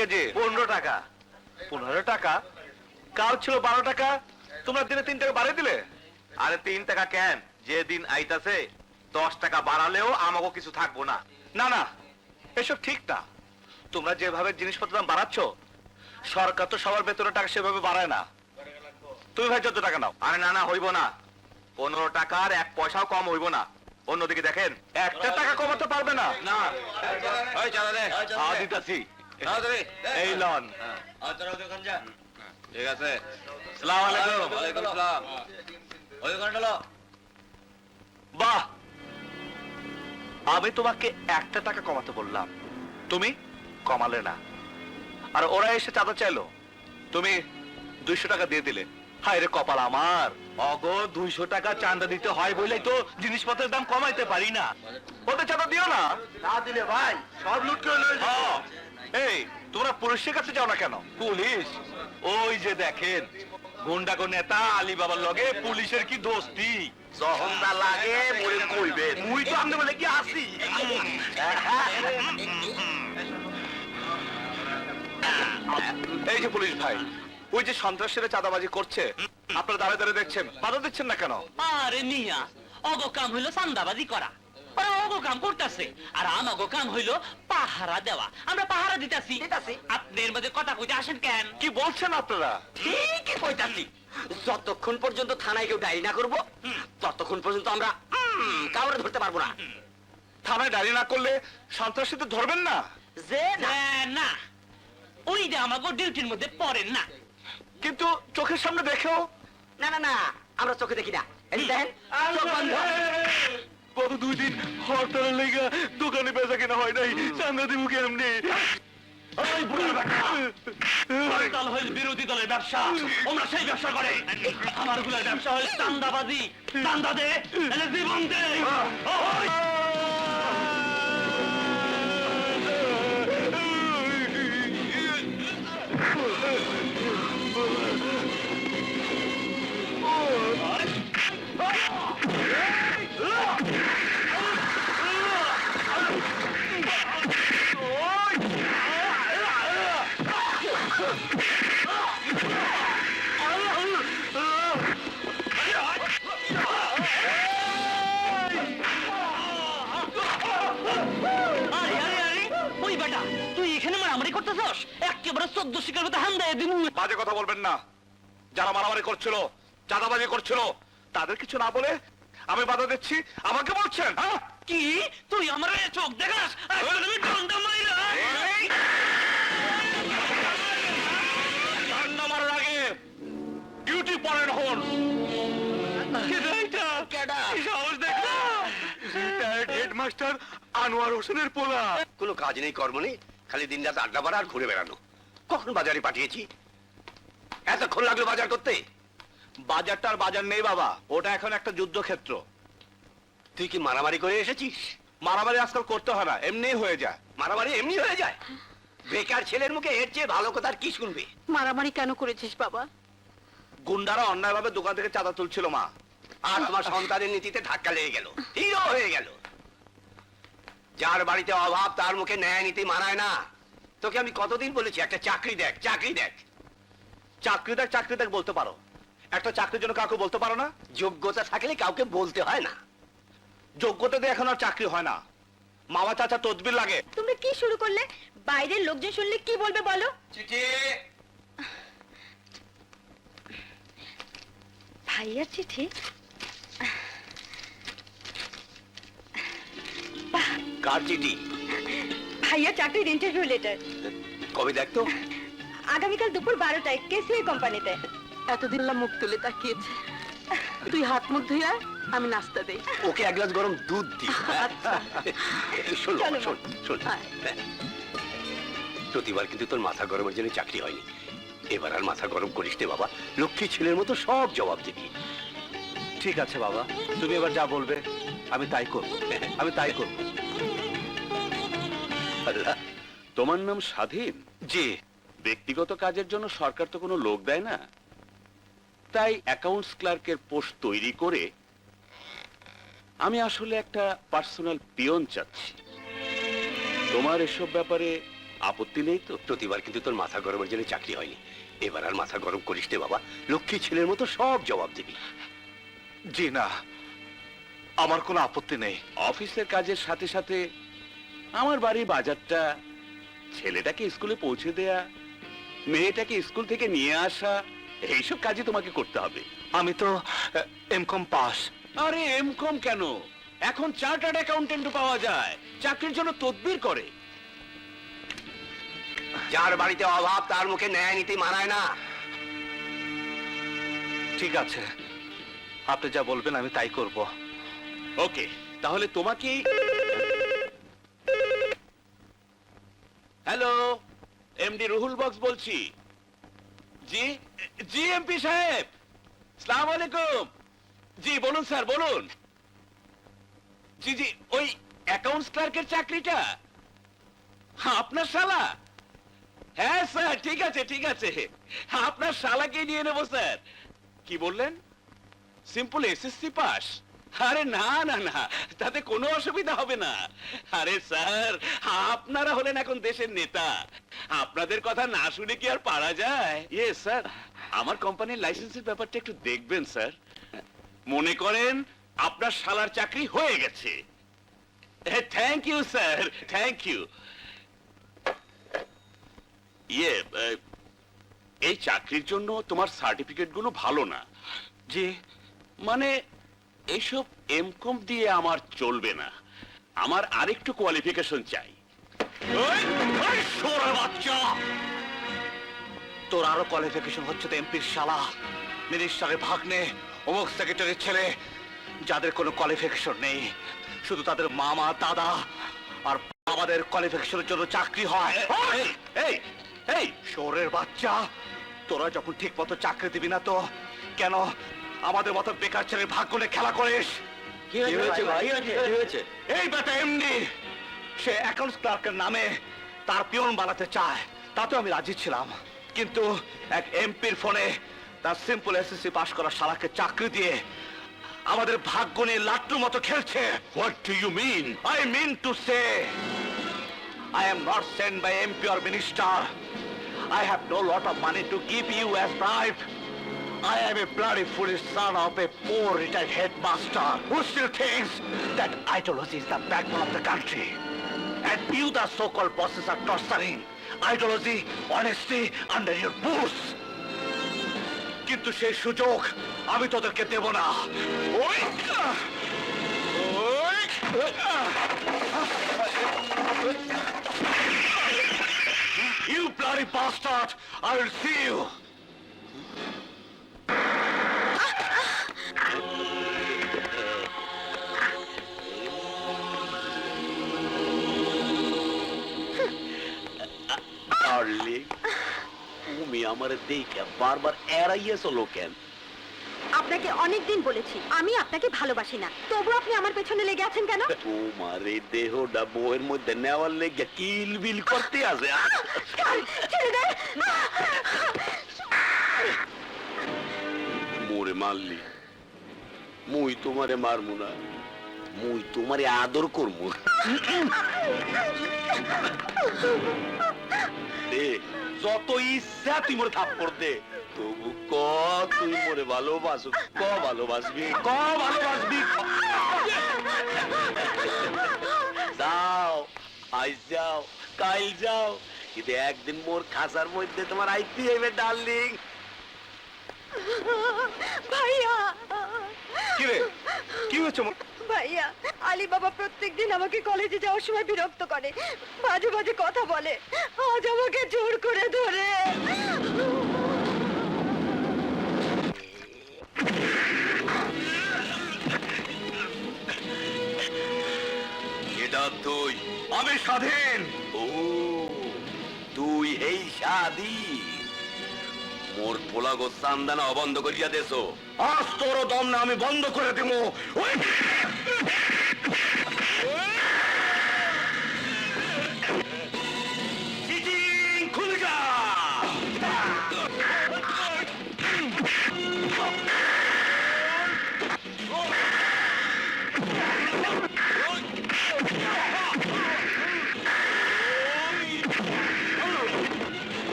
KG? 15 টাকা। 15 টাকা? কাল ছিল 12 টাকা, তোমরা দিনে 3 টাকা বাড়িয়ে দিলে। আরে 3 টাকা কেন, যে দিন আইতাছে 10 টাকা বাড়ালেও আমাকে কিছু থাকবো না। না না, এসব ঠিক না। তোমরা যেভাবে জিনিসপত্রের দাম বাড়াচ্ছ, সরকার তো সবার বেতনের টাকা সেভাবে বাড়ায় না। তুমি ভাই 14 টাকা নাও। আরে না না, হইব না। 15 টাকার 1 পয়সাও কম হইব না। অন্যদিকে দেখেন, 1 টাকা কমাতে পারবে না। না ওই চালা দে। দিতাছি। তাড়াতাড়ি এই লন। ঠিক আছে। আসসালামু আলাইকুম। ওয়ালাইকুম আসসালাম। ওই দোকানটা লো। বাহ, আমি তোমাকে 1 টাকা কমাতে বললাম, তুমি কমালে না। আর ওরা এসে চাঁদা চাইলো, তুমি 200 টাকা দিয়ে দিলে। হায় রে কপাল আমার। অগো 200 টাকা চাঁদা দিতে হয় বলেই তো জিনিসপত্রের দাম কমাইতে পারি না। ওদের চাঁদা দিও না। না দিলে ভাই সব লুট করে লই। হ্যাঁ। এই তোমরা পুলিশের কাছে যাও না কেন? পুলিশ ওই যে দেখেন, গুন্ডাগো নেতা আলী বাবার লগে পুলিশের কি দোস্তি। যখন না লাগে মরে কইবেন। মুই তো আমনে বলে কি আসি। এই যে পুলিশ ভাই, ওই যে সন্ত্রাসীরা চাঁদাবাজি করছে, আপনারা দাঁড়িয়ে দাঁড়িয়ে দেখছেন, বাধা দিচ্ছেন না কেন? আরে মিয়া, অগো কাম হইলো চান্দাবাজি করা, ওরা অগো কাম করতেছে। আর আমাগো কাম হইলো পাহারা দেওয়া, আমরা পাহারা দিতাছি। আপনার মধ্যে কথা কইতে আসেন কেন? কি বলছেন আপনারা? ঠিকই কইতাছি। যতক্ষণ পর্যন্ত থানায় কেউ ডায়েরি না করবো, ততক্ষণ পর্যন্ত আমরা কাউরে ধরতে পারবো না। থানায় ডায়েরি না করলে সন্ত্রাসীদের ধরবেন না? যে না, উনি যে আমাগো ডিউটির মধ্যে পড়েন না। কিন্তু চোখের সামনে দেখেও। না না না, আমরা চোখে দেখি না। এই দেখেন, চোখ বন্ধ। গত 2 দিন হরতালের লেগে দোকানে বেচা কেনা হয় নাই, চাঁদা দিব কেমনি? হরতাল হইল বিরোধী দলের ব্যবসা, ওরা সেই ব্যবসা করে। আমার গুলার ব্যবসা হইল চান্দাবাজি। চান্দা দে, এলে জীবন দে। ওই! আরে আরে আরে, ওই বেটা, তুই এখানে মারামারি করতেছস? একেবারে 14 শিকার মতো হান দেয় দিমু। বাজে কথা বলবেন না। যারা মারামারি করছিল, চাঁদাবাজি করছিল, তাদের কিছু না বলে আমি বাধা দিচ্ছি, আমাকে বলছেন? হ্যাঁ? কি তুই আমার চোখ দেখাস? এখন আমি ডান্ডা মাইরা। ঠান্ডা মারার আগে ডিউটি পড়েন হন। সাহস দেখলা? রিটায়ার্ড হেডমাস্টার আনোয়ার হোসেনের পোলা। কোনো কাজ নেই, কর্ম নেই, খালি দিন রাত আড্ডা মারা আর ঘুরে বেড়ানো। কখন বাজারে পাঠিয়েছি? এতক্ষণ লাগলো বাজার করতে? বাজারটা আর বাজার নেই বাবা, ওটা এখন একটা যুদ্ধক্ষেত্র। তুই কি মারামারি করে এসেছিস? মারামারি আজকাল করতে হয় না, এমনিই হয়ে যায়। মারামারি এমনি হয়ে যায়? বেকার ছেলের মুখে এর চেয়ে ভালো কথা আর কি শুনবে? মারামারি কেন করেছিস বাবা? গুন্ডারা অন্যায়ভাবে দোকান থেকে চাঁদা তুলছিল মা। আর তোমার সন্তানের নীতিতে ধাক্কা লেগে গেল, হিরো হয়ে গেল। যার বাড়িতে অভাব তার মুখে ন্যায় নীতি মানায় না। তোকে আমি কতদিন বলেছি একটা চাকরি দেখ, চাকরি দেখ। চাকরি দেখ বলতে পারো, একটা চাকরির জন্য কাউকে বলতে পারো না? যোগ্যতা থাকলে কাউকে বলতে হয় না। যোগ্যতা দিয়ে এখন আর চাকরি হয় না, মামা চাচা তদবির লাগে। তুমি কি শুরু করলে? বাইরের লোকজন শুনলে কি বলবে বলো? চিঠি। ভাইয়ার চিঠি? কার চিঠি? ভাইয়া চাকরির ইন্টারভিউ লেটার। কবে দেখতো? আগামীকাল দুপুর 12টায় কেসিআই কোম্পানিতে। এতদিন মুখ তুলে তাকিয়েছে। তুই হাত মুখ ধুইয়া, আমি নাস্তা দেই। ওকে 1 গ্লাস গরম দুধ দি। শোন চলো, শোন মা। শোন। হ্যাঁ। প্রতিবার কিন্তু তোর মাথা গরমের জন্য চাকরি হয়নি। এবার আর মাথা গরম করিস নে বাবা, লক্ষ্মী ছেলের মতো সব জবাব দিবি। ঠিক আছে বাবা, তুমি এবার যা বলবে আমি তাই করব, আমি তাই করব। আল্লাহ, তোমার নাম স্বাধীন? জি। ব্যক্তিগত কাজের জন্য সরকার তো কোনো লোক দেয় না, তাই অ্যাকাউন্টস ক্লার্কের পোস্ট তৈরি করে আমি আসলে একটা পার্সোনাল পিয়ন চাচ্ছি। তোমার এসব ব্যাপারে আপত্তি নেই তো? প্রতিবার কিন্তু তোর মাথা গরমের জন্য চাকরি হয়নি, এবার আর মাথা গরম করিস নে বাবা, লক্ষ্মী ছেলের মতো সব জবাব দিবি। জি না, আমার কোনো আপত্তি নেই। অফিসের কাজের সাথে সাথে আমার বাড়ির বাজারটা, ছেলেটাকে স্কুলে পৌঁছে দেয়া, মেয়েটাকে স্কুল থেকে নিয়ে আসা, এইসব কাজই তোমাকে করতে হবে। আমি তো এমকম পাস। আরে এমকম কেন, এখন চার্টার্ড অ্যাকাউন্টেন্টও পাওয়া যায়, চাকরির জন্য তদবির করে। যার বাড়িতে অভাব তার মুখে ন্যায় নীতি মানায় না। ঠিক আছে, আপনি যা বলবেন আমি তাই করব। ওকে, তাহলে তোমাকে। হ্যালো, এমডি রুহুল বক্স বলছি। জি জি এমপি সাহেব, সালাম আলাইকুম। জি বলুন স্যার, বলুন। জি জি, ওই অ্যাকাউন্টস ক্লার্কের চাকরিটা আপনার শালা? হ্যাঁ স্যার, ঠিক আছে ঠিক আছে, আপনার শালাকে নিয়ে নেবো স্যার। কি বললেন? Simple SSC pass? আরে না না না, তাতে কোনো অসুবিধা হবে না। আরে স্যার, আপনারা হলেন এখন দেশের নেতা, আপনাদের কথা না শুনে কি আর পারা যায়? ইয়ে স্যার, আমার কোম্পানির লাইসেন্সের ব্যাপারটা একটু দেখবেন স্যার। মনে করেন আপনার শালার চাকরি হয়ে গেছে। Thank you sir, thank you. ইয়ে, এই চাকরির জন্য তোমার সার্টিফিকেট গুলো ভালো না। জি, মানে এইসব এমকম দিয়ে আমার চলবে না, আমার আরেকটু কোয়ালিফিকেশন চাই। বাচ্চা, তোর আরো কোয়ালিফিকেশন হচ্ছে তো এমপির শালা, মিনিস্টারের ভাগ্নে, অমুক সেক্রেটারির ছেলে, যাদের কোনো কোয়ালিফিকেশন নেই, শুধু তাদের মামা দাদা আর আমাদের কোয়ালিফিকেশনের জন্য চাকরি হয়। এই এই এই, শোরের বাচ্চা, তোরা যখন ঠিক মতো চাকরি দিবি না তো কেন আমাদের মতো বেকার ছেলের ভাগ্য নিয়ে খেলা করিস? কি হয়েছে ভাই? কি হয়েছে? এই বেটা এমনি, সে অ্যাকাউন্টস ক্লার্কের নামে তার পিয়ন বানাতে চায়, তাতে আমি রাজি ছিলাম, কিন্তু এক এমপির ফোনে তার সিম্পল এসএসসি পাস করা শালাকে চাকরি দিয়ে আমাদের ভাগ্য নিয়ে লাট্টুর মতো খেলছে। What do you mean? I mean to say, I am not sent by MP or minister. I have no lot of money to give you as bribe. I am a bloody foolish son of a poor retired headmaster who still thinks that ideology is the backbone of the country. And you, the so-called bosses, are torturing ideology, honesty under your boots. কিন্তু সেই সুযোগ আমি তোদেরকে দেব না। ওই You bloody bastard! I will see you! Darling, তুমি আমারে দেখে বারবার এড়াইয়া চলো কেন? আপনাকে অনেকদিন বলেছি আমি আপনাকে ভালোবাসি না, তবু আপনি আমার পেছনে লেগে আছেন কেন? তোমার এই দেহটা বউয়ের মধ্যে নেওয়ার লেগে কিলবিল করতে আছে। ছেড়ে দে। মোরে মারলি, মুই তোমারে মারমু না, মুই তোমারে আদর করমু। দে, যত ইচ্ছা তুই মোরে থাপ্পড় দে, তবু ক তুই মোরে ভালোবাসো, ক ভালোবাসবি, ক ভালোবাসবি। যাও, আজ যাও, কাল যাও, কিন্তু একদিন মোর খাঁচার মধ্যে তোমার আইতে হইবে ডার্লিং। ভাইয়া, কি রে, কি হয়েছে? ভাইয়া, আলী বাবা প্রত্যেকদিন আমাকে কলেজে যাওয়ার সময় বিরক্ত করে, বাজে বাজে কথা বলে, আজ আমাকে জোর করে ধরে। এটা তুই? আমি স্বাধীন। ও, তুই এই স্বাধীন? মোর পোলা গো চান্দানা অবন্ধ করিয়া দেছো। আজ তোর দম না আমি বন্ধ করে দেবো। খুলে যা।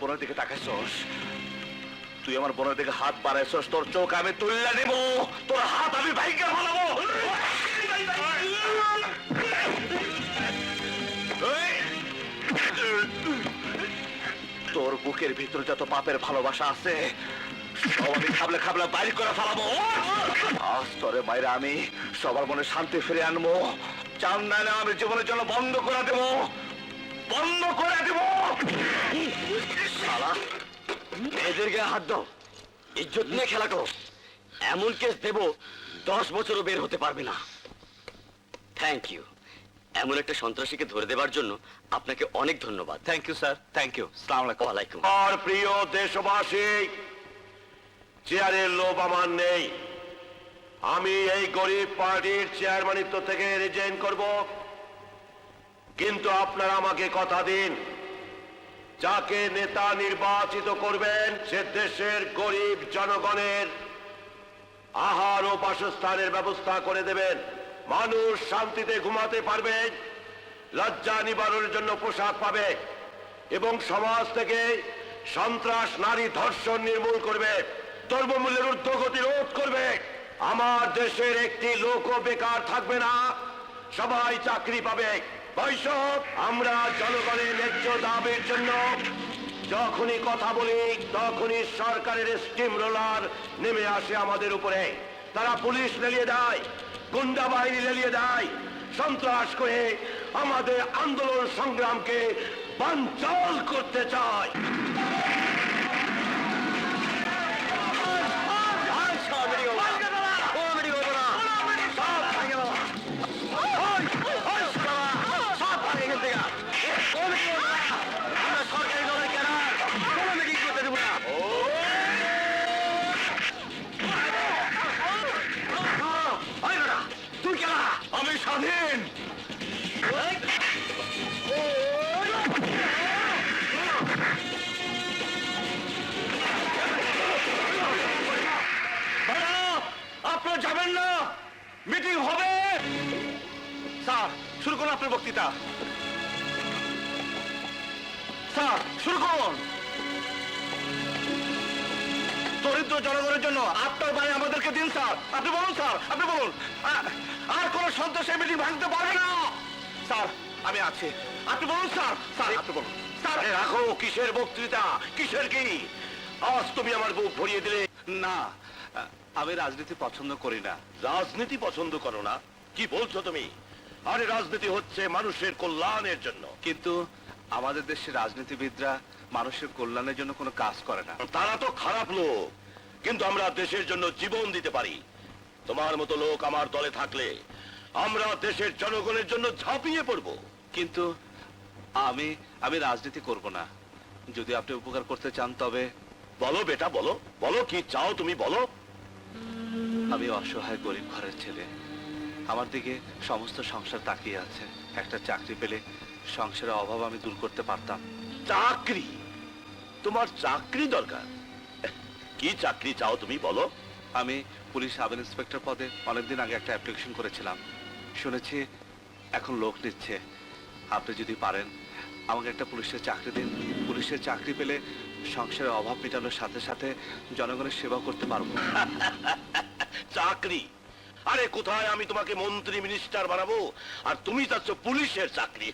বোনের দিকে তাকাইছস, তুই আমার বোনের দিকে হাত বাড়াইছস, তোর চোখ আমি তুললে নেব, তোর হাত আমি ভাইকে ফেলাবো। তোর বুকের ভিতরে যত পাপের ভালোবাসা আছে সব আমি খাবলে খাবলে বাইর করে ফেলাবো। আজ তোরে মায়েরা আমি সবার মনে শান্তি ফিরে আনবো। চান না আমি জীবনের জন্য বন্ধ করে দেব, বন্ধ করে দেব। শালা মেয়েদের গায়ে হাত দাও, ইজ্জত নিয়ে খেলা করো, এমন কেস দেব 10 বছরও বের হতে পারবে না। Thank you. এমন একটা সন্ত্রাসীকে ধরে দেবার জন্য আপনাকে অনেক ধন্যবাদ। Thank you sir, thank you. সালাম আলাইকুম। ওয়ালাইকুম। আর প্রিয় দেশবাসী, চেয়ারের লোভ আমার নেই। আমি এই গরিব পার্টির চেয়ারম্যানিত্ব থেকে রিজাইন করব, কিন্তু আপনারা আমাকে কথা দিন, যাকে নেতা নির্বাচিত করবেন সে দেশের গরিব জনগণের আহার ও বাসস্থানের ব্যবস্থা করে দেবেন, মানুষ শান্তিতে ঘুমাতে পারবে, লজ্জা নিবারণের জন্য পোশাক পাবে এবং সমাজ থেকে সন্ত্রাস, নারী ধর্ষণ নির্মূল করবে, দ্রব্যমূল্যের ঊর্ধ্বগতি রোধ করবে। আমার দেশের একটি লোকও বেকার থাকবে না, সবাই চাকরি পাবে। বৈষব আমরা জনগণের ন্যায্য দাবির জন্য যখনই কথা বলি তখনই সরকারের স্টিম রোলার নেমে আসে আমাদের উপরে। তারা পুলিশ লেলিয়ে দেয়, গুন্ডা বাহিনী লেলিয়ে দেয়, সন্ত্রাস করে আমাদের আন্দোলন সংগ্রামকে বানচাল করতে চায়। আমি স্বাধীন। আপনারা যাবেন না, মিটিং হবে। স্যার শুরু করুন আপনার বক্তৃতা। স্যার শুরু করুন। দরিদ্র জনগণের জন্য আপনার বাড়ি আমাদেরকে দিন স্যার। আপনি বলুন স্যার, আপনি বলুন। আর কোন সন্ত্রাসের মিটিং ভাঙতে পারবে না। স্যার আমি আছি, আপনি বলুন স্যার। স্যার আপনি বলুন। স্যার রাখো, কিসের বক্তৃতা, কিসের কি? আজ তুমি আমার বুক ভরিয়ে দিলে। না, আমি রাজনীতি পছন্দ করি না। রাজনীতি পছন্দ করো না? কি বলছো তুমি? আরে রাজনীতি হচ্ছে মানুষের কল্যাণের জন্য। কিন্তু আমাদের দেশের রাজনীতিবিদরা মানুষের কল্যাণের জন্য কোনো কাজ করে না। তারা তো খারাপ লোক, কিন্তু আমরা দেশের জন্য জীবন দিতে পারি। তোমার মতো লোক আমার দলে থাকলে আমরা দেশের জনগণের জন্য ঝাঁপিয়ে পড়ব। কিন্তু আমি রাজনীতি করব না। যদি আপনি উপকার করতে চান তবে। বলো বেটা, বলো বলো, কি চাও তুমি বলো। আমি অসহায় গরিব ঘরের ছেলে, আমার দিকে সমস্ত সংসার তাকিয়ে আছে। একটা চাকরি পেলে সংসারের অভাব আমি দূর করতে পারতাম। চাকরি? তোমার চাকরি দরকার? কি চাকরি চাও তুমি বলো। আমি পুলিশ সাব ইন্সপেক্টর পদে অনেকদিন আগে একটা অ্যাপ্লিকেশন করেছিলাম, শুনেছি এখন লোক নিচ্ছে। আপনি যদি পারেন আমাকে একটা পুলিশের চাকরি দিন। পুলিশের চাকরি পেলে সংসারের অভাব মেটানোর সাথে সাথে জনগণের সেবা করতে পারবো। চাকরি? আরে কোথায় আমি তোমাকে মন্ত্রী মিনিস্টার বানাবো, আর তুমি চাচ্ছ পুলিশের চাকরি?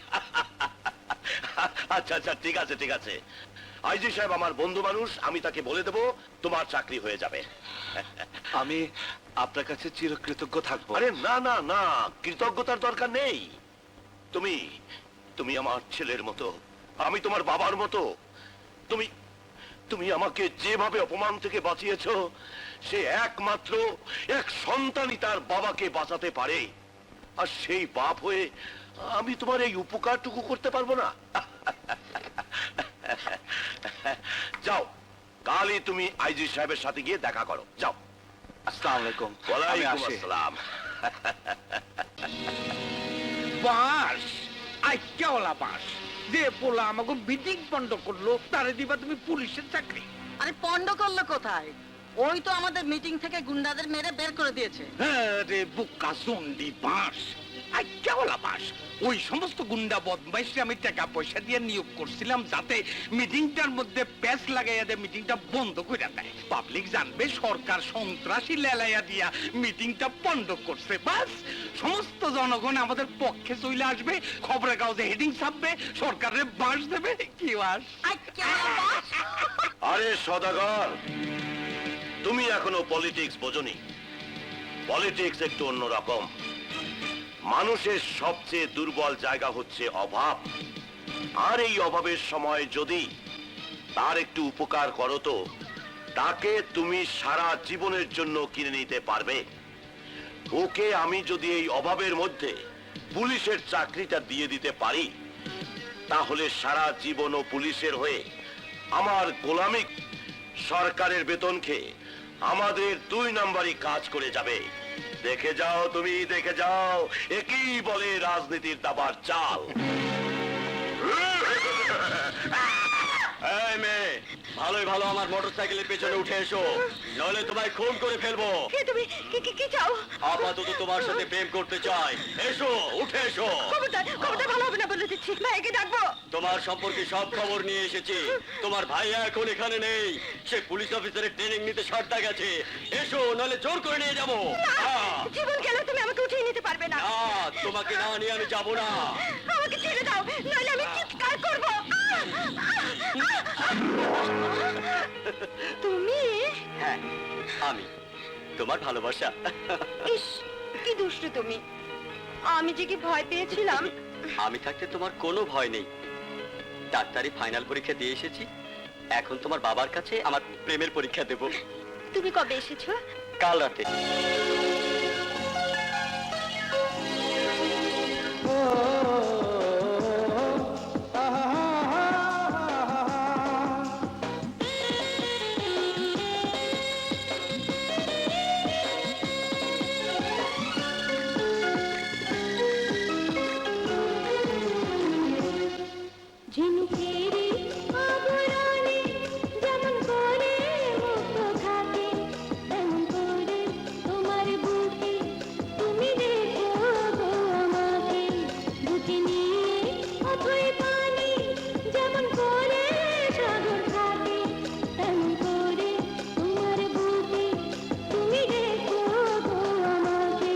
আচ্ছা আচ্ছা, ঠিক আছে ঠিক আছে। আইজি সাহেব আমার বন্ধু মানুষ, আমি তাকে বলে দেবো তোমার চাকরি হয়ে যাবে। আমি আপনার কাছে চিরকৃতজ্ঞ থাকবো। আরে না না না, কৃতজ্ঞতার দরকার নেই। তুমি তুমি আমার ছেলের মতো, আমি তোমার বাবার মতো। তুমি তুমি আমাকে যেভাবে অপমান থেকে বাঁচিয়েছো, সে একমাত্র এক সন্তানই তার বাবাকে বাঁচাতে পারে। আর সেই বাপ হয়ে আমি তোমার এই উপকারটুকু করতে পারবো না? যাও, কালই তুমি আইজি সাহেবের সাথে গিয়ে দেখা করো, যাও। আসসালামু আলাইকুম। আমি ওয়ালাইকুম আসি। আসসালাম। বাস আইক্যাওয়ালা বাস যে পোলা আমাকে মিটিং বন্ধ করলো, তারে দিবা তুমি পুলিশের চাকরি? আরে পণ্ড করলো কোথায়? ওই তো আমাদের মিটিং থেকে গুন্ডাদের মেরে বের করে দিয়েছে। রে বুকা চন্ডি বাঁশ, আইক্যাওয়ালা বাঁশ। ওই সমস্ত গুন্ডা বদমাইশকে আমি টাকা পয়সা দিয়ে নিয়োগ করছিলাম যাতে মিটিংটার মধ্যে প্যাচ লাগাইয়া দিয়ে মিটিংটা বন্ধ করে দেয়। পাবলিক জানবে সরকার সন্ত্রাসী লেলাইয়া দিয়া মিটিংটা বন্ধ করছে। বাস সমস্ত জনগণ আমাদের পক্ষে চলে আসবে, খবরের কাগজে হেডিং ছাপবে, সরকারের বাঁশ দেবে। কি বাস? আরে সদাগর, তুমি এখনো পলিটিক্স বোঝনি। পলিটিক্স একটু অন্যরকম। মানুষের সবচেয়ে দুর্বল জায়গা হচ্ছে অভাব, আর এই অভাবের সময় যদি তার একটু উপকার করো তো তাকে তুমি সারা জীবনের জন্য কিনে নিতে পারবে। ওকে আমি যদি এই অভাবের মধ্যে পুলিশের চাকরিটা দিয়ে দিতে পারি তাহলে সারা জীবন ও পুলিশের হয়ে আমার গোলামি সরকারের বেতন খেয়ে আমাদের 2 নম্বরই কাজ করে যাবে। দেখে যাও, তুমি দেখে যাও, একই বলে রাজনীতির দাবার চাল। এই মেয়ে, ভালোই ভালো আমার মোটরসাইকেলের পেছনে উঠে এসো, নইলে তোমায় খুন করে ফেলবো। তুমি কি চাও? আপাতত তোমার সাথে প্রেম করতে চাই। এসো, উঠে এসো। খবরদার ভালো হবে না বলে দিচ্ছি। ভাইকে ডাকবো। তোমার সম্পর্কে সব খবর নিয়ে এসেছি। তোমার ভাই এখন এখানে নেই, সে পুলিশ অফিসারের ট্রেনিং নিতে সারদা গেছে। এসো, নইলে জোর করে নিয়ে যাবো। জীবন গেলে তুমি আমাকে উঠিয়ে নিতে পারবে না। না, তোমাকে না নিয়ে আমি যাবো না। আমাকে ছেড়ে দাও, নইলে আমি চিৎকার করব। তুমি? হ্যাঁ, আমি তোমার ভালোবাসা। ইস, কি দুষ্টু তুমি। আমি যে কি ভয় পেয়েছিলাম। আমি থাকতে তোমার কোনো ভয় নেই। ডাক্তারি ফাইনাল পরীক্ষা দিয়ে এসেছি, এখন তোমার বাবার কাছে আমার প্রেমের পরীক্ষা দেব। তুমি কবে এসেছো? কাল রাতে। ঝিনুকেরি আবরণে যেমন করে মুক্ত থাকে তেমন করে তোমার বুকে তুমি রেখো গো আমাকে। বুকে নিয়ে অথই পানি যেমন করে সাগর থাকে তেমন করে তোমার বুকে তুমি রেখো গো আমাকে।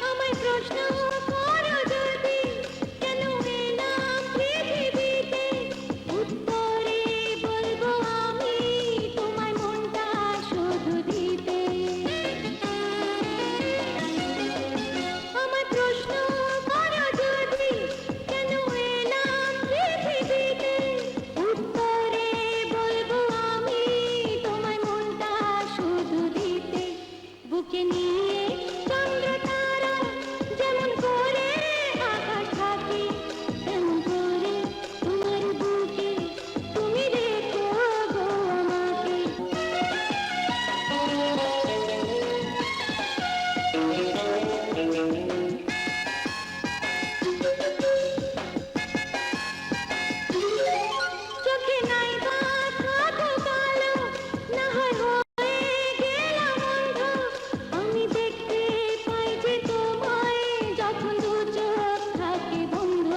আমায় প্রশ্ন করো যদি কেন এলাম পৃথিবীতে, উত্তরে বলবো আমি তোমায় মনটা শুধু দিতে। আমায় প্রশ্ন করো যদি কেন এলাম পৃথিবীতে, উত্তরে বলবো আমি তোমায় মনটা শুধু দিতে। বুকে নিয়ে চন্দ্র তারা যেমন করে আকাশ থাকে তেমন করে তোমার বুকে তুমি রেখো গো আমাকে। চোখে নাই বা থাকো কালো, না হয় হয়ে গেলাম অন্ধ। আমি দেখতে পাই যে তোমায় যখন দু চোখ থাকে বন্ধ।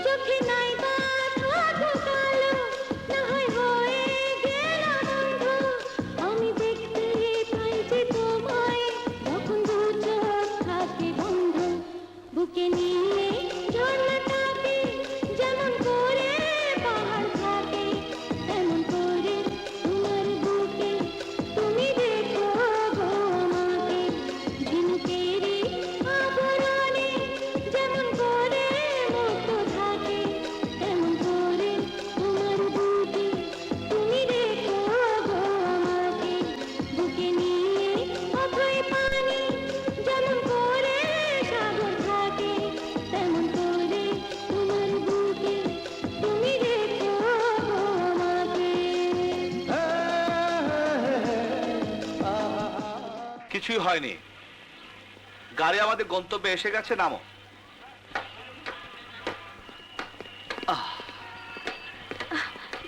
চোখে নাই বা থাকো কালো, না হয় হয়ে গেলাম অন্ধ। আমি দেখতে পাই যে তোমায় যখন দু চোখ থাকে বন্ধ। বুকে নিয়ে ঝর্ণা থাকে যেমন করে পাহাড় থাকে তেমন করে তোমার বুকে তুমি রেখো গো আমাকে। ঝিনুকেরি আবরণে যেমন করে মুক্ত থাকে তেমন করে তোমার বুকে তুমি রেখো গো আমাকে। বুকে নিয়ে অথই পানি কিছুই হয়নি, গাড়ি আমাদের গন্তব্যে এসে গেছে, নামো।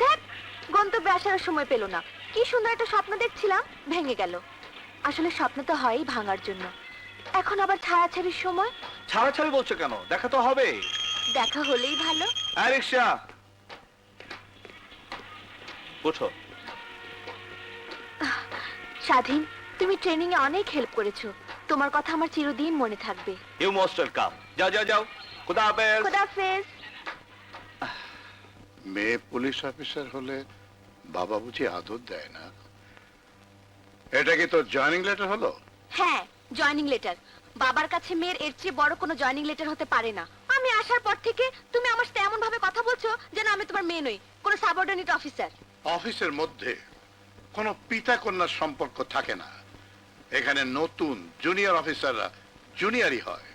দেখ, গন্তব্যে আসার সময় পেল না। কি সুন্দর একটা স্বপ্ন দেখছিলাম, ভেঙে গেল। আসলে স্বপ্ন তো হয়ই ভাঙার জন্য। এখন আবার ছাড়াছাড়ির সময়। ছাড়াছাড়ি বলছো কেন? দেখা তো হবে। দেখা হলেই ভালো। রিক্সা উঠো। স্বাধীন, তুমি ট্রেনিং এ অনেক হেল্প করেছো। তোমার কথা আমার চিরদিন মনে থাকবে। You most welcome. যাও যাও যাও, খুদা হাফেজ। খোদাফেজ। মেয়ে পুলিশ অফিসার হলে বাবা বুঝি আদর দেয় না? এটা কি তোর জয়েনিং লেটার হলো? হ্যাঁ, জয়েনিং লেটার। বাবার কাছে মেয়ের এর চেয়ে বড় কোনো জয়েনিং লেটার হতে পারে না। আমি আসার পর থেকে তুমি আমার সাথে এমন ভাবে কথা বলছো যেন আমি তোমার মেয়ে নই, কোনো সাবঅর্ডিনেট অফিসার। অফিসের মধ্যে কোনো পিতা কন্যার সম্পর্ক থাকে না। এখানে নতুন জুনিয়র অফিসাররা জুনিয়রই হয়।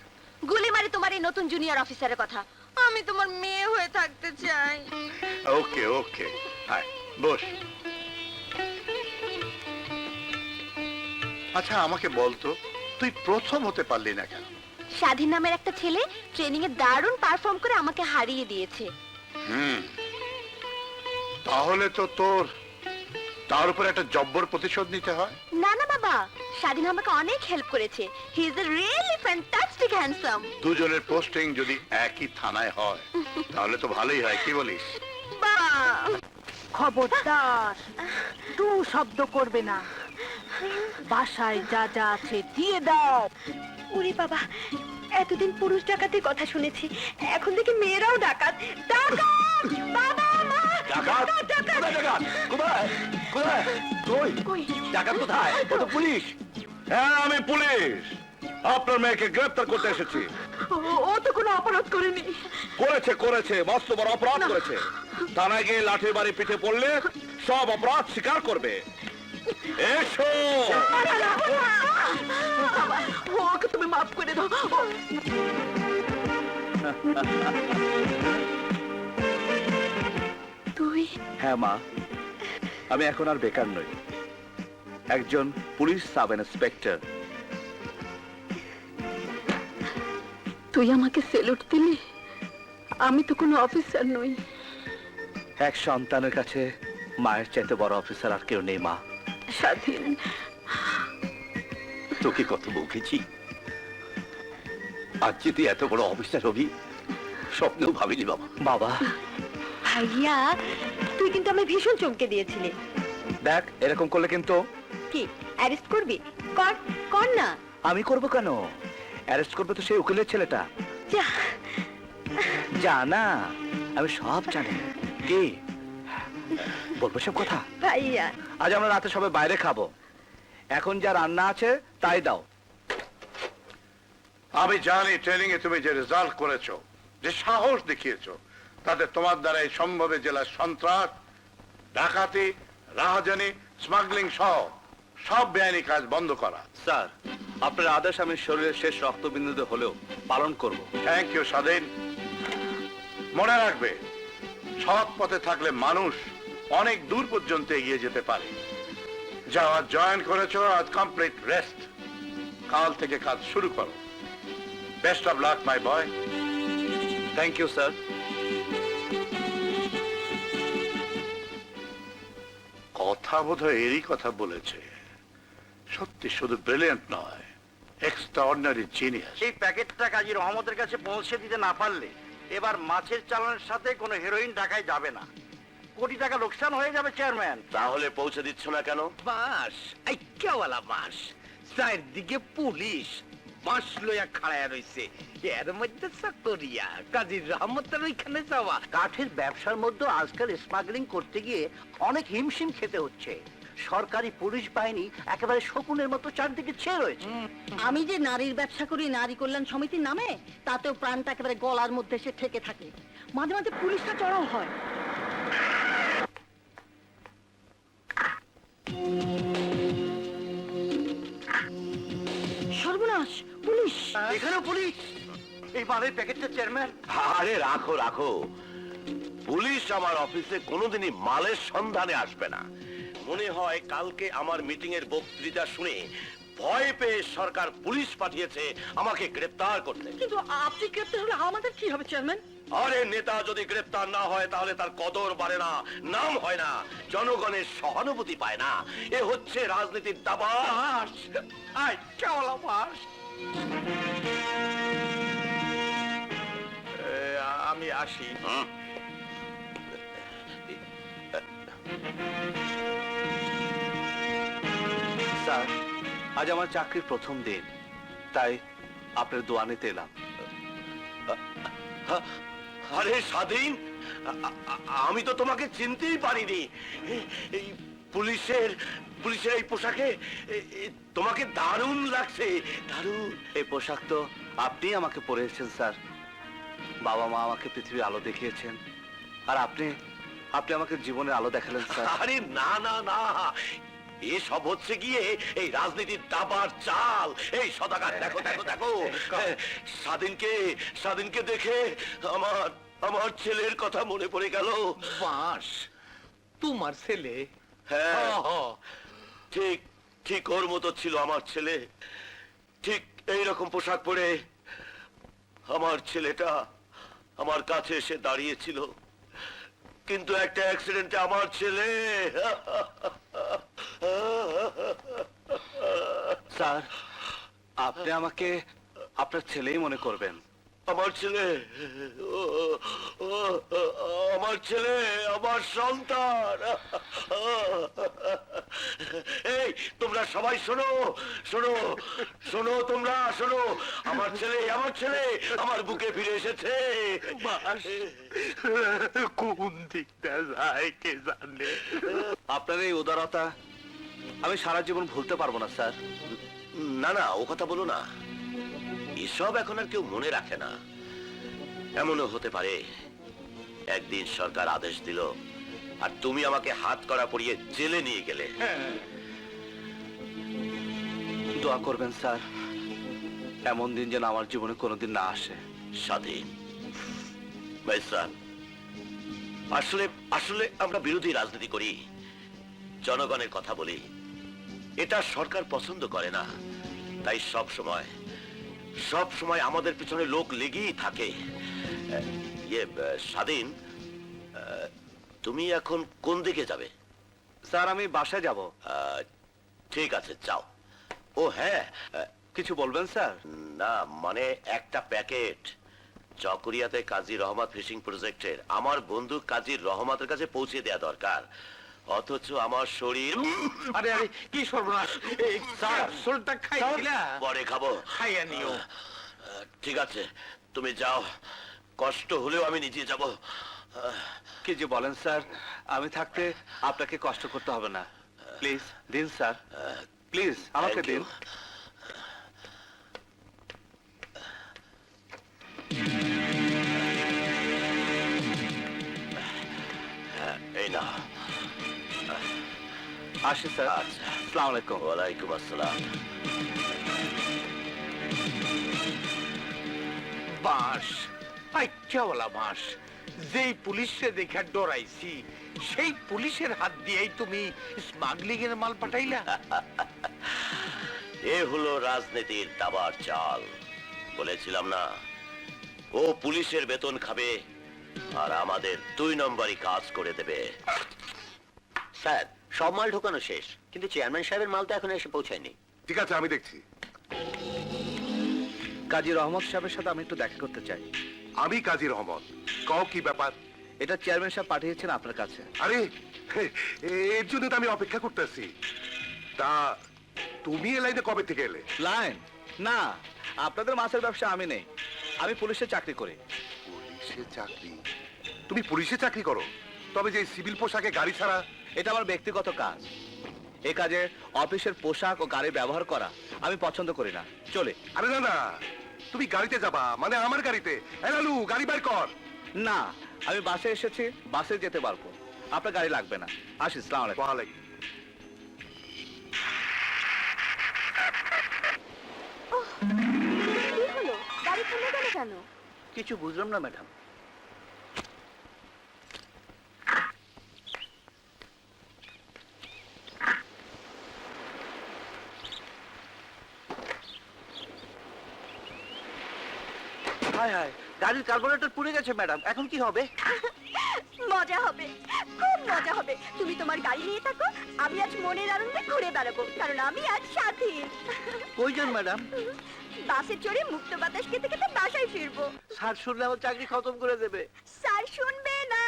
গুলি মারি তোমার এই নতুন জুনিয়র অফিসারের কথা। আমি তোমার মেয়ে হয়ে থাকতে চাই। ওকে ওকে, হাই বস। আচ্ছা আমাকে বলতো, তুই প্রথম হতে পারলি না কেন? স্বাধীন নামের একটা ছেলে ট্রেনিং এ দারুণ পারফর্ম করে আমাকে হারিয়ে দিয়েছে। তাহলে তো তোর তার উপর একটা জব্বর প্রতিশোধ নিতে হয়। না না বাবা, স্বাধীন আমাকে অনেক হেল্প করেছে। He is a really fantastic handsome. দুজনের পোস্টিং যদি একই থানায় হয় তাহলে তো ভালোই হয়, কি বলিস? খবরদার, তু শব্দ করবে না। বাসায় যা যা আছে দিয়ে দাও। ওরে বাবা, এতদিন পুরুষ ডাকাতের কথা শুনেছি, এখন দেখি মেয়েরাও ডাকাত। ডাকাত! বাবা, মা! ডাকাত? ডাকাত! কোথায় ডাকাত? কোথায়? কোথায়? কই? ডাকাত কোথায়? ও তো পুলিশ। হ্যাঁ, আমি পুলিশ। আপনার মেয়েকে গ্রেফতার করতে এসেছি। ও তো কোনো অপরাধ করেনি। করেছে করেছে, মস্ত বড় অপরাধ করেছে। থানায় গিয়ে লাঠির বাড়ি পিঠে পড়লে সব অপরাধ স্বীকার করবে। এসো। ওকে তুমি মাফ করে দাও। তুই? হ্যাঁ মা, আমি এখন আর বেকার নই, একজন পুলিশ সাব ইন্সপেক্টর। তুই আমাকে সেলুট দিলি? আমি তো কোনো অফিসার নই। এক সন্তানের কাছে মায়ের চাইতে বড় অফিসার আর কেউ নেই মা। স্বাধীন, তোকে কত বকেছি, আজ যে তুই এত বড় অফিসার হবি স্বপ্নেও ভাবিনি বাবা। বাবা ভাইয়া, তুই কিন্তু আমি ভীষণ চমকে দিয়েছিলি। দেখ, এরকম করলে কিন্তু। কি অ্যারেস্ট করবি? কর, কর না। আমি করব কেন? অ্যারেস্ট করবে তো সেই উকিলের ছেলেটা। যা। জানা, আমি সব জানি। কি বলবো সব কথা? ভাইয়া, আজ আমরা রাতে সবাই বাইরে খাবো, এখন যা রান্না আছে তাই দাও। আমি জানি ট্রেনিং এ তুমি যে রেজাল্ট করেছো, যে সাহস দেখিয়েছো, তাতে তোমার দ্বারা এই সম্ভবে জেলার সন্ত্রাস, ডাকাতি, রাহাজানি, স্মাগলিং সহ সব বেআইনি কাজ বন্ধ করা। স্যার, আপনার আদেশ আমি শরীরের শেষ রক্তবিন্দুতে হলেও পালন করব। থ্যাংক ইউ স্বাধীন। মনে রাখবে, সৎ পথে থাকলে মানুষ অনেক দূর পর্যন্ত এগিয়ে যেতে পারে। যা আজ জয়েন করেছো, আজ কমপ্লিট রেস্ট। কাল থেকে কাজ শুরু করো। Best of luck my boy. Thank you sir. কথা বোধহয় এরই কথা বলেছে। সত্যি শুধু ব্রিলিয়ান্ট নয়, এক্সট্রাঅর্ডিনারি জিনিয়াস। এই প্যাকেটটা কাজী রহমতের কাছে পৌঁছে দিতে না পারলে এবার মাছের চালানের সাথে কোনো হেরোইন ঢাকায় যাবে না। কোটি টাকা লোকসান হয়ে যাবে চেয়ারম্যান। তাহলে পৌঁছে দিচ্ছ না কেন? বাস, এই কেওয়ালা বাস, চারদিকে পুলিশ বাস লইয়া খাড়ায় রইছে। এর মধ্যে চাকরিয়া কাজী রহমতের ওইখানে যাওয়া। কাঠের ব্যবসার মধ্যে আজকাল স্মাগলিং করতে গিয়ে অনেক হিমশিম খেতে হচ্ছে। সরকারি পুলিশ বাহিনী একেবারে শকুনের মতো চারদিকে ছেয়ে রয়েছে। আমি যে নারীর ব্যবসা করি নারী কল্যাণ সমিতির নামে, তাতেও প্রাণটা একেবারে গলার মধ্যে এসে ঠেকে থাকে। মাঝে মাঝে পুলিশটা চড়াও হয়। সর্বনাশ, পুলিশ! এখানেও পুলিশ? এই মালের প্যাকেটটা চেয়ারম্যান। আরে রাখো রাখো, পুলিশ আমার অফিসে কোনোদিনই মালের সন্ধানে আসবে না। মনে হয় কালকে আমার মিটিং এর বক্তৃতা শুনে ভয় পেয়ে সরকার পুলিশ পাঠিয়েছে আমাকে গ্রেপ্তার করতে। কিন্তু আপনি গ্রেপ্তার হলে আমাদের কি হবে চেয়ারম্যান? আরে নেতা যদি গ্রেপ্তার না হয় তাহলে তার কদর বাড়ে না, নাম হয় না, জনগণের সহানুভূতি পায় না। এ হচ্ছে রাজনীতির দাবা। বাস আই কেওলা বাস আমি আসি। স্যার, আজ আমার চাকরির প্রথম দিন, তাই আপনার দোয়া নিতে এলাম। আরে স্বাধীন, আমি তো তোমাকে চিনতেই পারিনি। এই পুলিশের পুলিশের এই পোশাকে তোমাকে দারুণ লাগছে, দারুণ। এই পোশাক তো আপনি আমাকে পরিয়েছেন স্যার। বাবা মা আমাকে পৃথিবীর আলো দেখিয়েছেন, আর আপনি আমাকে জীবনের আলো দেখালেন স্যার। আরে না না না, এসব হচ্ছে গিয়ে এই রাজনীতির দাবার চাল। এই সদাগর, দেখো দেখো দেখো, স্বাধীনকে দেখে আমার ছেলের কথা মনে পড়ে গেল। বাস তোমার ছেলে? হ্যাঁ, ঠিক ঠিক ওর মতো ছিল আমার ছেলে। ঠিক এইরকম পোশাক পরে আমার ছেলেটা আমার কাছে এসে দাঁড়িয়েছিল, কিন্তু একটা অ্যাক্সিডেন্টে আমার ছেলে। স্যার, আপনি আমাকে আপনার ছেলেই মনে করবেন। আমার ছেলে, আমার ছেলে, আমার সন্তান। এই তোমরা সবাই শোনো শোনো শোনো, তোমরা শোনো, আমার ছেলে আমার বুকে ফিরে এসেছে। কোন দিকটা যায় কে জানে। আপনার এই উদারতা আমি সারা জীবন ভুলতে পারবো না স্যার। না না, ও কথা বলো না, এসব এখন আর কেউ মনে রাখে না। এমনও হতে পারে একদিন সরকার আদেশ দিল আর তুমি আমাকে হাত করা পরিয়ে জেলে নিয়ে গেলে। দোয়া করবেন স্যার, এমন দিন যেন আমার জীবনে কোনোদিন না আসে। স্বাধীন ভাইসান, আসলে আসলে আমরা বিরোধী রাজনীতি করি, জনগণের কথা বলি। এটা সরকার পছন্দ করে না, তাই সব সময় আমাদের পিছনে লোক লেগেই থাকে। স্বাধীন, তুমি এখন কোন দিকে যাবে? স্যার, আমি বাসায় যাব। ঠিক আছে, যাও। ও হ্যাঁ, কিছু বলবেন স্যার? না মানে একটা প্যাকেট চকরিয়াতে কাজী রহমত ফিশিং প্রজেক্টের আমার বন্ধু কাজী রহমতের কাছে পৌঁছে দেয়া দরকার, অথচ আমার শরীর। আরে আরে কি সর্বনাশ! এই ক্যাপসুলটা খাইছিলা? পরে খাবো। খাইয়া নিও। ঠিক আছে, তুমি যাও, কষ্ট হলেও আমি নিজে যাব। কি যে বলেন স্যার, আমি থাকতে আপনাকে কষ্ট করতে হবে না। প্লিজ দিন স্যার, প্লিজ আমাকে দিন। এই না, আসি স্যার। আসসালামু আলাইকুম। ওয়ালাইকুম আসসালাম। বাস আইচাওয়ালা বাস, যেই পুলিশে দেখা ডরাইছি সেই পুলিশের হাত দিয়েই তুমি স্মাগলিং এর মাল পাঠাইলা। এ হলো রাজনীতির দাবার চাল। বলেছিলাম না, ও পুলিশের বেতন খাবে আর আমাদের 2 নম্বরই কাজ করে দেবে। স্যার, সব মাল ঢোকানো শেষ, কিন্তু চেয়ারম্যান সাহেবের মাল তো এখন এসে পৌঁছায়নি। ঠিক আছে, আমি দেখছি। কাজী রহমত সাহেবের সাথে আমি একটু দেখা করতে চাই। আমি কাজী রহমত, কও কি ব্যাপার? এটা চেয়ারম্যান সাহেব পাঠিয়েছেন আপনার কাছে। আরে এর জন্য তো আমি অপেক্ষা করতেছি। তা তুমি এ লাইনে কবে থেকে এলে? লাইন না, আপনাদের মাছের ব্যবসা আমি নেই, আমি পুলিশে চাকরি করি। পুলিশে চাকরি? তুমি পুলিশে চাকরি করো? তবে যে সিভিল পোশাকে গাড়ি ছাড়া? এটা আমার ব্যক্তিগত কাজ। এ কাজে অফিসের পোশাক ও গাড়ি ব্যবহার করা আমি পছন্দ করি না। চলে। আরে না না, তুমি গাড়িতে যাবা মানে আমার গাড়িতে। লালু, গাড়ি বের কর। না, আমি বাসে এসেছি, বাসে যেতে পারবো, আপনার গাড়ি লাগবে না। আসি। আসসালামু আলাইকুম। ওয়ালাইকুম। কি হলো? গাড়ি থেমে গেল কেন? কিছু বুঝলাম না ম্যাডাম। হায় হায়, গাড়ির কার্বোরেটর পুড়ে গেছে ম্যাডাম, এখন কি হবে? মজা হবে, খুব মজা হবে। তুমি তোমার গাড়ি নিয়ে থাকো, আমি আজ মনের আনন্দে ঘুরে বেড়াবো, কারণ আমি আজ স্বাধীন। কইজন ম্যাডাম? বাসে চড়ে মুক্ত বাতাস খেতে খেতে বাসায় ফিরবো। স্যার শুনলে আমার চাকরি খতম করে দেবে। স্যার শুনবে না।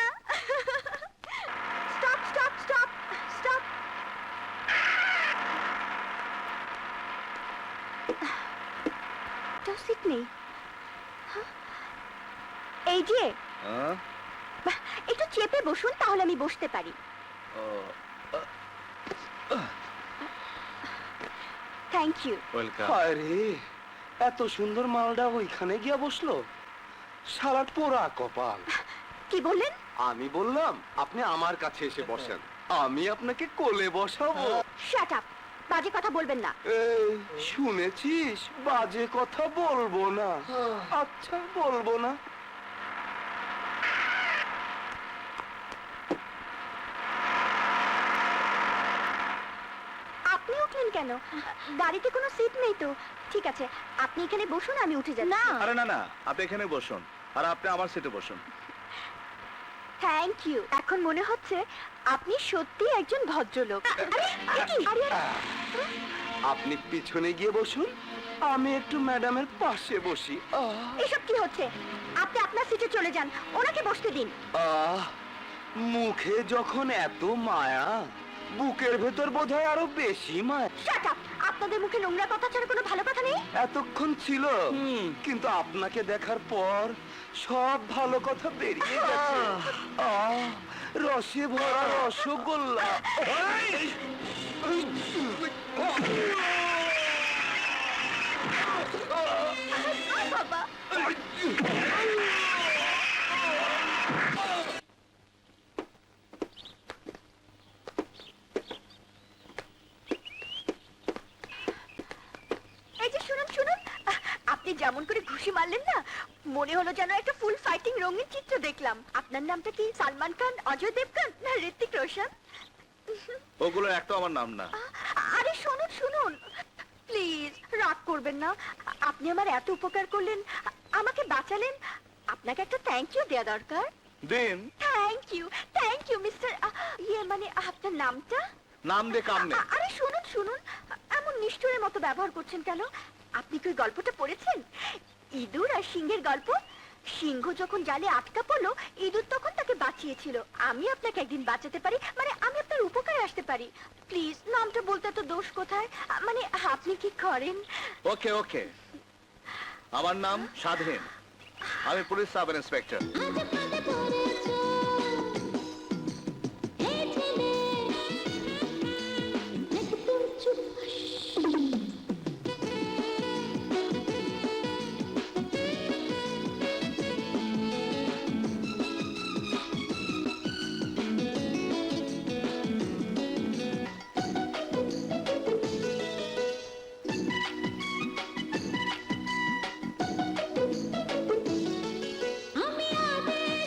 Stop stop stop stop. তো সিট নেই। হ্যাঁ? এই যে বাহ, একটু চেপে বসুন, তাহলে আমি বসতে পারি। Thank you. ওয়েলকাম। আরে এত সুন্দর মালটা ওইখানে গিয়া বসলো, সারা পোড়া কপাল। কি বললেন? আমি বললাম আপনি আমার কাছে এসে বসেন, আমি আপনাকে কোলে বসাবো। শাট আপ, বাজে কথা বলবেন না। এই শুনেছিস, বাজে কথা বলবো না। আচ্ছা বলবো না। আপনি উঠলেন কেন? গাড়িতে কোনো সিট নেই তো। ঠিক আছে, আপনি এখানে বসুন, আমি উঠে যাচ্ছি। না, আরে না না, আপনি এখানে বসুন, আর আপনি আমার সিটে বসুন। Thank you. এখন মনে হচ্ছে আপনি সত্যি একজন ভদ্রলোক। আরে, এ কি? আরে, আরে, আপনি পিছনে গিয়ে বসুন, আমি একটু ম্যাডামের পাশে বসি। এসব কি হচ্ছে? আপনি আপনার সিটে চলে যান, ওনাকে বসতে দিন। আহ, মুখে যখন এত মায়া, বুকের ভেতর বোধহয় আরো বেশি মায়া। শাট আপ, আপনাদের মুখে নোংরা কথা ছাড়া কোনো ভালো কথা নেই? এতক্ষণ ছিল, কিন্তু আপনাকে দেখার পর সব ভালো কথা বেরিয়ে গেছে। রসে ভরা রসগোল্লা। বাবা, এই যে শুনুন শুনুন, আপনি যেমন করে ঘুষি মারলেন না, মনে হলো যেন একটা ফুল ফাইটিং রঙিন চিত্র দেখলাম। আপনার নামটা কি সালমান খান, অজয় দেবগান না ঋত্বিক রোশন? ওগুলো একটা আমার নাম না। আরে শুনুন শুনুন, প্লিজ রাগ করবেন না। আপনি আমার এত উপকার করলেন, আমাকে বাঁচালেন, আপনাকে একটা থ্যাংক ইউ দেওয়া দরকার। দিন। থ্যাংক ইউ মিস্টার, ইয়ে মানে আপনার নামটা? নাম দিয়ে কাম নেই। আরে শুনুন শুনুন, এমন নিষ্ঠুরের মতো ব্যবহার করছেন কেন? আপনি কি ওই গল্পটা পড়েছেন, ইঁদুর আর সিংহের গল্প? সিংহ যখন জালে আটকা পড়লো, ইঁদুর তখন তাকে বাঁচিয়েছিল। আমি আপনাকে একদিন বাঁচাতে পারি, মানে আমি আপনার উপকারে আসতে পারি। প্লিজ নামটা বলতে তো দোষ কোথায়? মানে আপনি কি করেন? ওকে ওকে, আমার নাম স্বাধীন, আমি পুলিশ সাব ইন্সপেক্টর। আমি আদেশ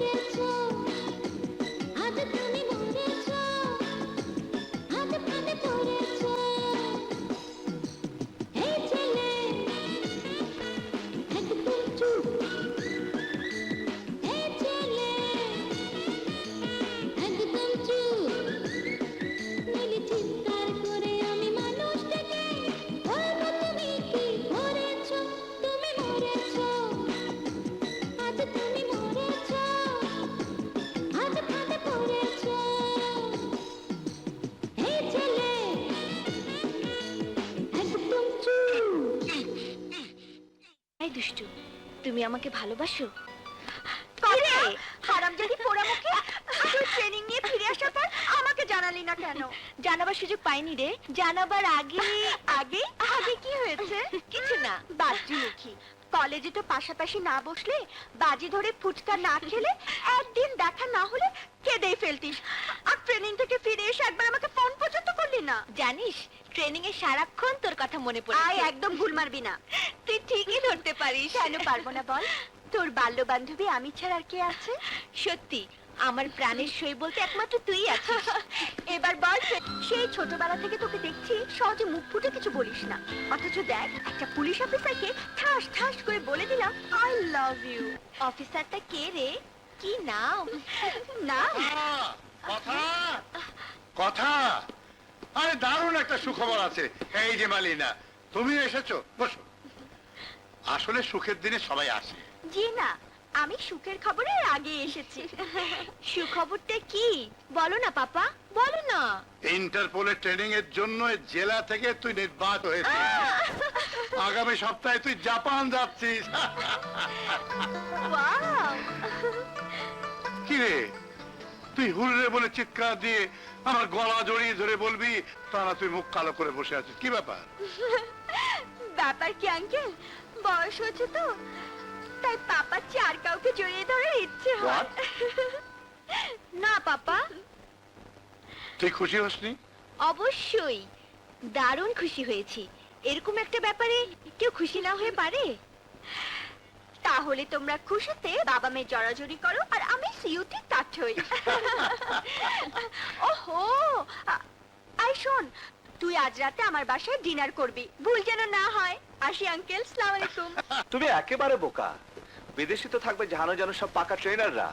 মরেছো আজ তুমি মরেছো আজ ফাঁদে পড়েছো এই ছেলে একদম চুপ এই ছেলে একদম চুপ নইলে চিৎকার করে আমি মানুষটাকে বলবো তুমি কি করেছো তুমি মরেছো আজ তুমি মরেছো আজ ফাঁদে পড়েছো এই ছেলে একদম চুপ এই দুষ্টু, তুমি আমাকে ভালোবাসো? কিরে হারামজাদি পোড়ামুখী, তুই ট্রেনিং নিয়ে ফিরে আসার পর আমাকে জানালি না কেন? জানাবার সুযোগ পাইনি রে। জানাবার আগে আগে আগে কি হয়েছে? কিছু না, বাজ্যিমুখী। কলেজে তো পাশাপাশি না বসলে, বাজি ধরে ফুচকা না খেলে, একদিন দেখা না হলে কেঁদেই ফেলতিস। আর ট্রেনিং থেকে ফিরে এসে একবার আমাকে ফোন পর্যন্ত করলি না। জানিস ট্রেনিং এ সারাক্ষণ তোর কথা মনে পড়ে। আয় একদম ভুল মারবি না। তুই ঠিকই ধরতে পারিস। কেন পারবো না বল? তোর বাল্য বান্ধবী আমি ছাড়া আর কে আছে? সত্যি আমার প্রাণের সই বলতে একমাত্র তুই আছিস। এবার বল, সেই ছোটবেলা থেকে তোকে দেখছি সহজে মুখ ফুটে কিছু বলিস না, অথচ দেখ একটা পুলিশ অফিসারকে ঠাস ঠাস করে বলে দিলাম আই লাভ ইউ। অফিসারটা কে রে? কি নাম? না কথা কথা আরে দারুণ একটা সুখবর আছে। এই যে মালিনা, তুমি এসেছো, বসো। আসলে সুখের দিনে সবাই আসে। জি না, আমি সুখের খবরের আগে এসেছি। সুখবরটা কি বলো না পাপা, বলো না। ইন্টারপোলের ট্রেনিং এর জন্য জেলা থেকে তুই নির্বাচিত হয়েছিস। আগামী সপ্তাহে তুই জাপান যাচ্ছিস। ওয়াও, কি রে, তুই হুররে বলে চিৎকার দিয়ে আমার গলা জড়িয়ে ধরে বলবি, তারা তুই মুখ কালো করে বসে আছিস, কি ব্যাপার? ব্যাপার কি আঙ্কেল, বয়স হচ্ছে তো, তাই পাপার চেয়ে আর কাউকে জড়িয়ে ধরার ইচ্ছে হয়। না পাপা। তুই খুশি হসনি? অবশ্যই দারুণ খুশি হয়েছি। এরকম একটা ব্যাপারে কেউ খুশি না হয়ে পারে? তাহলে তোমরা খুশিতে বাবা মেয়ে জড়াজড়ি করো আর আমি সিউতে টাচ হই। ওহো, আই শোন, তুই আজ রাতে আমার বাসায় ডিনার করবি, ভুল যেন না হয়। আসি আঙ্কেল, সালাম আলাইকুম। তুমি একেবারে বোকা। বিদেশি তো থাকবে জানো জানো সব পাকা ট্রেনাররা,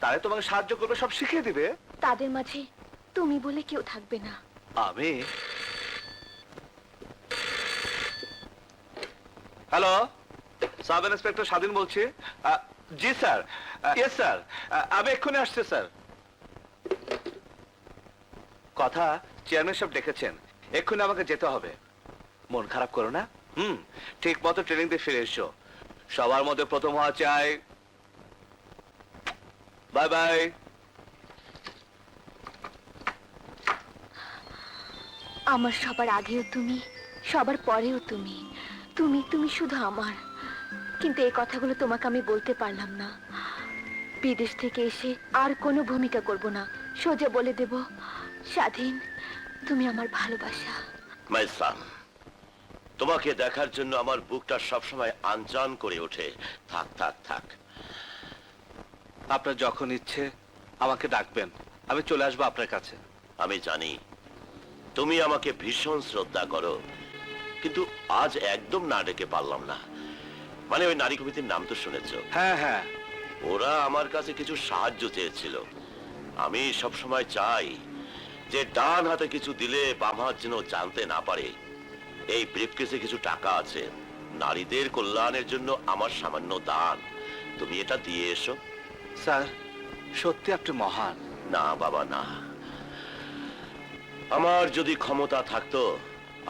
তারা তোমাকে সাহায্য করবে, সব শিখিয়ে দিবে। তাদের মাঝে তুমি বলে কেউ থাকবে না। আমি হ্যালো, সাব ইন্সপেক্টর স্বাধীন বলছি। জি স্যার, ইয়েস স্যার, আমি এক্ষুনি আসছি স্যার। কথা চেয়ারম্যান সাহেব ডেকেছেন, এক্ষুনি আমাকে যেতে হবে। মন খারাপ করো না, ঠিক মতো ট্রেনিং দিয়ে ফিরে এসো। সবার মধ্যে প্রথম হওয়া চাই। Bye bye. আমার সবার আগেও তুমি, সবার পরেও তুমি, তুমি তুমি শুধু আমার। কিন্তু এই কথাগুলো তোমাকে আমি বলতে পারলাম না। বিদেশ থেকে এসে আর কোনো ভূমিকা করব না, সোজা বলে দেব, স্বাধীন তুমি আমার ভালোবাসা। মাই সান, তোমাকে দেখার জন্য আমার বুকটা সবসময় আনজান করে ওঠে। থাক থাক থাক, আপনার যখন ইচ্ছে আমাকে ডাকবেন, আমি চলে আসবো আপনার কাছে। আমি জানি তুমি আমাকে ভীষণ শ্রদ্ধা করো, কিন্তু আজ একদম না ডেকে পারলাম না। মানে ওই নারী কমিটির নাম তো শুনেছো? হ্যাঁ হ্যাঁ, ওরা আমার কাছে কিছু সাহায্য চেয়েছিল। আমি সব সময় চাই যে ডান হাতে কিছু দিলে বাম হাত যেন জানতে না পারে। এই ব্রিফকেসে কিছু টাকা আছে, নারীদের কল্যাণের জন্য আমার সামান্য দান। তুমি এটা দিয়ে এসো। স্যার সত্যি আপনি মহান। না বাবা না, আমার যদি ক্ষমতা থাকতো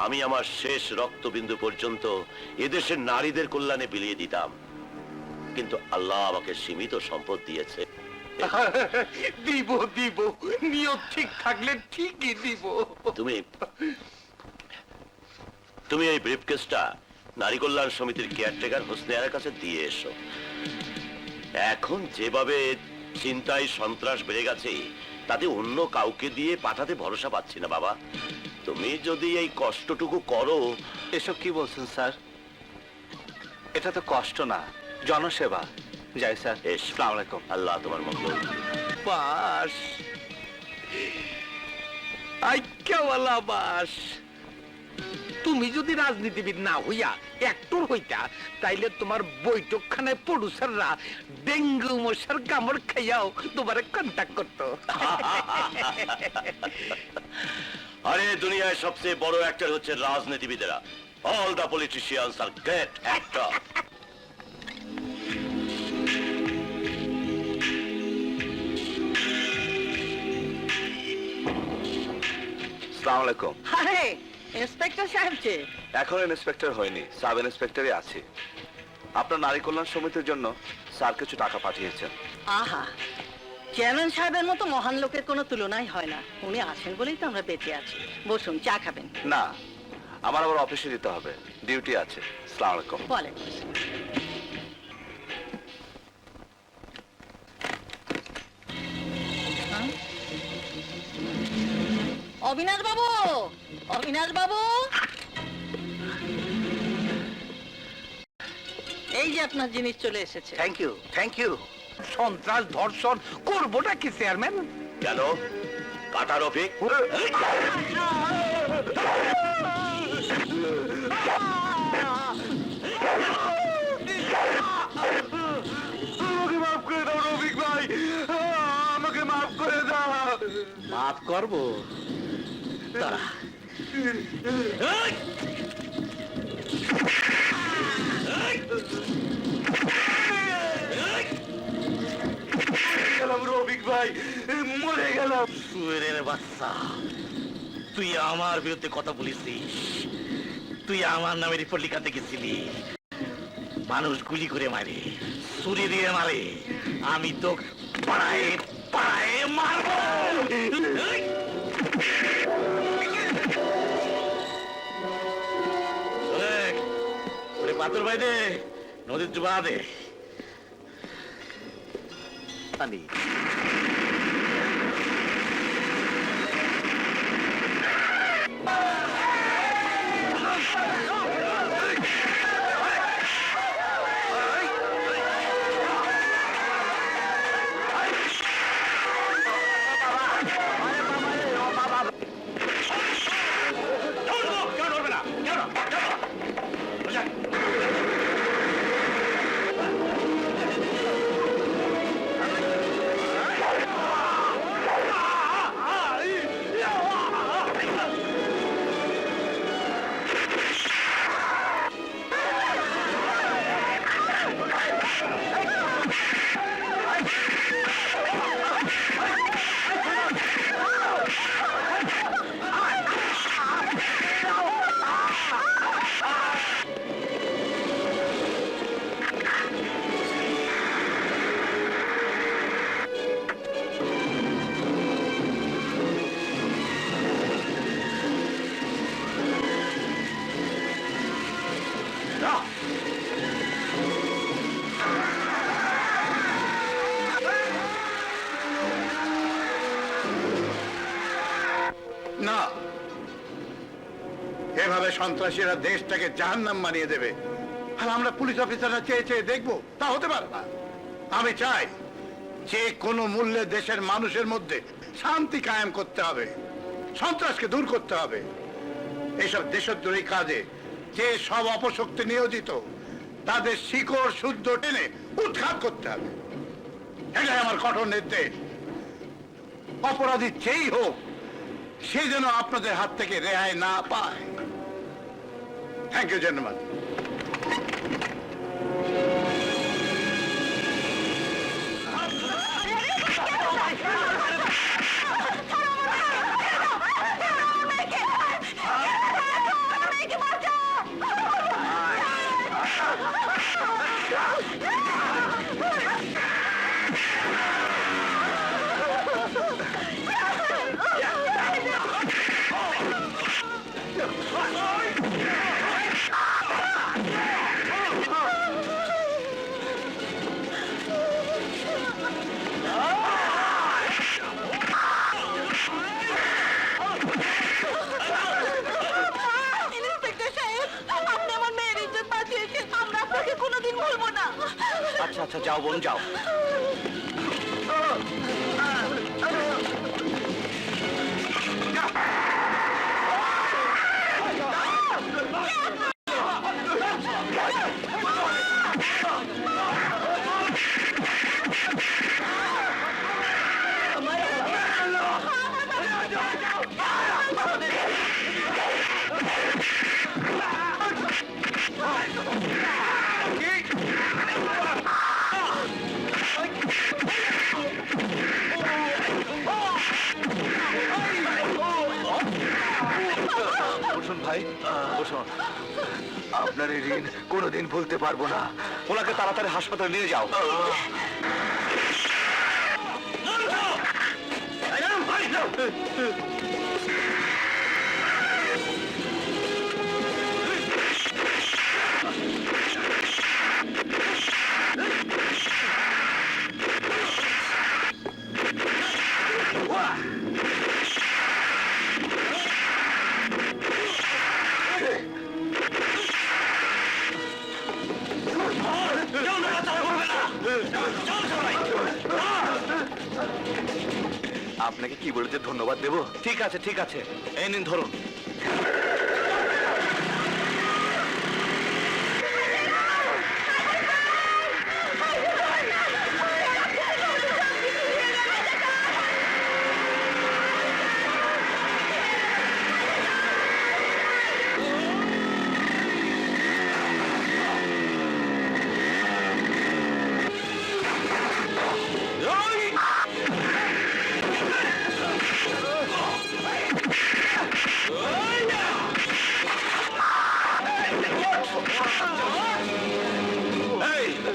আমি আমার শেষ রক্তবিন্দু পর্যন্ত এদেশের নারীদের কল্যাণে বিলিয়ে দিতাম, কিন্তু আল্লাহ আমাকে সীমিত সম্পদ দিয়েছে। দিব দিব, নিয়ত ঠিক থাকলে ঠিকই দিব। তুমি এই ব্রিফকেসটা নারী কল্যাণ সমিতির কেয়ারটেকার হোসনে কাছে দিয়ে এসো। এখন যেভাবে চিন্তায় সন্ত্রাস বেড়ে গেছে, তাতে অন্য কাউকে দিয়ে পাঠাতে ভরসা পাচ্ছি না বাবা। তুমি যদি এই কষ্টটুকু করো। এসব কি বলছেন স্যার? এটা তো কষ্ট না, জনসেবা। যাই স্যার। এস। আসসালামু আলাইকুম। আল্লাহ তোমার মঙ্গল। বাস আইক্যাওয়ালা বাস, তুমি যদি রাজনীতিবিদ না হইয়া অ্যাক্টর হইতা তাইলে তোমার বৈঠকখানায় প্রডিউসাররা ডেঙ্গু মশার কামড় খাইয়াও তোমার কন্ট্যাক্ট করতো। আরে দুনিয়ায় সবচেয়ে বড় অ্যাক্টর হচ্ছে রাজনীতিবিদেরা। All the politicians are great actor. আসসালামু আলাইকুম। আরে ইন্সপেক্টর সাহেব যে, এখন ইন্সপেক্টর হয়নি, সাব ইন্সপেক্টরই আছি। আপনার নারী কল্যাণ সমিতির জন্য স্যার কিছু টাকা পাঠিয়েছেন। আহা, চেয়ারম্যান সাহেবের মতো মহান লোকের কোনো তুলনাই হয় না। উনি আছেন বলেই তো আমরা বেঁচে আছি। বসুন, চা খাবেন? না, আমার আবার অফিসে যেতে হবে, ডিউটি আছে। আসসালামু আলাইকুম। ওয়ালাইকুম আসসালাম। হ্যাঁ? অবিনাশ বাবু, অবিনাশ বাবু, এই যে আপনার জিনিস চলে এসেছে। Thank you, thank you. সন্ত্রাস ধর্ষণ করবোটা কি চেয়ারম্যান? কেন? কাটা রফিক? আমাকে মাফ করে দাও রফিক ভাই, আমাকে মাফ করে দাও। মাফ করবো? দাঁড়া। গেলাম রফিক ভাই, মরে গেলাম। সুয়েরের বাচ্চা, তুই আমার বিরুদ্ধে কথা বলেছিস। তুই আমার নামে রিপোর্ট লিখাতে গেছিলি। মানুষ গুলি করে মারে, ছুরি দিয়ে মারে। আমি তো পাড়ায় পাড়ায় মারবো। পাথর ভাই দে, নদীর জোয়া দে। পানি। না, এভাবে সন্ত্রাসীরা দেশটাকে জাহান্নাম বানিয়ে দেবে আর আমরা পুলিশ অফিসাররা চেয়ে চেয়ে দেখবো, তা হতে পারে না। আমি চাই যে কোনো মূল্যে দেশের মানুষের মধ্যে শান্তি কায়েম করতে হবে, সন্ত্রাসকে দূর করতে হবে। এইসব দেশদ্রোহী কাজে যে সব অপশক্তি নিয়োজিত তাদের শিকড় শুদ্ধ টেনে উৎখাত করতে হবে। এটাই আমার কঠোর নির্দেশ। অপরাধী যেই হোক সে যেন আপনাদের হাত থেকে রেহাই না পায়। Thank you gentleman. যাও বোন যাও। বসুন ভাই, বসুন। আপনার এই ঋণ কোনোদিন ভুলতে পারবো না। ওনাকে তাড়াতাড়ি হাসপাতালে নিয়ে যাও। আপনাকে কি বলেছে ধন্যবাদ দেব? ঠিক আছে ঠিক আছে, এই নিন ধরুন।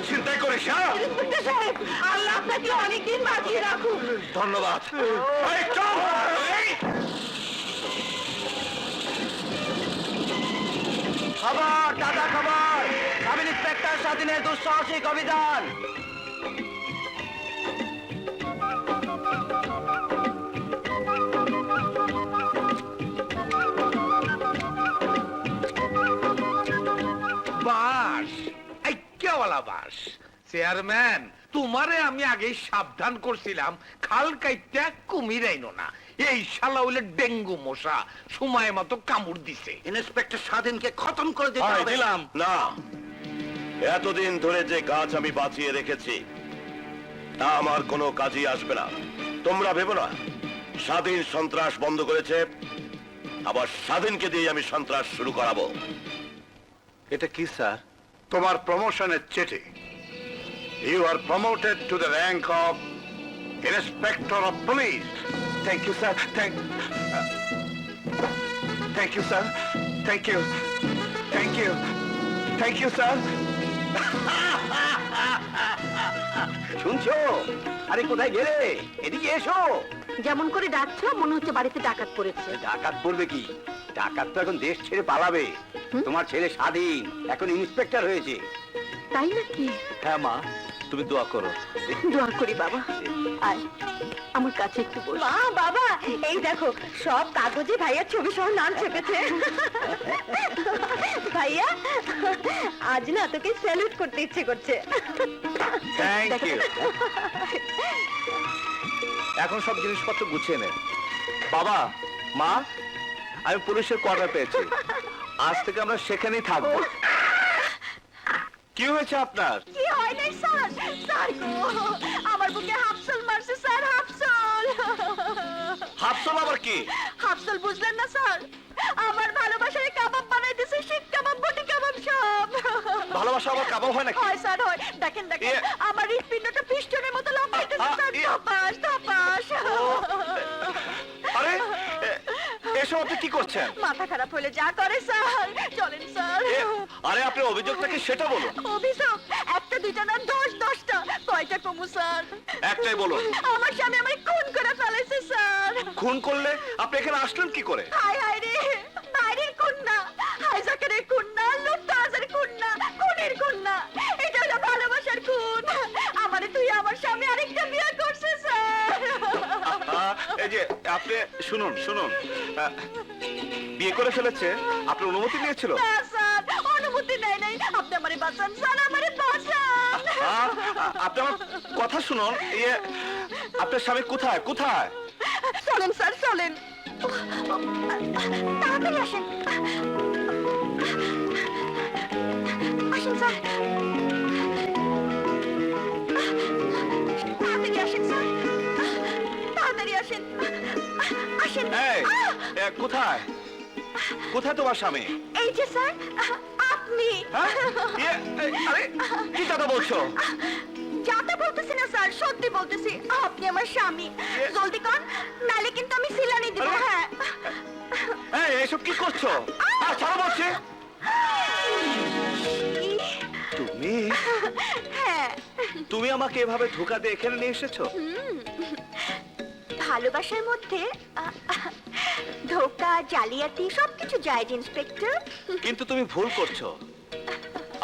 চিন্তাই করিস না। ইন্সপেক্টর সাহেব, আল্লাহ আপনাকে অনেকদিন বাঁচিয়ে রাখুন। ধন্যবাদ। এই, চল! এই! খবর দাদা খবর, সাব ইন্সপেক্টর স্বাধীনের দুঃসাহসিক অভিযান। বাস আইক্যাওয়ালা বাস। চেয়ারম্যান, তোমারে আমি আগেই সাবধান করছিলাম, খাল কাইটা কুমির আইনো না। এই শালা হইলে ডেঙ্গু মশা, সময় মতো কামড় দিছে। ইন্সপেক্টর স্বাধীনকে খতম করে দিতে হবে। দিলাম না, এতদিন ধরে যে গাছ আমি বাঁচিয়ে রেখেছি তা আমার কোনো কাজই আসবে না। তোমরা ভেবো না স্বাধীন সন্ত্রাস বন্ধ করেছে, আবার স্বাধীনকে দিয়ে আমি সন্ত্রাস শুরু করাবো। এটা কি স্যার? তোমার প্রমোশনের চিঠি। You are promoted to the rank of inspector of police. Thank you sir, thank you sir, thank you, thank you, thank you sir. শুনছো? আরে কোথায় গেলে? এদিকে এসো। যেমন করে ডাকছো মনে হচ্ছে বাড়িতে ডাকাত পড়েছে। ডাকাত পড়বে কি? ডাকাত তো এখন দেশ ছেড়ে পালাবে। তোমার ছেলে স্বাধীন এখন ইন্সপেক্টর হয়েছে। তাই নাকি? হ্যাঁ মা, তুমি দোয়া করো। দোয়া করি বাবা। আয় আমার কাছে একটু বস। মা বাবা, এই দেখো সব কাগজে ভাইয়ার ছবি সহ নাম চেপেছে। ভাইয়া, আজ না তোকে স্যালুট করতে ইচ্ছে করছে। Thank you. এখন সব জিনিসপত্র গুছিয়ে নে। বাবা, মা, আমি পুলিশের কোয়ার্টার পেয়েছি। আজ থেকে আমরা সেখানেই থাকবো। কি হয়েছে আপনার? কি হয় নাই স্যার? স্যার গো, আমার বুকে হাফসল মারছে স্যার, হাফসল। হাফসল আবার কি? হাফসল বুঝলেন না স্যার? আমার ভালোবাসারে কাবাব বানাই দিছে, শিক কাবাব, বটি কাবাব সব। ভালোবাসা আবার কাবাব হয় নাকি? হয় স্যার হয়। দেখেন দেখেন, আমার হৃৎপিণ্ডটা পিস্টনের মতো লাফাইতেছে স্যার, ধপাস ধপাস। আরে এসব আপনি কি করছেন? মাথা খারাপ হলে যা করে স্যার। চলেন স্যার। আরে আপনার অভিযোগটা কি সেটা বলুন। অভিযোগ একটা দুইটা না 10-10টা। কয়টা কমু স্যার? একটাই বলুন। আমার স্বামী আমার খুন করে ফেলেছে স্যার। খুন করলে আপনি এখানে আসলেন কি করে? হায় হায় রে, বাইরের খুন না, হাইজাকারের খুন না, লুটতাজের খুন না, খুনের খুন না, এটা হলো ভালোবাসার খুন। আমারে তুই আমার স্বামী আরেকটা বিয়ে করছে স্যার। এই যে আপনি শুনুন শুনুন, বিয়ে করে ফেলেছে, আপনার অনুমতি নিয়েছিল? না স্যার, অনুমতি নেয় নাই। আপনি আমারে বাঁচান স্যার, আমারে বাঁচান। আপনি আমার কথা শুনুন। ইয়ে, আপনার স্বামী কোথায় কোথায়? চলেন স্যার চলেন, তাড়াতাড়ি আসেন, আসেন স্যার, তাড়াতাড়ি আসেন স্যার, তাড়াতাড়ি আসেন, আসেন। এই, কোথায় কোথায় তোমার স্বামী? এই যে স্যার আপনি। হ্যাঁ? ইয়ে, আরে কি কথা বলছো? যাতা বলতেছি না স্যার, সত্যি বলতেছি, আপনি আমার স্বামী। জলদি কর, নালে কিন্তু আমি সিলানি দিব। আরে! হ্যাঁ, এই এসব কি করছো? ছাড়ো বলছি। তুমি হ্যাঁ, তুমি আমাকে এভাবে ধোকা দিয়ে এখানে নিয়ে এসেছো? ভালোবাসার মধ্যে ধোকা, জালিয়াতি সবকিছু জায়েজ ইন্সপেক্টর। কিন্তু তুমি ভুল করছো।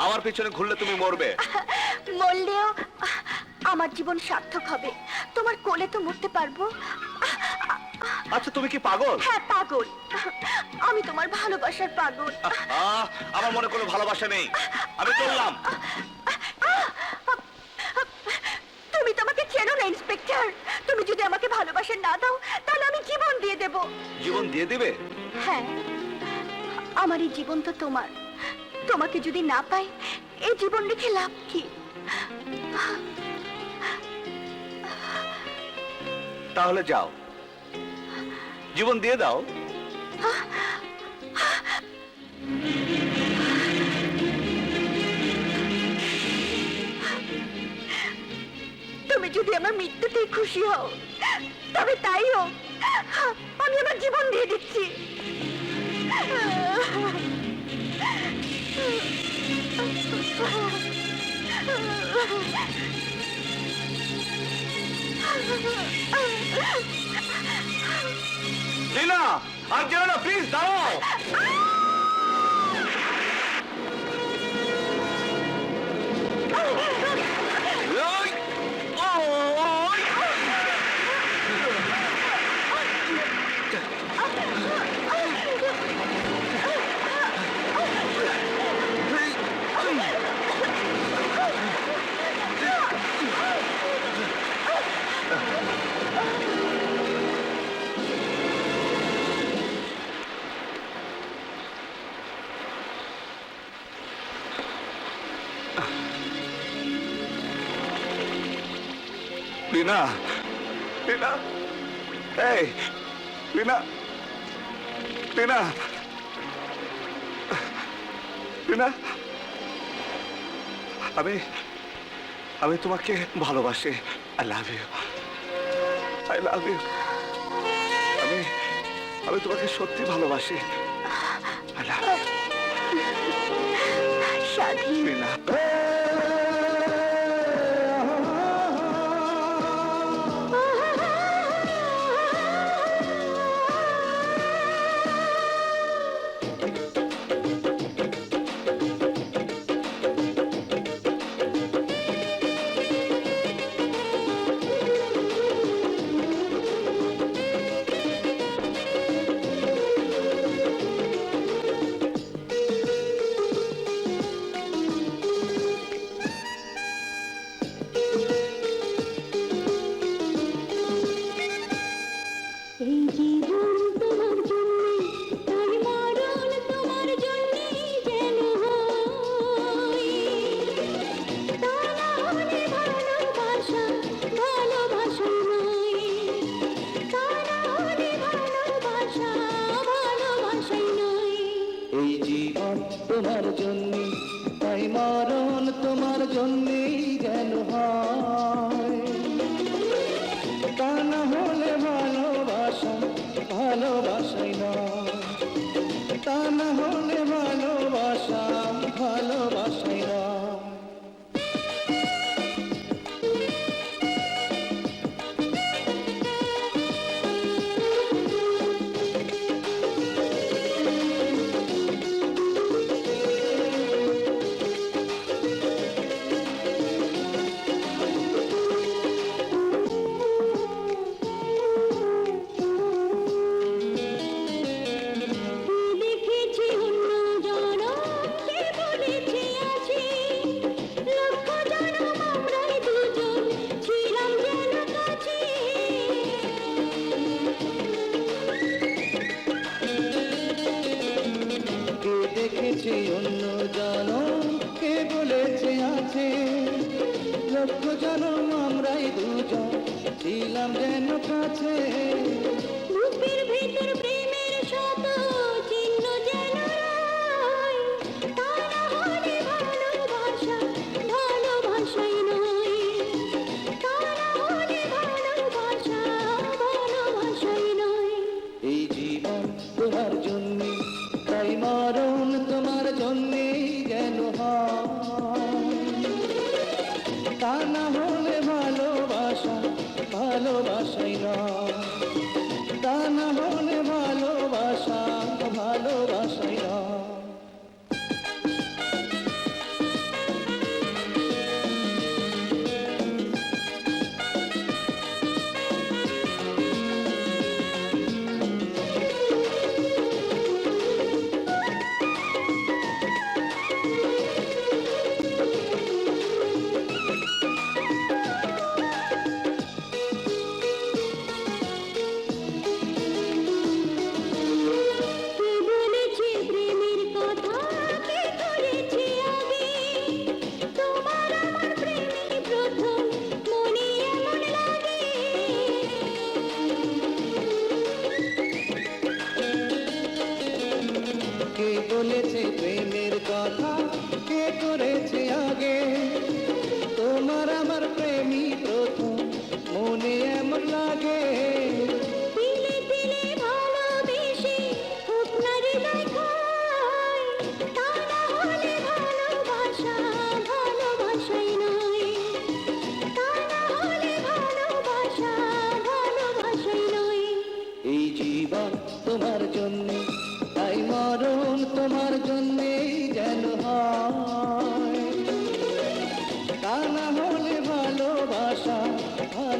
আমার পিছনে ঘুরলে তুমি মরবে। মরলেও আমার জীবন সার্থক হবে। তোমার কোলে তো মরতে পারবো। আচ্ছা তুমি কি পাগল? হ্যাঁ পাগল, আমি তোমার ভালোবাসার পাগল। আমার মনে কোনো ভালোবাসা নেই, আমি চললাম। তুমি তো আমাকে চেনো না ইন্সপেক্টর। তুমি যদি আমাকে ভালোবাসা না দাও তাহলে আমি জীবন দিয়ে দেব। জীবন দিয়ে দিবে? হ্যাঁ, আমার এই জীবন তো তোমার। তোমাকে যদি না পাই এই জীবন রেখে লাভ কি? তাহলে যাও, জীবন দিয়ে দাও। তুমি যদি আমার মৃত্যুতেই খুশি হও তবে তাই হোক, আমি আমার জীবন দিয়ে দিচ্ছি। লীনা, আর যেও না, প্লিজ দাঁড়াও। ওই, ওই। লীনা, লীনা, এই লীনা, লীনা, লীনা, আমি তোমাকে ভালোবাসি। I love you, I love you. আমি তোমাকে সত্যি ভালোবাসি। আই লাভ ইউ স্বাধীন। লীনা।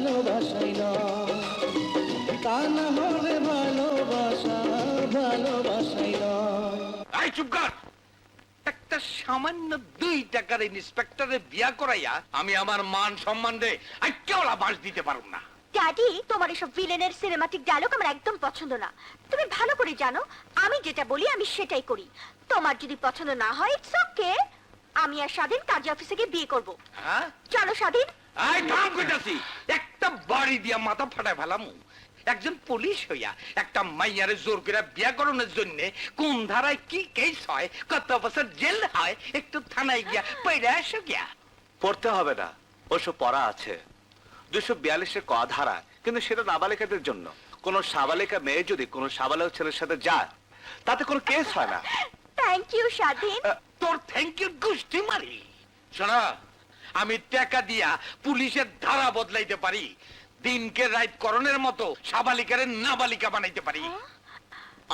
ভালোবাসাই নয়, তা না হলে ভালোবাসা ভালোবাসাই নয়। এই চুপ কর। একটা সামান্য 2 টাকার ইন্সপেক্টরের বিয়া করাইয়া আমি আমার মান সম্মান রে আইকেওলা বাস দিতে পারব না। ড্যাডি, তোমার এসব ভিলেনের সিনেমাটিক ডায়লগ আমার একদম পছন্দ না। তুমি ভালো করে জানো আমি যেটা বলি আমি সেটাই করি। তোমার যদি পছন্দ না হয় ইটস ওকে, আমি আর স্বাধীন কাজী অফিসে গিয়ে বিয়ে করব। হ্যাঁ, চলো স্বাধীন। এই কাম কইতাছি, একটা বাড়ি দিয়া মাথা ফাটায় ফেলামু। একজন পুলিশ হইয়া একটা মাইয়ারে জোর করে বিয়া করানোর জন্য কোন ধারায় কি কেস হয়, কত বছর জেল হয়, একটু থানায় গিয়া পয়রা এসো গিয়া। পড়তে হবে না, ওসব পড়া আছে 242 ক ধারা, কিন্তু সেটা নাবালিকাদের জন্য। কোন সাবালিকা মেয়ে যদি কোনো সাবালক ছেলের সাথে যায় তাতে কোনো কেস হয় না। থ্যাংক ইউ স্বাধীন। তোর থ্যাংক ইউ গুষ্টি মারি। শোনা, আমি টাকা দিয়া পুলিশের ধারা বদলাইতে পারি, দিনকে রাত করণের মতো সাবালিকারে নাবালিকা বানাইতে পারি।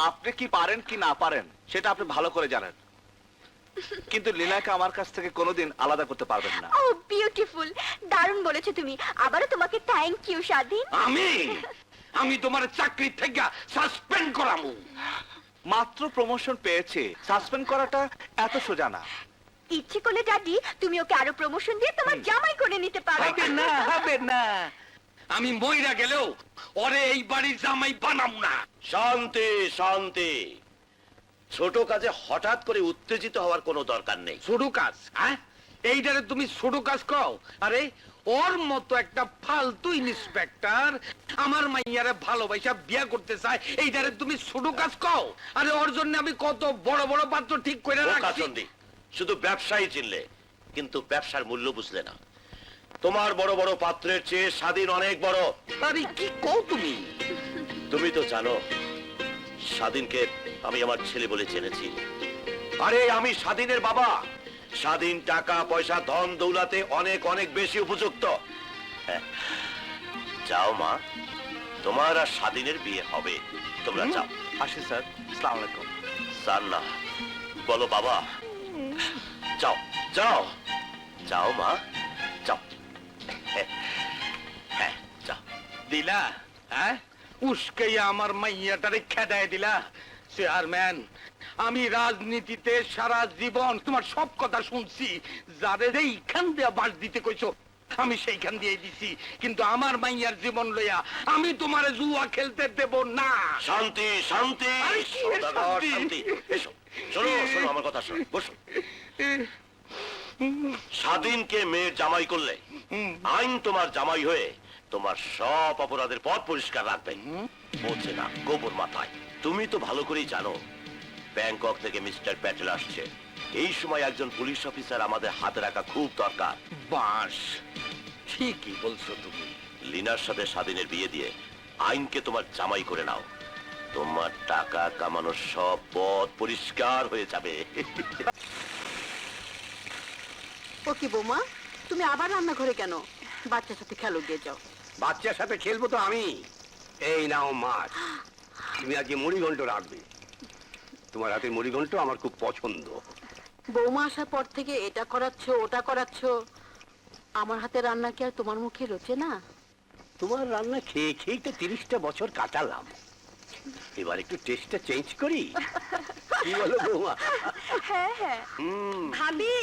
আপনি কি পারেন কি না পারেন সেটা আপনি ভালো করে জানেন, কিন্তু লীলাকে আমার কাছ থেকে কোনোদিন আলাদা করতে পারবেন না। ও বিউটিফুল, দারুণ বলেছো তুমি। আবারও তোমাকে থ্যাংক ইউ স্বাধীন। আমি তোমার চাকরি থেকে সাসপেন্ড করামু। মাত্র প্রমোশন পেয়েছে, সাসপেন্ড করাটা এত সোজা না। ইচ্ছে করলে ড্যাডি তুমি ওকে আরো প্রমোশন দিয়ে তোমার জামাই করে নিতে পারো। হবে না। আমি মইরা গেলেও ওরে এই বাড়ির জামাই বানাম না। শান্তি শান্তি, ছোট কাজে হঠাৎ করে উত্তেজিত হওয়ার কোনো দরকার নেই। ছোট কাজ? হ্যাঁ, এইটারে তুমি ছোট কাজ কও? আরে ওর মতো একটা ফালতু ইন্সপেক্টর আমার মাইয়ারে ভালোবাসা বিয়া করতে চায়, এইটারে তুমি ছোট কাজ কও? আরে ওর জন্য আমি কত বড় বড় পাত্র ঠিক করে রাখছি। শুধু ব্যবসায়ী চিনলে, কিন্তু ব্যবসার মূল্য বুঝলে না। তোমার বড় বড় পাত্রের চেয়ে স্বাধীন অনেক বড়। আরে কি কও তুমি? তুমি তো জানো স্বাধীনকে আমি আমার ছেলে বলে জেনেছি। আরে আমি স্বাধীনের বাবা। স্বাধীন টাকা পয়সা ধন দৌলাতে অনেক অনেক বেশি উপযুক্ত। হ্যাঁ, যাও মা, তোমার আর স্বাধীনের বিয়ে হবে। তোমরা যাও। আসি স্যার, আসসালামু আলাইকুম। স্যার না, বলো বাবা। যাও যাও যাও মা, যাও। হ্যাঁ যাও। দিলা? হ্যাঁ, উস্কাইয়া আমার মাইয়াটারে খেদায় দিলা। চেয়ারম্যান, আমি রাজনীতিতে সারা জীবন তোমার সব কথা শুনছি। যারে এইখান দিয়ে বাস দিতে কইছো আমি সেইখান দিয়ে দিছি, কিন্তু আমার মাইয়ার জীবন লইয়া আমি তোমারে জুয়া খেলতে দেব না। শান্তি শান্তি, আরে কি এর সওদাগর, শান্তি? শান্তি। এসো, শোনো শোনো আমার কথা শোনো, বসো। স্বাধীনকে মেয়ের জামাই করলে আইন তোমার জামাই হয়ে তোমার সব অপরাধের পথ পরিষ্কার রাখবে। বলছে না গোবর মাথায়। তুমি তো ভালো করেই জানো ব্যাংকক থেকে মিস্টার প্যাটেল আসছে। এই সময় একজন পুলিশ অফিসার আমাদের হাতে রাখা খুব দরকার। বাস, ঠিকই বলছো তুমি। লিনার সাথে স্বাধীনের বিয়ে দিয়ে আইনকে তোমার জামাই করে নাও। তোমার টাকা কামানোর সব পথ পরিষ্কার হয়ে যাবে। ও কি বৌমা, তুমি আবার রান্নাঘরে কেন? বাচ্চার সাথে খেলো, গিয়ে যাও। বাচ্চার সাথে খেলবো তো আমি। এই নাও মাছ, তুমি আজকে মুড়িঘণ্ট রাখবে। তোমার হাতে মুড়িঘণ্ট আমার খুব পছন্দ। বৌমা আসার পর থেকে এটা করাচ্ছ ওটা করাচ্ছ, আমার হাতে রান্না কি আর তোমার মুখে রোচে না? তোমার রান্না খেয়ে খেয়েই তো 30টা বছর কাটালাম, এবার একটু টেস্টটা চেঞ্জ করি। কি বলো বৌমা? হ্যাঁ হ্যাঁ। ভাবি,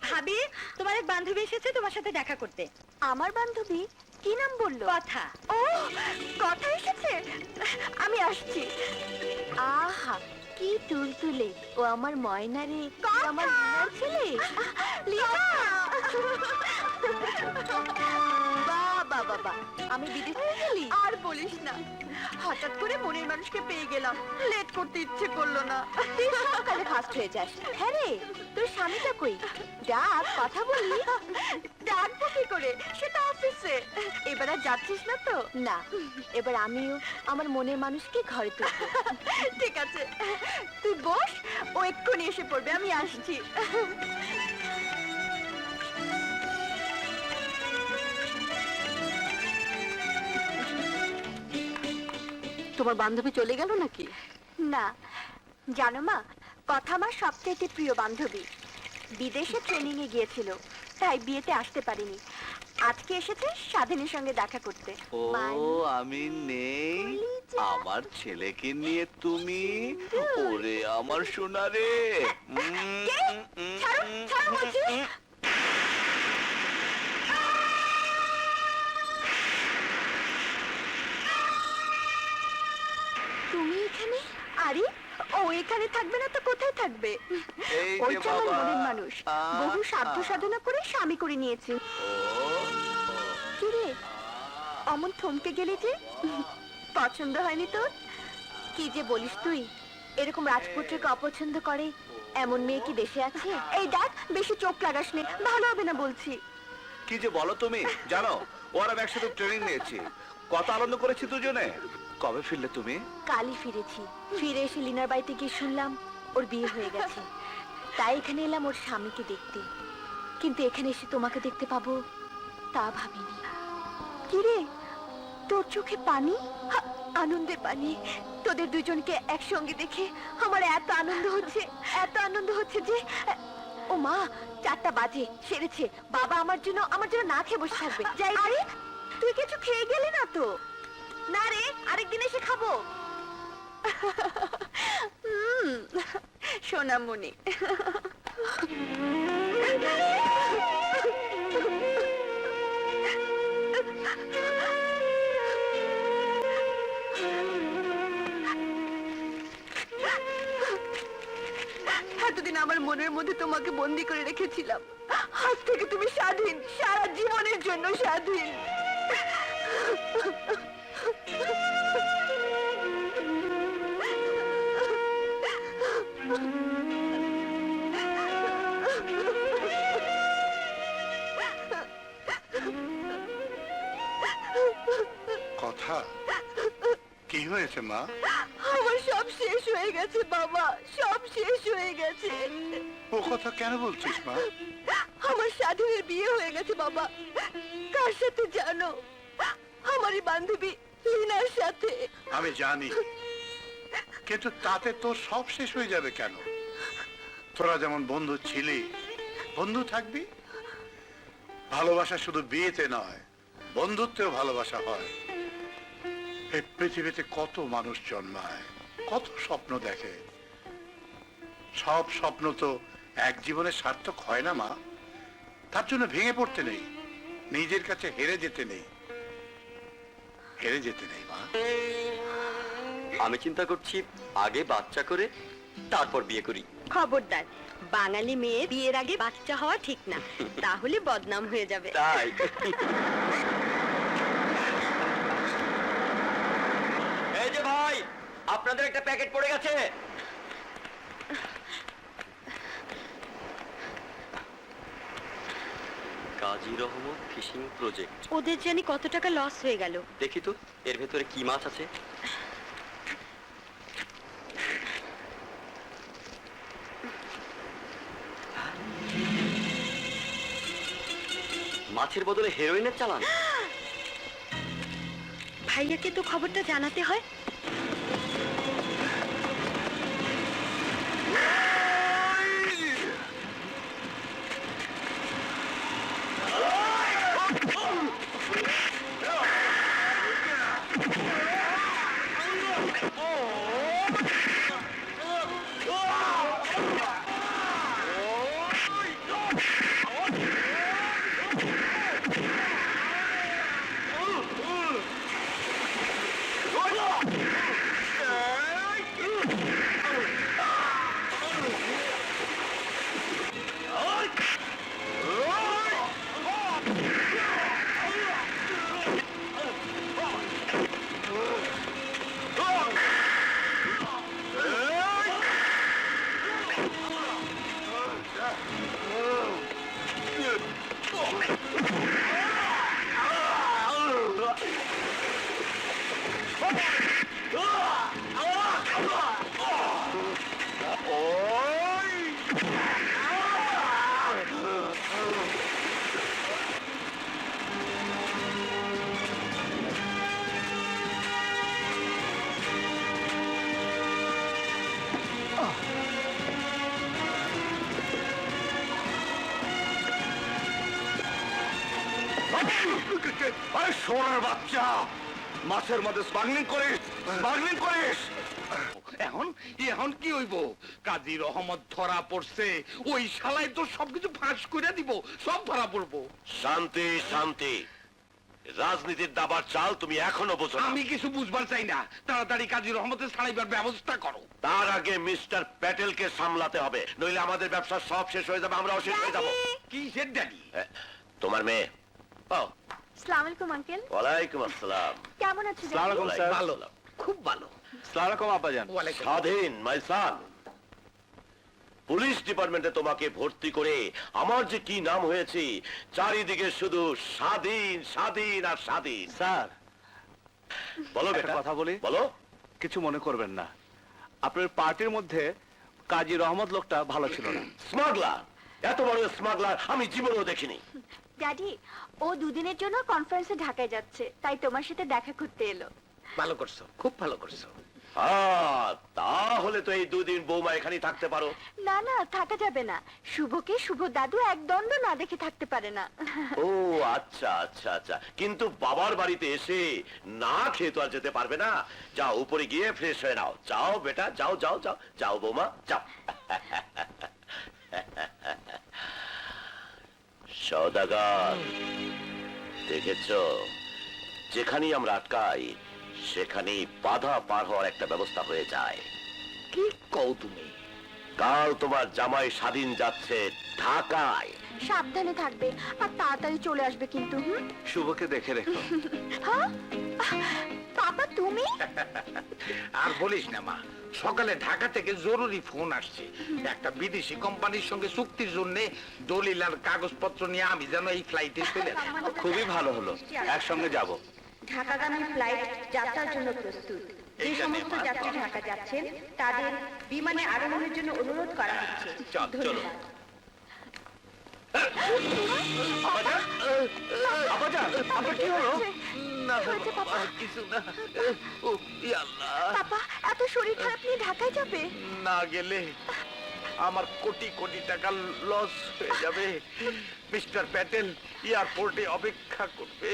ভাবি, তোমার এক বান্ধবী এসেছে তোমার সাথে দেখা করতে। আমার বান্ধবী? কি নাম বললো? কথা। ও, কথা এসেছে? আমি আসছি। আহা, কি তুলতুলে, ও আমার ময়না রে, আমার লিনার ছেলে। লিনা! বাবা বাবা, আমি বিদেশ থেকে গেলি? আর বলিস না, হঠাৎ করে মনের মানুষকে পেয়ে গেলাম, লেট করতে ইচ্ছে করলো না। তুই সকালে ফাস্ট হয়ে যাস। হ্যাঁ রে, তোর স্বামীটা কই? ডাক, কথা বলি। ডাকবো কি করে, সেটা অফিসে। এবার আর যাচ্ছিস না তো? না, এবার আমিও আমার মনের মানুষকে ঘরে তুলবো। ঠিক আছে, তুই বস, ও এক্ষুনি এসে পড়বে, আমি আসছি। তোমার বান্ধবী চলে গেল নাকি? না, জানো মা, কথা আমার সবচেয়ে প্রিয় বান্ধবী। বিদেশে ট্রেনিং এ গিয়েছিল, তাই বিয়েতে আসতে পারিনি। আজকে এসেছে স্বাধীনের সঙ্গে দেখা করতে। ও আমি নেই, কলিজা। আমার ছেলেকে নিয়ে তুমি, ওরে আমার সোনা রে। ছাড়ো, ছাড়ো বলছি। তুমি এখানে? আরে ও এখানে থাকবে না তো কোথায় থাকবে? এই যে ওই তো আমার বাবা। মনের মানুষ, বহু সাধ্য সাধনা করে স্বামী করে নিয়েছে। কি রে অমন থমকে গেলি যে? পছন্দ হয়নি তোর? কি যে বলিস তুই, এরকম রাজপুত্রকে অপছন্দ করে এমন মেয়ে কি দেশে আছে? এই দেখ, বেশি চোখ লাগাস নে, ভালো হবে না বলছি। কি যে বলো তুমি, জানো ওরা একসাথে ট্রেনিং নিয়েছি, কত আনন্দ করেছি দুজনে। কবে ফিরলে তুমি? কালই ফিরেছি। ফিরে এসে লিনার বাড়িতে গিয়ে শুনলাম ওর বিয়ে হয়ে গেছে, তাই এখানে এলাম ওর স্বামীকে দেখতে। কিন্তু এখানে এসে তোমাকে দেখতে পাবো তা ভাবিনি। কি রে তোর চোখে পানি? আনন্দে পানি। তোদের দুজনকে একসঙ্গে দেখে আমার এত আনন্দ হচ্ছে, এত আনন্দ হচ্ছে যে ও মা, 4টা বাজে, সেরেছে। বাবা আমার জন্য না খেয়ে বসে থাকবে। যাই। আরে তুই কিছু খেয়ে গেলি না তো? না রে, আরেকদিন এসে খাবো। সোনামণি। এতদিন আমার মনের মধ্যে তোমাকে বন্দি করে রেখেছিলাম, আজ থেকে তুমি স্বাধীন, সারা জীবনের জন্য স্বাধীন। কথা কি হয়েছে মা? আমার সব শেষ হয়ে গেছে বাবা, সব শেষ হয়ে গেছে। ও কথা কেন বলছিস মা? আমার স্বাধীনের বিয়ে হয়ে গেছে বাবা। কার সাথে জানো? আমারই বান্ধবী লিনার সাথে। আমি জানি, কিন্তু তাতে তোর সব শেষ হয়ে যাবে কেন? তোরা যেমন বন্ধু ছিলি, বন্ধু থাকবি। ভালোবাসা শুধু বিয়েতে নয়, বন্ধুত্বেও ভালোবাসা হয়। এই পৃথিবীতে কত মানুষ জন্মায়, কত স্বপ্ন দেখে, সব স্বপ্ন তো এক জীবনে সার্থক হয় না মা। তার জন্য ভেঙে পড়তে নেই, নিজের কাছে হেরে যেতে নেই, হেরে যেতে নেই মা। আমি চিন্তা করছি আগে বাচ্চা করে তারপর বিয়ে করি। খবরদার, বাঙালি মেয়ে বিয়ের আগে বাচ্চা হওয়া ঠিক না, তাহলে বদনাম হয়ে যাবে। তাই এই যে ভাই, আপনাদের একটা প্যাকেট পড়ে গেছে। কাজী রহমত ফিশিং প্রজেক্ট। ওদের জানি কত টাকা লস হয়ে গেল। দেখি তো এর ভেতরে কি মাছ আছে। মাছের বদলে হেরোইনের চালান। ভাইয়াকে তো খবরটা জানাতে হয়। সোনার বাচ্চা, মাছের মধ্যে স্মাগলিং করিস, এখন এখন কি হইব? কাজী রহমত ধরা পড়ছে, ওই শালাই তো সবকিছু ফাঁস করে দিব, সব ধরা পড়বো। শান্তি শান্তি, রাজনীতির দাবার চাল তুমি এখনো বোঝো না। আমি কিছু বুঝবার চাই না, তাড়াতাড়ি কাজী রহমতের ছাড়াইবার ব্যবস্থা করো। তার আগে মিস্টার প্যাটেলকে সামলাতে হবে, নইলে আমাদের ব্যবসা সব শেষ হয়ে যাবে, আমরাও শেষ হয়ে যাবো। কি সে ড্যাডি? তোমার মেয়ে? আসসালামু আলাইকুম আঙ্কেল। ওয়ালাইকুম আসসালাম। কেমন আছেন? আলাইকুম স্যার। ভালো, খুব ভালো। আসসালামু আলাইকুম আব্বাজান। ওয়ালাইকুম। স্বাধীন মাই সান, পুলিশ ডিপার্টমেন্টে তোমাকে ভর্তি করে আমার যে কি নাম হয়েছে, চারিদিকে শুধু স্বাধীন স্বাধীন আর স্বাধীন। স্যার, বলো একটা বেটা, কথা বলি? বলো। কিছু মনে করবেন না, আপনার পার্টির মধ্যে কাজী রহমত লোকটা ভালো ছিল না। স্মাগলার, এত বড় স্মাগলার আমি জীবনেও দেখিনি। ড্যাডি, ও দুদিনের জন্য কনফারেন্সে ঢাকায় যাচ্ছে, তাই তোমার সাথে দেখা করতে এলো। ভালো করছো, খুব ভালো করছো। তাহলে তো এই দুদিন বৌমা এখানেই থাকতে পারো। না না, থাকা যাবে না। শুভকে শুভ দাদু এক দণ্ড না দেখে থাকতে পারে না। ও আচ্ছা আচ্ছা আচ্ছা, কিন্তু বাবার বাড়িতে এসে না খেয়ে তো আর যেতে পারবে না। যাও উপরে গিয়ে ফ্রেশ হয়ে নাও, যাও বেটা, যাও যাও যাও যাও বৌমা যাও। সওদাগর, দেখেছ, যেখানেই আমরা আটকাই সেখানেই বাধা পার হওয়ার একটা ব্যবস্থা হয়ে যায়। কি কও তুমি? কাল তোমার জামাই স্বাধীন যাচ্ছে ঢাকায়। সাবধানে থাকবে আর তাড়াতাড়ি চলে আসবে কিন্তু। শুভকে দেখে রেখো। হ্যাঁ? বাবা তুমি? আর বলিস না মা, সকালে ঢাকা থেকে জরুরি ফোন আসছে। একটা বিদেশি কোম্পানির সঙ্গে চুক্তির জন্য দলিল আর কাগজপত্র নিয়ে আমি যেন এই ফ্লাইটে চলে যাই। খুবই ভালো হলো, একসঙ্গে যাব। ঢাকাগামী ফ্লাইট যাত্রার জন্য প্রস্তুত। যে সমস্ত যাত্রী ঢাকা যাচ্ছেন তাদের বিমানে আরোহণের জন্য অনুরোধ করা হচ্ছে। চল, চলো। আব্বাজান, আপনার কি হলো? কিছু না। ও আল্লাহ, পাপা, এত শরীর খারাপ নিয়ে ঢাকায় যাবে? না গেলে আমার কোটি কোটি টাকা লস হয়ে যাবে। মিস্টার প্যাটেল এয়ারপোর্টে অপেক্ষা করবে।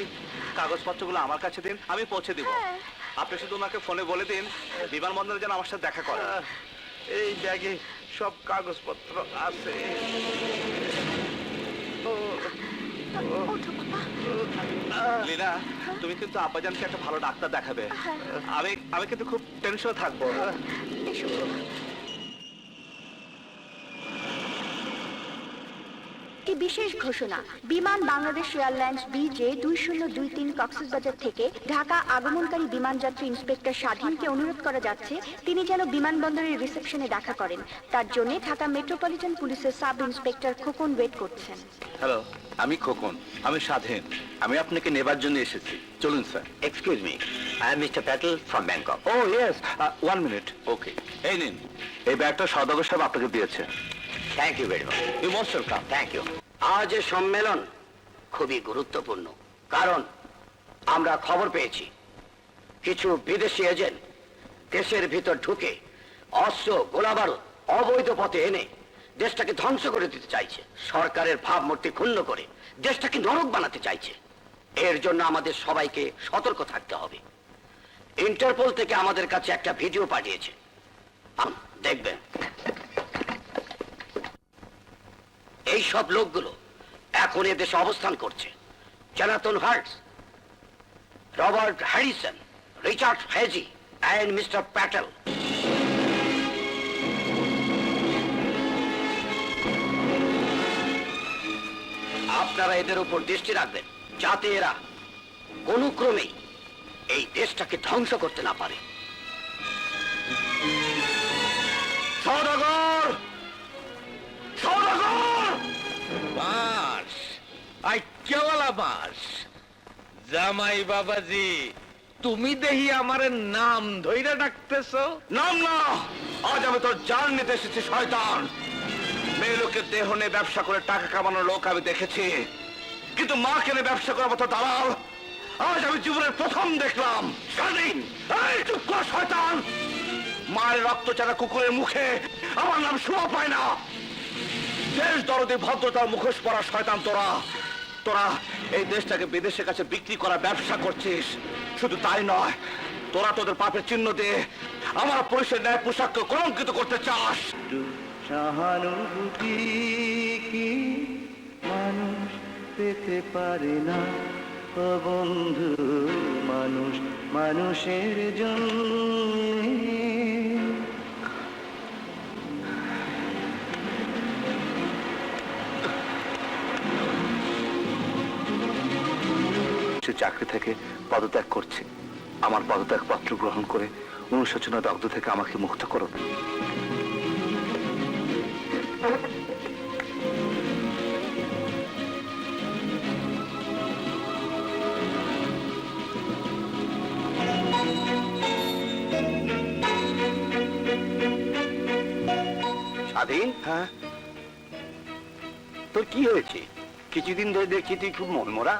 কাগজপত্রগুলো আমার কাছে দিন, আমি পৌঁছে দিব। হ্যাঁ। আপনি শুধু ওনাকে ফোনে বলে দিন বিমানবন্দরে যেন আমার সাথে দেখা করে। এই ব্যাগে সব কাগজপত্র আছে। ওঠো পাপা। লীনা, তুমি কিন্তু আব্বাজানকে একটা ভালো ডাক্তার দেখাবে। আমি কিন্তু খুব টেনশনে থাকবো। এসো। একটি বিশেষ ঘোষণা, বিমান বাংলাদেশ এয়ারলাইন্স BJ 2023 কক্সবাজার থেকে ঢাকা আগমনকারী বিমানযাত্রী ইন্সপেক্টর স্বাধীনকে অনুরোধ করা যাচ্ছে তিনি যেন বিমানবন্দরের রিসেপশনে দেখা করেন। তার জন্য ঢাকা মেট্রোপলিটন পুলিশের সাব ইন্সপেক্টর খোকন ওয়েট করছেন। হ্যালো, আমি খোকন, আমি স্বাধীন, আমি আপনাকে নেবার জন্য এসেছি। চলুন sir. Excuse me, I am mister Patel from Bangkok. Oh yes, 1 minute. Okay, এই নিন, এই ব্যাগটা সওদাগর সাহেব আপনাকে দিয়েছে। Thank you very much. You most welcome. Thank you. আজ এই সম্মেলন খুবই গুরুত্বপূর্ণ, কারণ আমরা খবর পেয়েছি কিছু বিদেশি এজেন্ট দেশের ভিতর ঢুকে অস্ত্র গোলাবারুদ অবৈধ পথে এনে দেশটাকে ধ্বংস করে দিতে চাইছে। সরকারের ভাবমূর্তি ক্ষুণ্ণ করে দেশটাকে নরক বানাতে চাইছে। এর জন্য আমাদের সবাইকে সতর্ক থাকতে হবে। ইন্টারপোল থেকে আমাদের কাছে একটা ভিডিও পাঠিয়েছে, দেখবেন। এই সব লোকগুলো এখন এদেশে অবস্থান করছে। Jonathan Harts, Robert Harrison, Richard হেজি এন্ড মিস্টার প্যাটেল। আপনারা এদের উপর দৃষ্টি রাখবেন যাতে এরা কোনো ক্রমেই এই দেশটাকে ধ্বংস করতে না পারে। সওদাগর, সওদাগর! বাস, আইক্যাওয়ালা বাস। জামাই বাবাজি, তুমি দেখি আমার নাম ধইরা ডাকতেছ? নাম না, আজ আমি তোর জান নিতে এসেছি শয়তান। মেয়ে লোকের দেহ নিয়ে ব্যবসা করে টাকা কামানোর লোক আমি দেখেছি, কিন্তু মা কেনে ব্যবসা করার মতো দালাল আজ আমি জীবনের প্রথম দেখলাম। স্বাধীন, এই চুপ কর শয়তান। মায়ের রক্ত চারা কুকুরের মুখে আমার নাম শোভা পায় না। দেশ দরদে ভদ্রতার মুখোশ পরা শয়তান তোরা। তোরা এই দেশটাকে বিদেশের কাছে বিক্রি করা ব্যবসা করছিস। শুধু তাই নয়, তোরা তোদের পাপের চিহ্ন দিয়ে আমার পুলিশের ন্যায় পোশাককে কলঙ্কিত করতে চাস। সহানুভূতি কি মানুষ পেতে পারে না ও বন্ধু, মানুষ মানুষের জন্য। সে চাকরি থেকে পদত্যাগ করছে। আমার পদত্যাগ পত্র গ্রহণ করে অনুশোচনা দগ্ধ থেকে আমাকে মুক্ত করো। স্বাধীন, হ্যাঁ, তোর কি হয়েছে? কিছুদিন ধরে দেখছি তুই খুব মনমরা।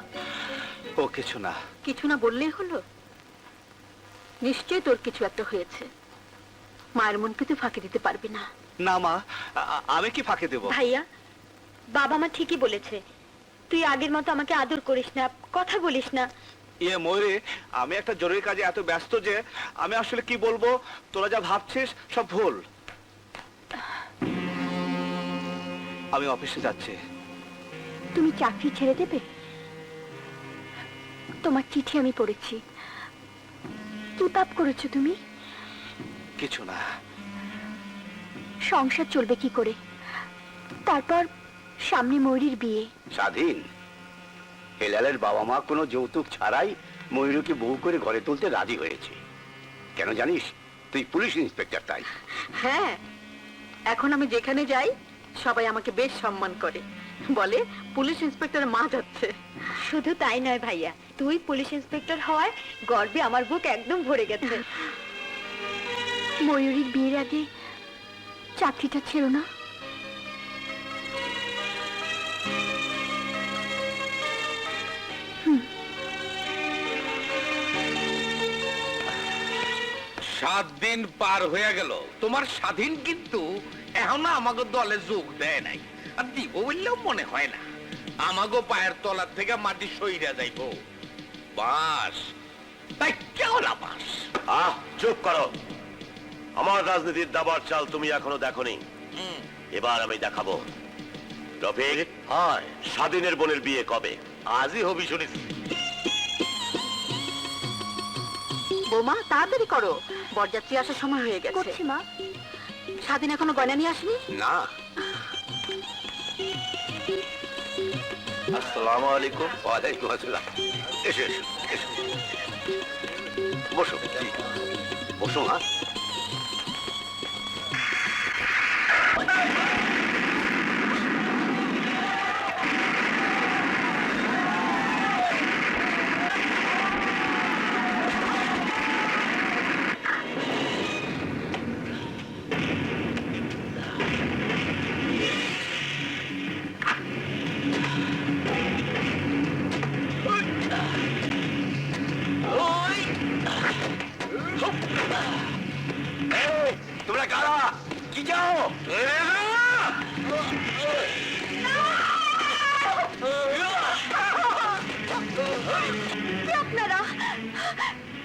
ও কিছু না। কিছু না বললেই হলো? নিশ্চয়ই তোর কিছু একটা হয়েছে। মায়ের মনকে তুই ফাঁকি দিতে পারবি না। না মা, আমি কি ফাঁকে দেব? ভাইয়া, বাবা মা ঠিকই বলেছে, তুই আগের মতো আমাকে আদর করিস না, কথা বলিস না। ইয়ে ময়ূরী, আমি একটা জরুরি কাজে এত ব্যস্ত যে আমি আসলে কি বলবো। তোরা যা ভাবছিস সব ভুল। আমি অফিসে যাচ্ছি। তুমি চাকরি ছেড়ে দেবে? তোমার চিঠি আমি পড়েছি, কি পাপ করেছো তুমি? কিছু না। সংসার চলবে কি করে? তারপর সামনে ময়ূরীর বিয়ে। স্বাধীন, হেলালের বাবা মা কোনো যৌতুক ছাড়াই ময়ূরীকে বউ করে ঘরে তুলতে রাজি হয়েছে। কেন জানিস? তুই পুলিশ ইন্সপেক্টর তাই। হ্যাঁ, এখন আমি যেখানে যাই সবাই আমাকে বেশ সম্মান করে, বলে পুলিশ ইন্সপেক্টর মা যাচ্ছে। শুধু তাই নয় ভাইয়া, তুই পুলিশ ইন্সপেক্টর হওয়ায় গর্বে আমার বুক একদম ভরে গেছে। ময়ূরীর বিয়ের আগে চাকরিটা ছিল না? সাত দিন পার হয়ে গেল, তোমার স্বাধীন কিন্তু এখনো আমাকে দলে যোগ দেয় নাই, আর দিব বললেও মনে হয় না। আমাগো পায়ের তলার থেকে মাটি সইরা যাইব। বাস তাই কেমন বাস? চুপ করো। আমার রাজনীতির দাবার চাল তুমি এখনো দেখোনি, এবার আমি দেখাবো। রফিক, হয় স্বাধীনের বোনের বিয়ে কবে? আজই হবি শুনেছি। বৌমা তাড়াতাড়ি করো, বরযাত্রী আসার সময় হয়ে গেছে। করছি মা। স্বাধীন এখনো গয়না নিয়ে আসেনি? না। আসসালামু আলাইকুম। ওয়ালাইকুম আসসালাম। এসো এসো এসো, বসো। বসো মা। তোমরা কারা? কি যাও? আপনারা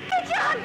কে চান?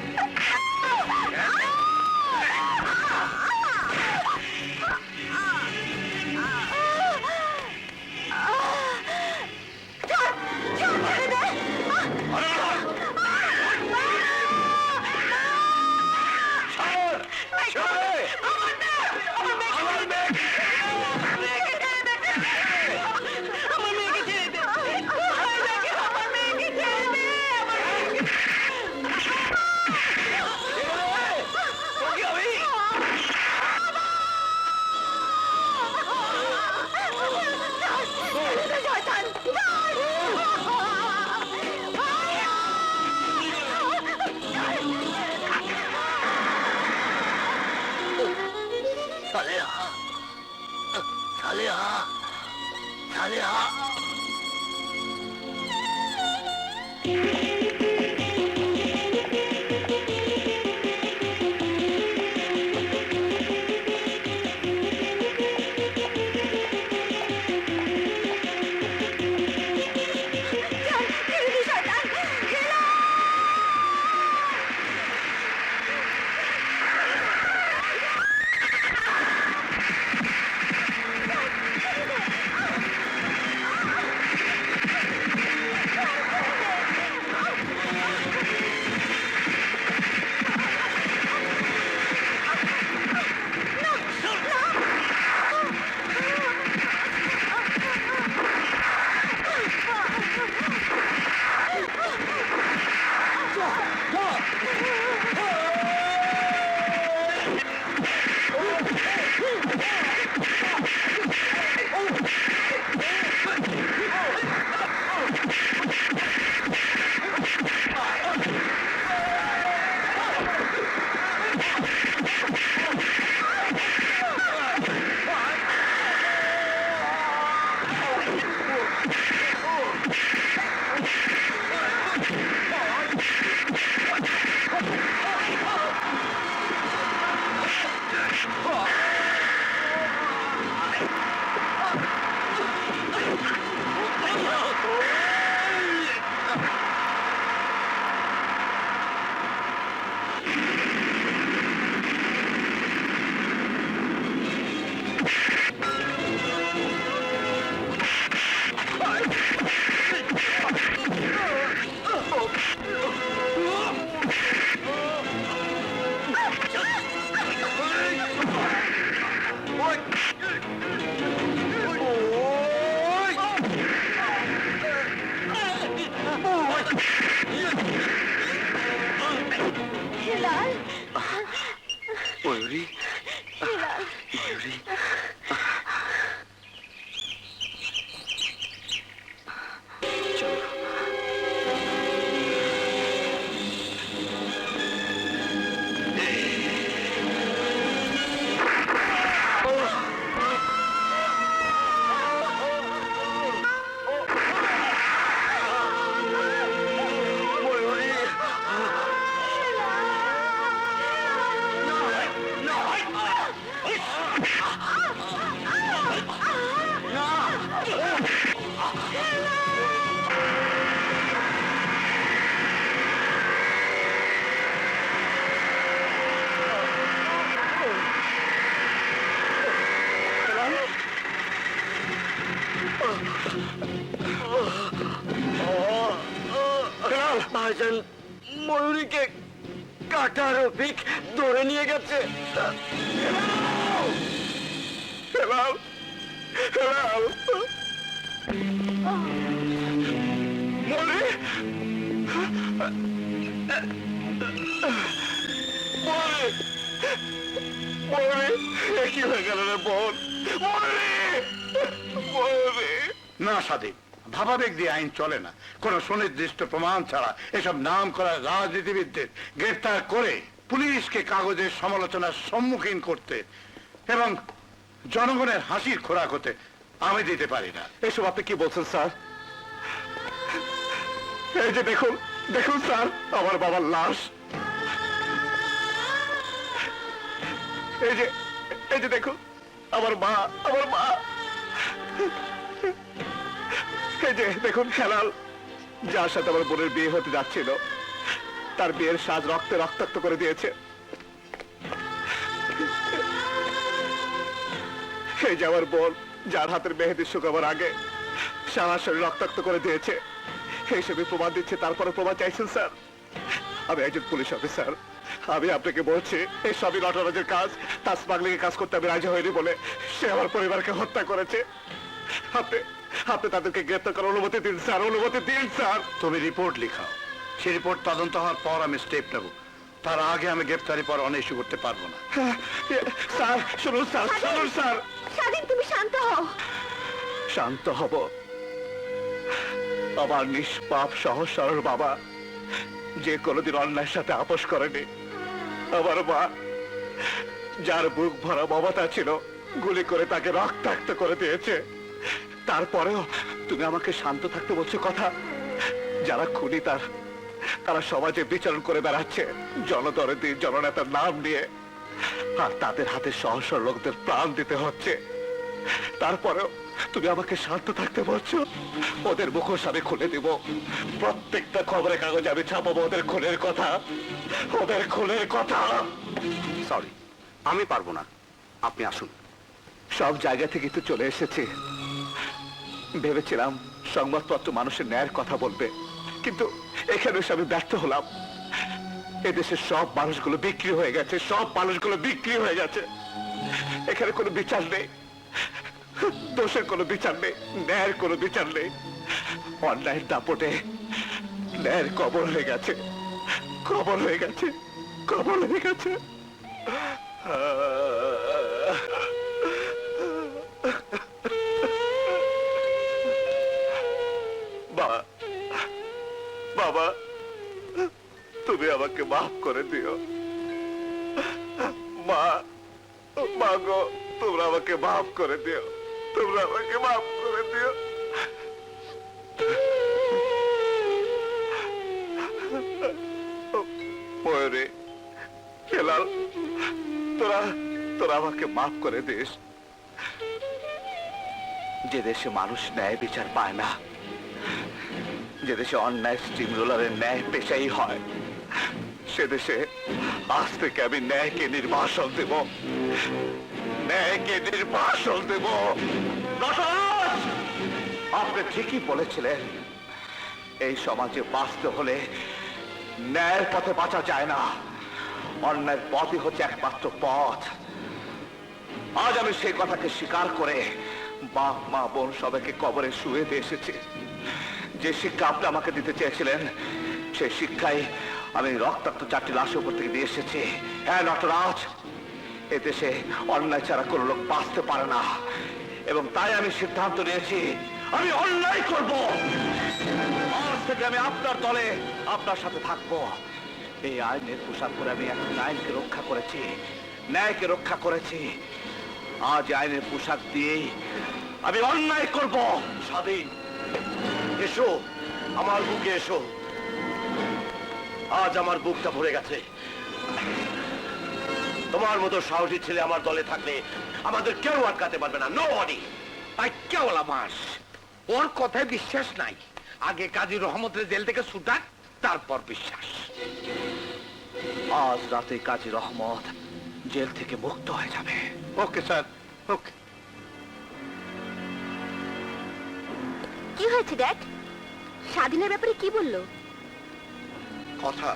সালেহা, সালেহা, সালেহা। হিলাল ময়ূরী হিলাল ময়ূরী চলো ভাইজান ময়ূরীকে কাটার অভিক ধরে নিয়ে গেছে কি হয়ে গেল রে বোন? না সাদিক, ভাবাবেগ দিয়ে আইন চলে না। কোন সুনির্দিষ্ট প্রমাণ ছাড়া এসব নাম করা রাজনীতিবিদদের গ্রেফতার করে পুলিশকে কাগজের সমালোচনার সম্মুখীন করতে এবং জনগণের হাসির খোরাক হতে আমি দিতে পারি না। এসব আপনি কি বলছেন স্যার? এই যে দেখুন দেখুন স্যার, আমার বাবার লাশ। এই যে দেখুন আমার মা। এই যে দেখুন খেলাল, যার সাথে আমার বোনের বিয়ে হতে যাচ্ছিল, তার বিয়ের সাজ রক্তে রক্তাক্ত করে দিয়েছে। এই যে আমার বোন, যার হাতের মেহেদি শুকাবার আগে সারা শরীর রক্তাক্ত করে দিয়েছে। এইসবই প্রমাণ দিচ্ছে, তারপরে প্রমাণ চাইছেন স্যার? আমি একজন পুলিশ অফিসার, আমি আপনাকে বলছি এই সবই লটারাজের কাজ। তার স্মাগলিং এর কাজ করতে আমি রাজি হইনি বলে সে আমার পরিবারকে হত্যা করেছে। আপনি তাদেরকে গ্রেফতার করার অনুমতি দিন স্যার, অনুমতি দিন স্যার। তুমি রিপোর্ট লিখাও, সেই রিপোর্ট তদন্ত হওয়ার পর আমি স্টেপ নেব। তার আগে আমি গ্রেফতারি পর অনেক ইস্যু করতে পারবো না। স্যার শুনুন স্যার, শুনুন স্যার। স্বাধীন, তুমি শান্ত হও। শান্ত হব? আমার নিষ্পাপ সহজ সরল বাবা, যে কোনোদিন অন্যায়ের সাথে আপোষ করেনি। আমার মা, যার বুক ভরা মমতা ছিল, গুলি করে তাকে রক্তাক্ত করে দিয়েছে। তারপরেও তুমি আমাকে শান্ত থাকতে বলছো কথা? যারা খুনি তারা সমাজে বিচরণ করে বেড়াচ্ছে জনদরদি জননেতার নাম নিয়ে, আর তাদের হাতে সহজ সরল লোকদের প্রাণ দিতে হচ্ছে। তারপরেও তুমি আমাকে শান্ত থাকতে বলছো? ওদের মুখোশ আমি খুলে দিব, প্রত্যেকটা খবরের কাগজে আমি ছাপাবো ওদের খুনের কথা, ওদের খুনের কথা। সরি, আমি পারবো না, আপনি আসুন। সব জায়গা থেকে তো চলে এসেছি, ভেবেছিলাম সংবাদপত্র মানুষের ন্যায়ের কথা বলবে, কিন্তু এখানে এসে আমি ব্যর্থ হলাম। এদেশের সব মানুষগুলো বিক্রি হয়ে গেছে, সব মানুষগুলো বিক্রি হয়ে গেছে। এখানে কোনো বিচার নেই, দোষের কোনো বিচার নেই, ন্যায়ের কোনো বিচার নেই। অন্যায়ের দাপটে ন্যায়ের কবর হয়ে গেছে, কবর হয়ে গেছে, কবর হয়ে গেছে। বাবা, তুমি আমাকে মাফ করে দিও। মা গো, তোমরা আমাকে মাফ করে দিও, তোমরা আমাকে মাফ করে দিও। ময়ূরী, হেলাল, তোরা আমাকে মাফ করে দিস। যে দেশে মানুষ ন্যায় বিচার পায় না, যে দেশে অন্যায় স্টিম রোলারের ন্যায় পেশাই হয়, সে দেশে আজ থেকে আমি ন্যায়কে নির্বাসন দেব, ন্যায়কে নির্বাসন দেব। আপনি ঠিকই বলেছিলেন, এই সমাজে বাঁচতে হলে ন্যায়ের পথে বাঁচা যায় না, অন্যায়ের পথই হচ্ছে একমাত্র পথ। আজ আমি সেই কথাকে স্বীকার করে বাপ মা বোন সবাইকে কবরে শুয়ে দিয়ে এসেছি। যে শিক্ষা আপনি আমাকে দিতে চেয়েছিলেন, সেই শিক্ষাই আমি রক্তাক্ত 4টি লাশের উপর থেকে দিয়ে এসেছি। হ্যাঁ নটরাজ, এদেশে অন্যায় ছাড়া কোনো লোক বাঁচতে পারে না, এবং তাই আমি সিদ্ধান্ত নিয়েছি আমি অন্যায় করব। আজ থেকে আমি আপনার দলে আপনার সাথে থাকবো। এই আইনের পোশাক পরে আমি এখন আইনকে রক্ষা করেছি, ন্যায়কে রক্ষা করেছি। আজ আইনের পোশাক দিয়েই আমি অন্যায় করব। স্বাধীন, এসো আমার বুকে এসো। আজ আমার বুকটা ভরে গেছে। তোমার মতো সাহসী ছেলে আমার দলে থাকলে আমাদের কেউ আটকাতে পারবে না। Nobody. কেবলা মাস, ওর কথায় বিশ্বাস নাই। আগে কাজী রহমতের জেল থেকে ছুটাক, তারপর বিশ্বাস। আজ রাতে কাজী রহমত জেল থেকে মুক্ত হয়ে যাবে। ওকে স্যার, ওকে। কি হয়েছে ড্যাড? স্বাধীনের ব্যাপারে কি বললো? কথা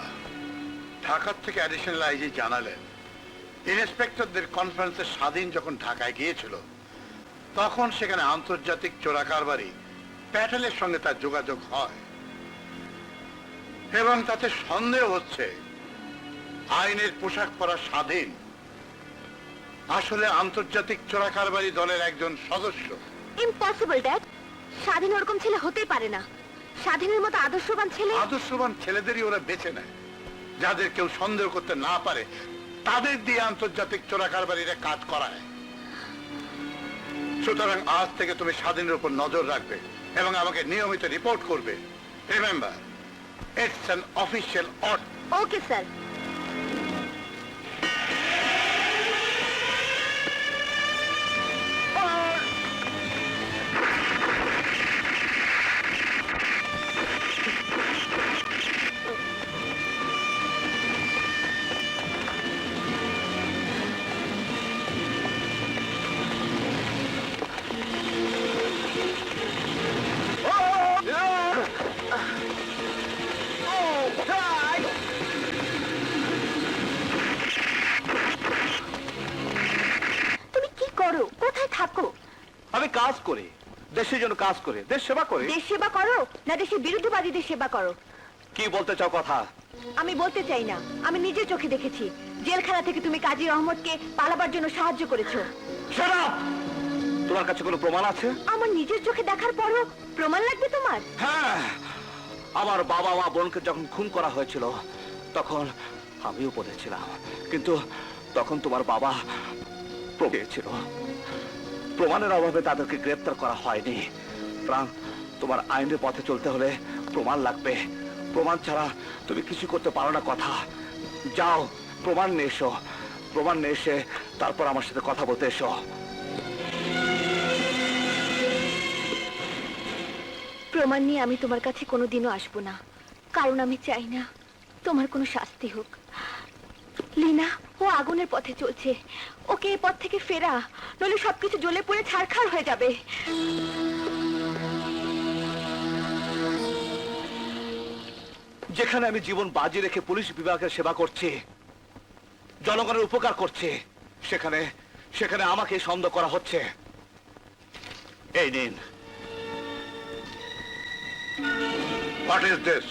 ঢাকার থেকে অ্যাডিশনাল আইজি জানালেন, ইন্সপেক্টরদের কনফারেন্সে স্বাধীন যখন ঢাকায় গিয়েছিল তখন সেখানে আন্তর্জাতিক চোরাকারবারি প্যাটেলের সঙ্গে তার যোগাযোগ হয়, এবং তাতে সন্দেহ হচ্ছে আইনের পোশাক পরা স্বাধীন আসলে আন্তর্জাতিক চোরাকারবারি দলের একজন সদস্য। ইম্পসিবল ড্যাড, স্বাধীন ওরকম ছেলে হতেই পারে না। স্বাধীনের মতো আদর্শবান ছেলে। আদর্শবান ছেলেদেরই ওরা বেছে নেয়, যাদের কেউ সন্দেহ করতে না পারে তাদের দিয়ে আন্তর্জাতিক চোরাকারবারিরা কাজ করায়। সুতরাং আজ থেকে তুমি স্বাধীনের উপর নজর রাখবে এবং আমাকে নিয়মিত রিপোর্ট করবে। Remember, it's an official order. Okay sir. তুমি কি করো? কোথায় থাকো? আমি কাজ করি, দেশের জন্য কাজ করে, দেশ সেবা করি। দেশ সেবা করো না দেশের বিরুদ্ধবাদীদের সেবা করো? কি বলতে চাও কথা? আমি বলতে চাই না, আমি নিজের চোখে দেখেছি। জেলখানা থেকে তুমি কাজী রহমতকে পালাবার জন্য সাহায্য করেছো। Shut up! তোমার কাছে কোনো প্রমাণ আছে? আমার নিজের চোখে দেখার পরও প্রমাণ লাগবে তোমার? হ্যাঁ, আমার বাবা মা বোনকে যখন খুন করা হয়েছিল তখন আমি উপরে ছিলাম, কিন্তু তখন তোমার বাবা ছিল। প্রমাণের অভাবে তাদেরকে গ্রেপ্তার করা হয়নি। প্রাণ, তোমার আইনের পথে চলতে হলে প্রমাণ লাগবে। প্রমাণ ছাড়া তুমি কিছু করতে পারো না। কথা, যাও প্রমাণ নিয়ে এসো। প্রমাণ নিয়ে এসে তারপর আমার সাথে কথা বলতে এসো। প্রমাণ নিয়ে আমি তোমার কাছে কোনোদিনও আসবো না, কারণ আমি চাই না তোমার কোনো শাস্তি হোক। লীনা, ও আগুনের পথে চলছে, ওকে এই পথ থেকে ফেরা, নইলে সবকিছু জ্বলে পুড়ে ছারখার হয়ে যাবে। যেখানে আমি জীবন বাজি রেখে পুলিশ বিভাগের সেবা করছি, জনগণের উপকার করছি, সেখানে সেখানে আমাকে সন্দেহ করা হচ্ছে। এই নিন। What is this?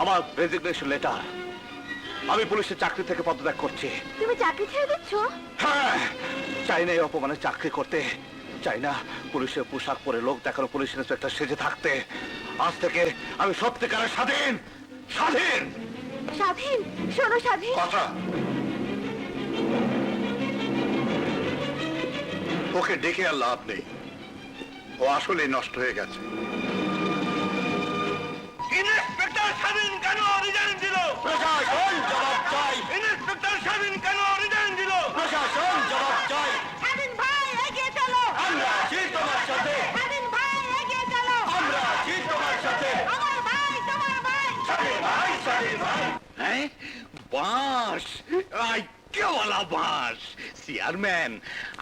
আমার রেজিগনেশন লেটার। আমি পুলিশের চাকরি থেকে পদত্যাগ করছি। তুমি চাকরি ছেড়ে দিচ্ছ? হ্যাঁ, চাই না এই অপমানে চাকরি করতে, চাই না পুলিশের পোশাক পরে লোক দেখানো পুলিশ ইন্সপেক্টর সেজে থাকতে। আজ থেকে আমি সত্যিকারের স্বাধীন। স্বাধীন। স্বাধীন? শোনো স্বাধীন, কথা, ওকে ডেকে আর লাভ নেই, ও আসলে নষ্ট হয়ে গেছে। ইন্সপেক্টর স্বাধীন কেন রিজাইন দিল? প্রশাসন জবাব চাই। ইন্সপেক্টর স্বাধীন কেন রিজাইন দিল? প্রশাসন জবাব চাই। স্বাধীন ভাই এগিয়ে চলো। আমরা আছি তোমার সাথে। স্বাধীন ভাই এগিয়ে চলো। আমরা আছি তোমার সাথে। আমার ভাই, তোমার ভাই। স্বাধীন ভাই, স্বাধীন ভাই। হ্যাঁ, বাস, কেবলা বাস। চেয়ারম্যান,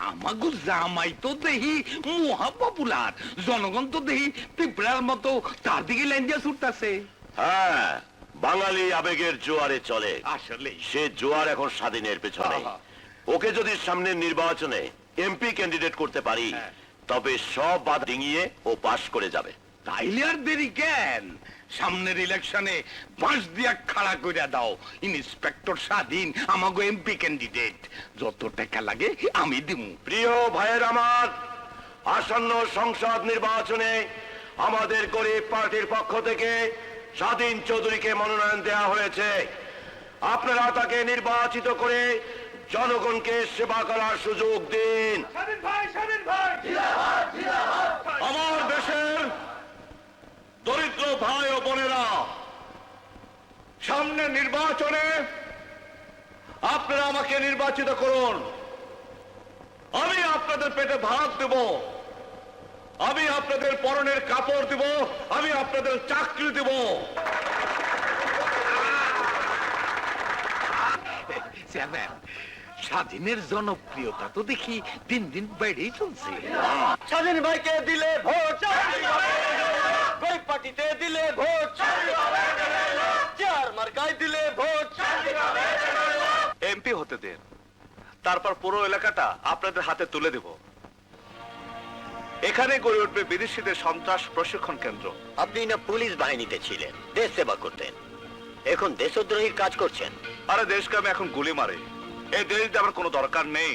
আমাগো জামাই তো দেহি মহা পপুলার, জনগণ তো দেহি পিঁপড়ার মতো তার দিকে লাইন দিয়ে ছুটতাছে। হ্যাঁ, বাঙালি আবেগের জোয়ারে চলে। আসলে সে জোয়ার এখন স্বাধীনের পেছনে। ওকে যদি সামনের নির্বাচনে এমপি ক্যান্ডিডেট করতে পারি, তবে সব বাধা ডিঙিয়ে ও পাশ করে যাবে। তাইলে আর দেরি কেন? সামনের ইলেকশনে বাঁশ দিয়া খাড়া কইরা দাও। ইন্সপেক্টর স্বাধীন আমাগো এমপি ক্যান্ডিডেট। যত টাকা লাগে আমি দিমু। প্রিয় ভাইয়ের আমার, আসন্ন সংসদ নির্বাচনে আমাদের গরিব পার্টির পক্ষ থেকে স্বাধীন চৌধুরীকে মনোনয়ন দেওয়া হয়েছে। আপনারা তাকে নির্বাচিত করে জনগণকে সেবা করার সুযোগ দিন। আমার দেশের দরিদ্র ভাই ও বোনেরা, সামনে নির্বাচনে আপনারা আমাকে নির্বাচিত করুন। আমি আপনাদের পেটে ভাত দেব, আমি আপনাদের পরনের কাপড় দেব, আমি আপনাদের চাকরি দেব। চেয়ারম্যান, স্বাধীনের জনপ্রিয়তা তো দেখি দিন দিন বেড়েই চলছে। স্বাধীন ভাইকে দিলে ভোট, গরিব পার্টিতে দিলে ভোট, চেয়ার মার্কায় দিলে ভোট। এমপি হতে দেন, তারপর পুরো এলাকাটা আপনাদের হাতে তুলে দেব। এখানে গড়ে উঠবে বিদেশিদের সন্ত্রাস প্রশিক্ষণ কেন্দ্র। আপনি না পুলিশ বাহিনীতে ছিলেন, দেশ সেবা করতেন, এখন দেশদ্রোহীর কাজ করছেন। আরে দেশকে আমি এখন গুলি মারি, এই দেশ দিয়ে আমার কোনো দরকার নেই।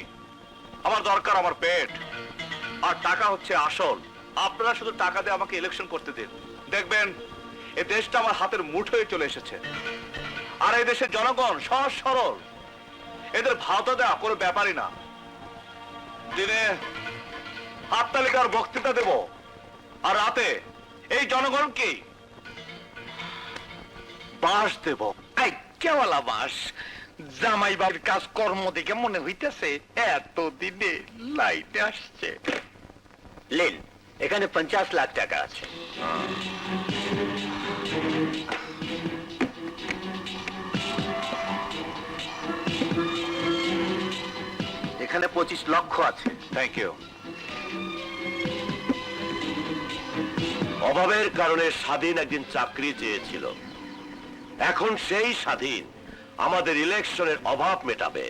আমার দরকার আমার পেট, আর টাকা হচ্ছে আসল। আপনারা শুধু টাকা দিয়ে আমাকে ইলেকশন করতে দিন, দেখবেন এই দেশটা আমার হাতের মুঠোয় চলে এসেছে। আর এই দেশের জনগণ সহজ সরল, এদের ভাওতা দেওয়া কোনো ব্যাপারই না। দিনে হাততালিকার বক্তৃতা দেব, আর রাতে এই জনগণকে বাস দেব। আই কেওয়ালা বাস, জামাই বাড়ির কাজ কর্ম দেখে মনে হইতেছে এতদিনে লাইটে আসছে। লেন, এখানে 50 লাখ টাকা আছে। এখানে 25 লক্ষ আছে। Thank you. অভাবের কারণে স্বাধীন একদিন চাকরি চেয়েছিল, এখন সেই স্বাধীন আমাদের ইলেকশনের অভাব মেটাবে।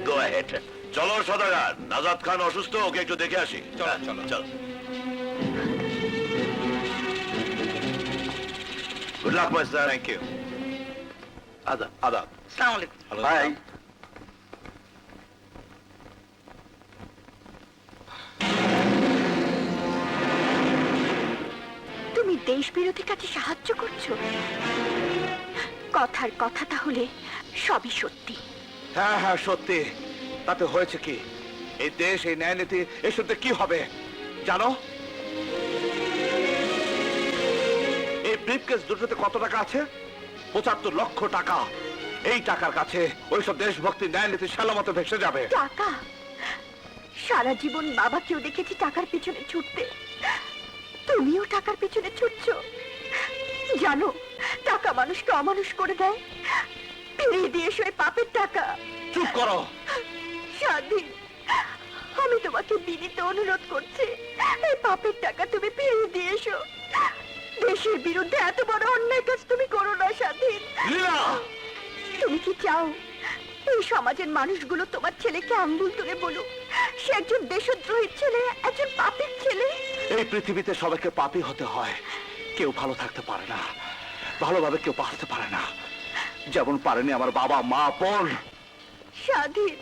Go ahead. চলো সদাগর, নাজাদ খান অসুস্থ, ওকে একটু দেখে আসি। চলো চলো চলো। Good luck my sir. Thank you. আদাব আদাব। আসসালামু আলাইকুম। বাই। তুমি দেশ বিরোধী কাজে সাহায্য করছো? কথার কথা তাহলে সবই সত্যি। হ্যাঁ হ্যাঁ সত্যি। তাতে হয়েছে কি? এই দেশ, এই ন্যায় নীতি, এসব কি হবে জানো? এই ব্রিফকেস দুটোতে কত টাকা আছে? 75 লক্ষ টাকা। এই টাকার কাছে ওইসব দেশভক্তি, ন্যায় নীতি সালামতো ভেসে যাবে। টাকা? সারা জীবন বাবাকেও দেখেছি টাকার পিছনে ছুটতে, তুমিও টাকার পিছনে ছুটছো। জানো, টাকা মানুষকে অমানুষ করে দেয়। ফিরিয়ে দিয়ে এসো এই পাপের টাকা। চুপ করো। স্বাধীন, আমি তোমাকে বিনীত অনুরোধ করছি, এই পাপের টাকা তুমি ফিরিয়ে দিয়ে এসো। দেশের বিরুদ্ধে এত বড় অন্যায় কাজ তুমি করো না স্বাধীন। লীলা, তুমি কি চাও এই সমাজের মানুষগুলো তোমার ছেলেকে আঙ্গুল তুলে বলুক সে একজন দেশদ্রোহীর ছেলে, একজন পাপীর ছেলে? এই পৃথিবীতে সবাইকে পাপী হতে হয়, কেউ ভালো থাকতে পারে না, ভালোভাবে কেউ বাঁচতে পারে না, যেমন পারেনি আমার বাবা, মা, বোন। স্বাধীন,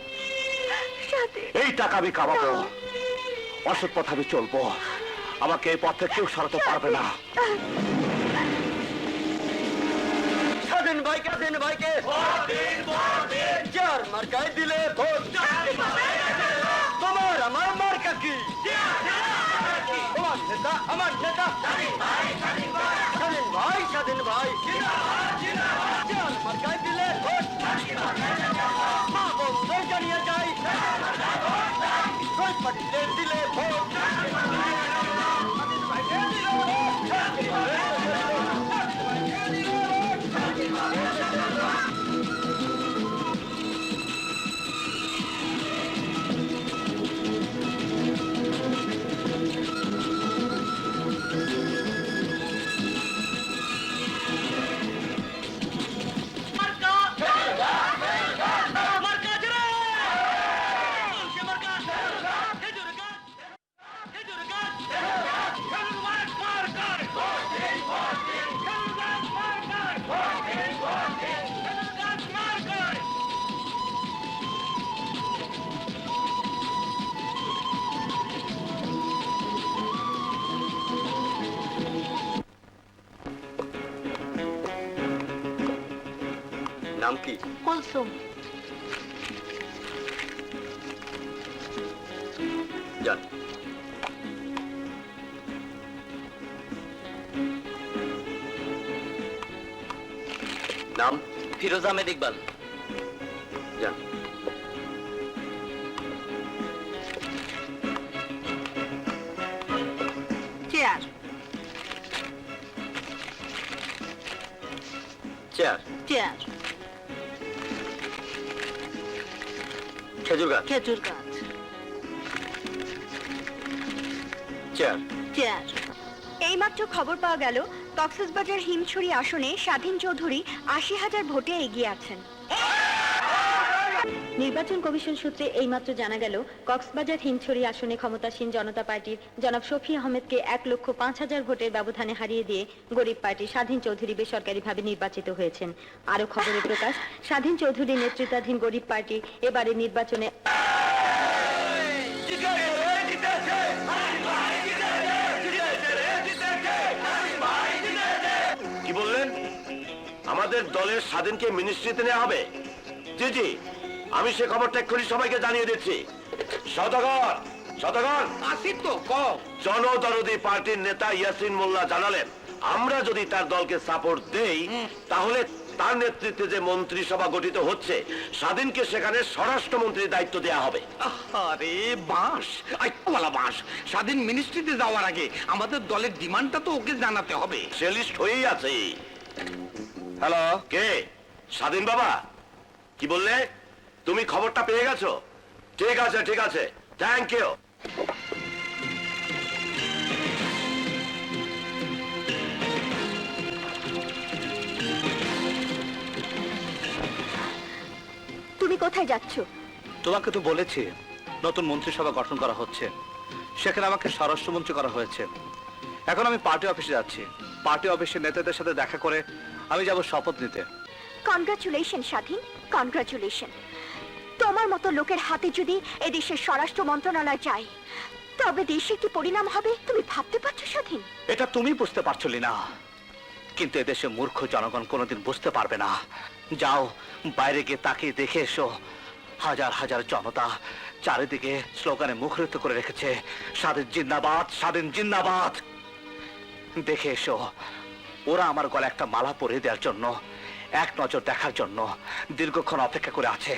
স্বাধীন। এই টাকা আমি কামাবো, অসৎ পথে আমি চলবো, আমাকে এই পথে কেউ সরাতে পারবে না। স্বাধীন ভাইকে, স্বাধীন ভাইকে চেয়ার মার্কায় দিলে ভোট। তোমার আমার মার্কা কি? তোমার নেতা আমার নেতা স্বাধীন ভাই, স্বাধীন ভাই চেয়ার মার্কায় দিলে ভোট। মা বন্ধু জানিয়ে যাই, গরিব পার্টিতে দিলে ভোট। নাম কি? কুলসুম। যান। নাম? ফিরোজ আহমেদ ইকবাল। যান। চেয়ার। চেয়ার। চেয়ার। খেজুর গাছ। খেজুর গাছ। চেয়ার। চেয়ার। এইমাত্র খবর পাওয়া গেল কক্সবাজার হিমছড়ি আসনে স্বাধীন চৌধুরী ৮০,০০০ ভোটে এগিয়ে আছেন। নির্বাচন কমিশন সূত্রে এইমাত্র জানা গেল কক্সবাজার হিমছড়ি আসনে ক্ষমতাসীন জনতা পার্টির জনাব শফি আহমেদকে ১,৫,০০০ ভোটের ব্যবধানে হারিয়ে দিয়ে গরিব পার্টি স্বাধীন চৌধুরী বেসরকারিভাবে নির্বাচিত হয়েছেন। আরো খবরে প্রকাশ, স্বাধীন চৌধুরী নেতৃত্বাধীন গরিব পার্টি এবারে নির্বাচনে কি বললেন? আমাদের দলের স্বাধীনকে মিনিস্ট্রিতে নেওয়া হবে? জি জি, আমি সে খবরটা এক্ষুনি সবাইকে জানিয়ে দিচ্ছি। সদাগর, সদাগর, আসি তো কম। জনদরদি পার্টির নেতা ইয়াসিন মোল্লা জানালেন, আমরা যদি তার দলকে সাপোর্ট দেই তাহলে তার নেতৃত্বে যে মন্ত্রিসভা গঠিত হচ্ছে স্বাধীনকে সেখানে স্বরাষ্ট্রমন্ত্রীর দায়িত্ব দেওয়া হবে। আরে বাস, আইওয়ালা বাস। স্বাধীন মিনিস্ট্রিতে যাওয়ার আগে আমাদের দলের ডিমান্ডটা তো ওকে জানাতে হবে। সে লিস্ট হয়েই আছে। হ্যালো, কে? স্বাধীন বাবা, কি বললে? তুমি খবরটা পেয়ে গেছো? ঠিক আছে, ঠিক আছে, থ্যাংক ইউ। তুমি কোথায় যাচ্ছ? তোমাকে তো বলেছি নতুন মন্ত্রিসভা গঠন করা হচ্ছে, সেখানে আমাকে স্বরাষ্ট্রমন্ত্রী করা হয়েছে। এখন আমি পার্টি অফিসে যাচ্ছি। পার্টি অফিসের নেতাদের সাথে দেখা করে আমি যাব শপথ নিতে। কনগ্রাচুলেশন স্বাধীন, কনগ্রাচুলেশন। তোমার মতো লোকের হাতে যদি এদেশের স্বরাষ্ট্র মন্ত্রণালয় যায় তবে দেশে কি পরিণাম হবে তুমি ভাবতে পারছো স্বাধীন? এটা তুমি বুঝতে পারছো না, কিন্তু এদেশে মূর্খ জনগণ কোনোদিন বুঝতে পারবে না। যাও বাইরে গিয়ে তাকিয়ে দেখে এসো, হাজার হাজার জনতা চারিদিকে স্লোগানে মুখরিত করে রেখেছে, স্বাধীন জিন্দাবাদ, স্বাধীন জিন্দাবাদ। দেখে এসো, ওরা আমার গলায় একটা মালা পরিয়ে দেওয়ার জন্য, এক নজর দেখার জন্য দীর্ঘক্ষণ অপেক্ষা করে আছে।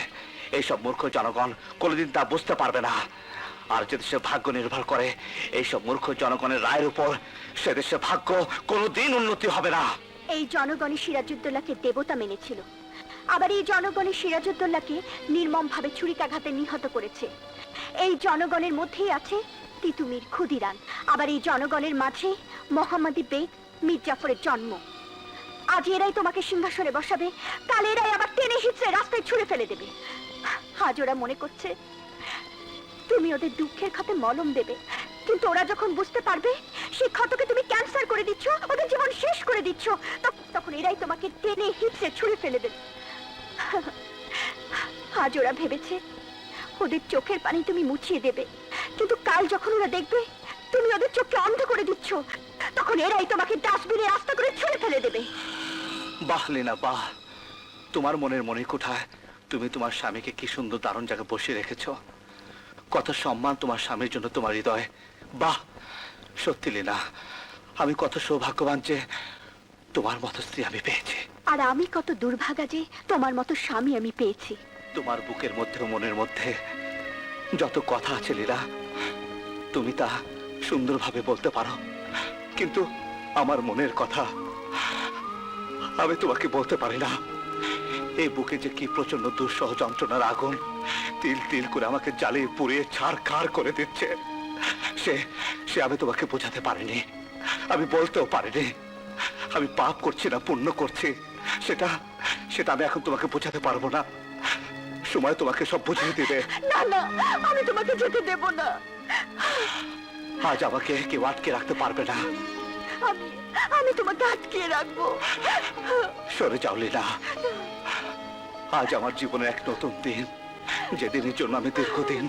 এইসব মূর্খ জনগণ কোনোদিন তা বুঝতে পারবে না। আর যে দেশে ভাগ্য নির্ভর করে এইসব মূর্খ জনগণের রায়ের উপর, সে দেশে ভাগ্য কোনোদিন উন্নতি হবে না। এই জনগণই সিরাজউদ্দৌলাকে দেবতা মেনেছিল, আবার এই জনগণই সিরাজউদ্দৌলাকে নির্মমভাবে ছুরিকাঘাতে নিহত করেছে। এই জনগণের মধ্যেই আছে তিতুমির, ক্ষুদিরাম, আবার এই জনগণের মাঝে মোহাম্মদী বেগ, মীর জাফরের জন্ম। আজ এরাই তোমাকে সিংহাসনে বসাবে, কাল এরাই আবার টেনে হিচড়ে রাস্তায় ছুঁড়ে ফেলে দেবে। আজ ওরা মনে করছে তুমি ওদের দুঃখের ক্ষতে মলম দেবে, কিন্তু ওরা যখন বুঝতে পারবে সেই ক্ষতকে তুমি ক্যান্সার করে দিচ্ছ, ওদের জীবন শেষ করে দিচ্ছ, তখন এরাই তোমাকে টেনে হিচড়ে ছুঁড়ে ফেলে দেবে। আজ ওরা ভেবেছে ওদের চোখের পানি তুমি মুছিয়ে দেবে, কিন্তু কাল যখন ওরা দেখবে তুমি ওদের চোখকে অন্ধ করে দিচ্ছ, তখন এরাই তোমাকে ডাস্টবিনে রাস্তা করে ছুঁড়ে ফেলে দেবে। বাহ লীনা বাহ, তোমার মনের মণিকোঠায় তুমি তোমার স্বামীকে কি সুন্দর দারুণ জায়গায় বসিয়ে রেখেছো। কত সম্মান তোমার স্বামীর জন্য তোমার হৃদয়ে। বাহ, সত্যি লীনা, আমি কত সৌভাগ্যবান যে তোমার মতো স্ত্রী আমি পেয়েছি। আর আমি কত দুর্ভাগা যে তোমার মতো স্বামী আমি পেয়েছি। তোমার বুকের মধ্যে ও মনের মধ্যে যত কথা আছে লীলা, তুমি তা সুন্দরভাবে বলতে পারো, কিন্তু আমার মনের কথা আমি তোমাকে বলতে পারি না। এই বুকে যে কি প্রচন্ড দুঃসহ যন্ত্রণার আগুন তিল তিল করে আমাকে জ্বালিয়ে পুড়িয়ে ছাড়খাড় করে দিচ্ছে, সে আমি তোমাকে বোঝাতে পারিনি, আমি বলতেও পারিনি। আমি পাপ করছি না পুণ্য করছি সেটা আমি এখন তোমাকে বোঝাতে পারবো না। সময় তোমাকে সব বুঝিয়ে দিবে। না না, আমি তোমাকে যেতে দেব না। আজ আমাকে কেউ আটকে রাখতে পারবে না। আমি তোমাকে আটকে রাখবো। সরে যাও লীলা, আজ আমার জীবনের এক নতুন দিন, যেদিনের জন্য আমি দীর্ঘদিন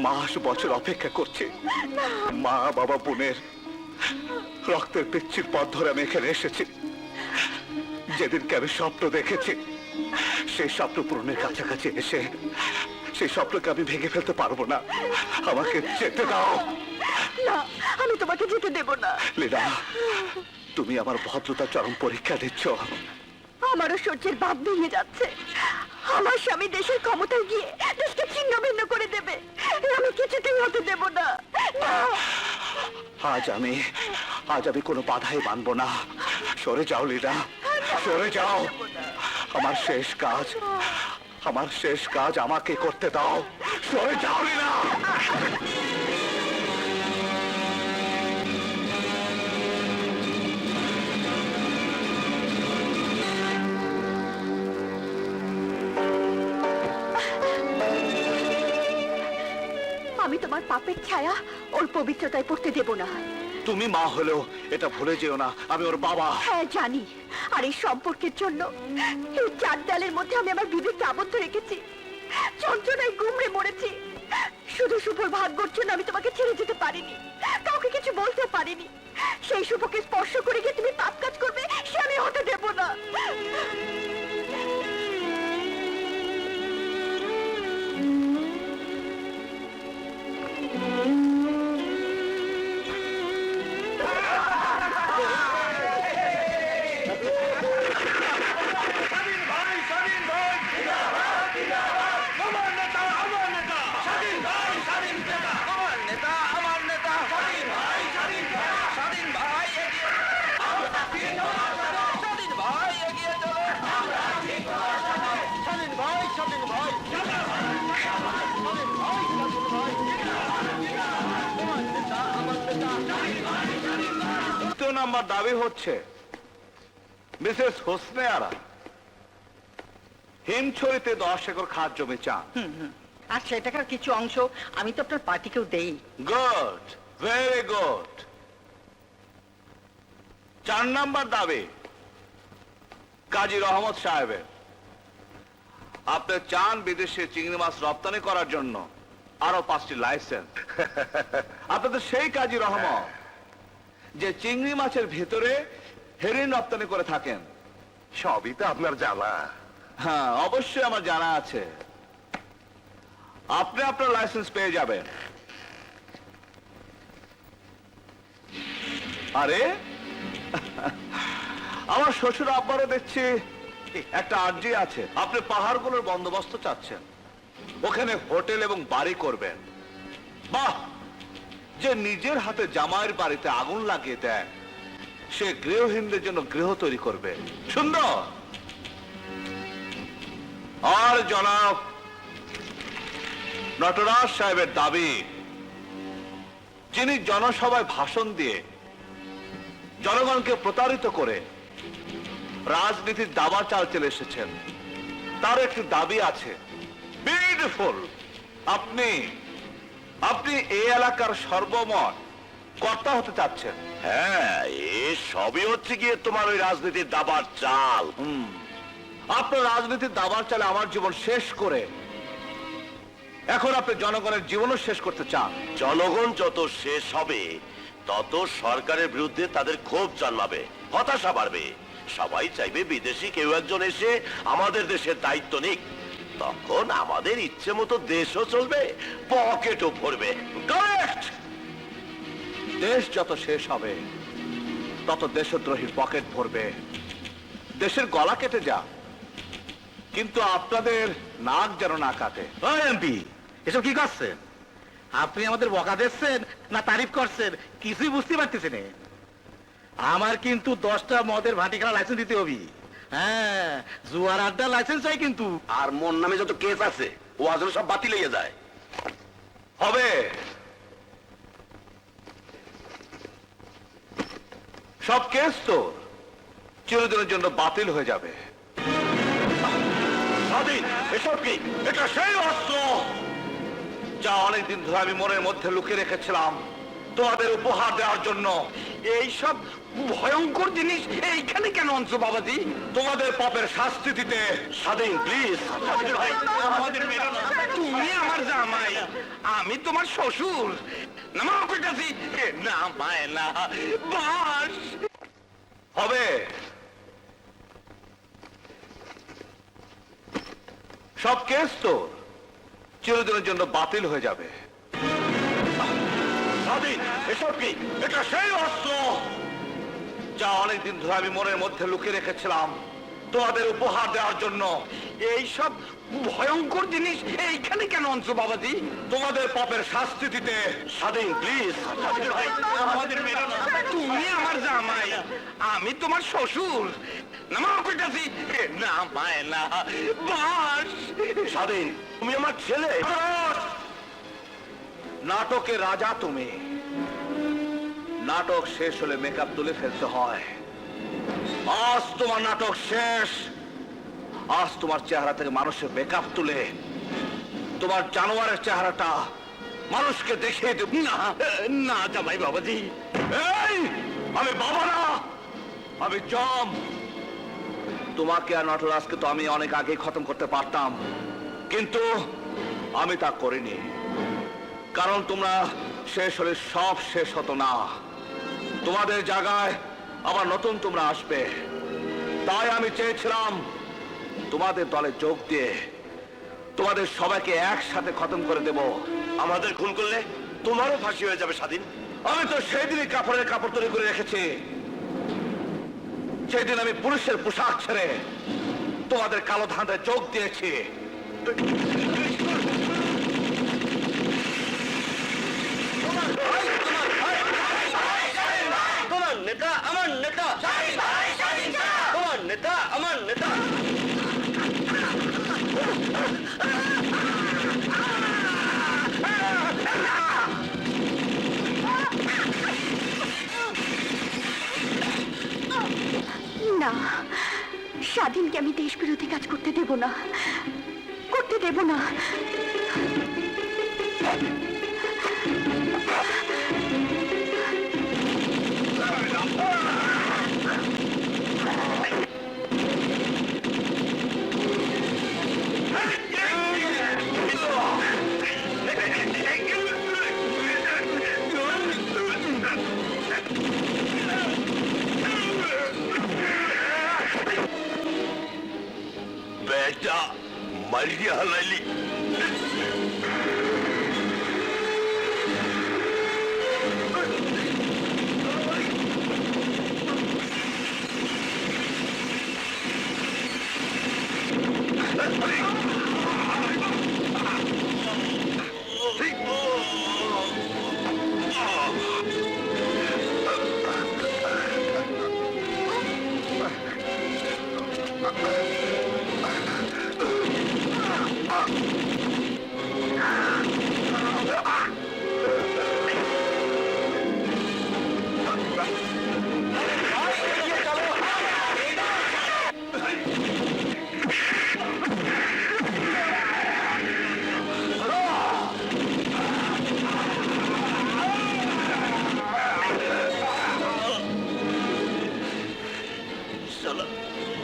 মাস বছর অপেক্ষা করছি। মা বাবা বোনের রক্তের পিচ্ছির পথ ধরে আমি এখানে এসেছি। যেদিনকে আমি স্বপ্ন দেখেছি সেই স্বপ্ন পূরণের কাছাকাছি এসে সেই স্বপ্নকে আমি ভেঙে ফেলতে পারবো না। আমাকে যেতে দাও। না, আমি তোমাকে যেতে দেব না। লীলা, তুমি আমার ভদ্রতা চরম পরীক্ষা দিচ্ছ। আমারও সূর্যের ভাব ভেঙে যাচ্ছে। আমার স্বামী দেশের ক্ষমতায় গিয়ে দেশকে ছিন্ন ভিন্ন করে দেবে, আমি কিছুতেই হতে দেব না। না। আজ আমি কোনো বাধাই মানবো না। সরে যাও লীলা, সরে যাও। আমার শেষ কাজ আমাকে করতে দাও। সরে যাও লীলা। আমি তোমার পাপের ছায়া ওর পবিত্রতায় পড়তে দেব না। তুমি মা হলেও এটা ভুলে যেও না আমি ওর বাবা। হ্যাঁ জানি, আর এই সম্পর্কের জন্য এই চার দেয়ালের মধ্যে আমি আমার বিবেককে আবদ্ধ রেখেছি, যন্ত্রণায় গুমড়ে মরেছি। শুধু শুভর ভাগ্যর জন্য আমি তোমাকে ছেড়ে যেতে পারিনি, কাউকে কিছু বলতে পারিনি। সেই শুভকে স্পর্শ করে গিয়ে তুমি পাপ কাজ করবে, সে আমি হতে দেব না। দ্বিতীয় নাম্বার দাবি হচ্ছে মিসেস হোসনে আরা হিমছড়িতে 10 একর খাস জমি চান। আর সেটাকার কিছু অংশ আমি তো আপনার পার্টিকেও দেই। Good, very good. 4 নাম্বার দাবি কাজী রহমত সাহেবের। আপনি চান বিদেশে চিংড়ি মাছ রপ্তানি করার জন্য আরো 5টি লাইসেন্স। আপনাদের সেই কাজী রহমত যে চিংড়ি মাছের ভেতরে হেরিন রপ্তানি করে থাকেন। সবই তো আপনার জানা। হ্যাঁ, অবশ্যই আমার জানা আছে। আপনি আপনার লাইসেন্স পেয়ে যাবেন। আরে আমার শ্বশুর আব্বারও দেখছি একটা আর্জি আছে। আপনি পাহাড়গুলোর বন্দোবস্ত চাচ্ছেন, ওখানে হোটেল এবং বাড়ি করবেন। বাহ, যে নিজের হাতে জামাইয়ের বাড়িতে আগুন লাগিয়ে দেয় সে গৃহহীনদের জন্য গৃহ তৈরি করবে। সুন্দর। আর জনাব নটরাজ সাহেবের দাবি, যিনি জনসভায় ভাষণ দিয়ে জনগণকে প্রতারিত করে রাজনীতির দাবা চাল চলে এসেছেন, তার একটি দাবি আছে। বিউটিফুল। আপনি এই এলাকার সর্বময় কর্তা হতে চাচ্ছেন। হ্যাঁ, এ সবই হচ্ছে গিয়ে তোমার ওই রাজনীতির দাবার চাল। আপনার রাজনীতির দাবার চালে আমার জীবন শেষ করে এখন আপনি জনগণের জীবনও শেষ করতে চান। জনগণ যত শেষ হবে তত সরকারের বিরুদ্ধে তাদের ক্ষোভ জন্মাবে, হতাশা বাড়বে। সবাই চাইবে বিদেশি কেউ একজন এসে আমাদের দেশের দায়িত্ব নিক। তখন আমাদের ইচ্ছে মতো দেশও চলবে, পকেটও ভরবে। কারেক্ট। দেশ যত শেষ হবে তত দেশদ্রোহীর পকেট ভরবে, দেশের গলা কেটে যা, কিন্তু আপনাদের নাক যেন না কাটে। এমপি, এসব কি করছেন? আপনি আমাদের বকা দিচ্ছেন না তারিফ করছেন কিছুই বুঝতে পারতেছি না। আমার কিন্তু 10টা মদের ভাটি খেলা লাইসেন্স দিতে হবে। হ্যাঁ, জুয়ার আড্ডা লাইসেন্স চাই কিন্তু। আর মোর নামে যত কেস আছে ও আজ সব বাতিল হয়ে যায়। হবে। সব কেস তো চিরদিনের জন্য বাতিল হয়ে যাবে। স্বাধীন, এসব কি? এটা সেই অস্ত্র যা অনেকদিন ধরে আমি মনের মধ্যে লুকিয়ে রেখেছিলাম তোমাদের উপহার দেওয়ার জন্য। এইসব ভয়ঙ্কর জিনিস এইখানে কেন আনছো বাবাজি? তোমাদের পাপের শাস্তি দিতে। স্বাধীন, প্লিজ। আমাদের তুমি আমার জামাই, আমি তোমার শ্বশুর। নামাও কইতাছি, নামায় না। বাস হবে। সব কেস তোর চিরদিনের জন্য বাতিল হয়ে যাবে। স্বাধীন, এসব কি? এটা সেই অস্ত্র যা অনেকদিন ধরে আমি মনের মধ্যে লুকিয়ে রেখেছিলাম তোমাদের উপহার দেওয়ার জন্য। এইসব ভয়ঙ্কর জিনিস এইখানে কেন আনছো বাবাজি? তোমাদের পাপের শাস্তি দিতে। স্বাধীন, প্লিজ। আমাদের মেরো না। তুমি আমার জামাই, আমি তোমার শ্বশুর। নামাও কইতাছি। নামায় না বাস। স্বাধীন, তুমি আমার ছেলে। নাটকে রাজা তুমি। নাটক শেষ হলে মেকআপ তুলে ফেলতে হয়। আজ তোমার নাটক শেষ। আজ তোমার চেহারা থেকে মানুষের মেকআপ তুলে তোমার জানোয়ারের চেহারাটা মানুষকে দেখিয়ে দেব। না না জামাই বাবাজি, এই আমি বাবা না, আমি জম। তোমাকে আর নটরাজকে তো আমি অনেক আগে খতম করতে পারতাম, কিন্তু আমি তা করিনি। কারণ তোমরা শেষ হলে সব শেষ হতো না। তোমাদের জায়গায় আবার নতুন তোমরা আসবে। তাই আমি চেয়েছিলাম তোমাদের দলে যোগ দিয়ে তোমাদের সবাইকে একসাথে খতম করে দেব। আমাদের খুন করলে তোমারও ফাঁসি হয়ে যাবে স্বাধীন। আমি তো সেদিনই কাপড়ের কাপড় তৈরি করে রেখেছি। সেদিন আমি পুলিশের পোশাক ছেড়ে তোমাদের কালো ধাঁধায় যোগ দিয়েছি। তোমার নেতা আমার নেতা, তোমার নেতা আমার নেতা। না, স্বাধীনকে আমি দেশ বিরোধী কাজ করতে দেব না, করতে দেব না। বেটা মারিয়া হালাইলি।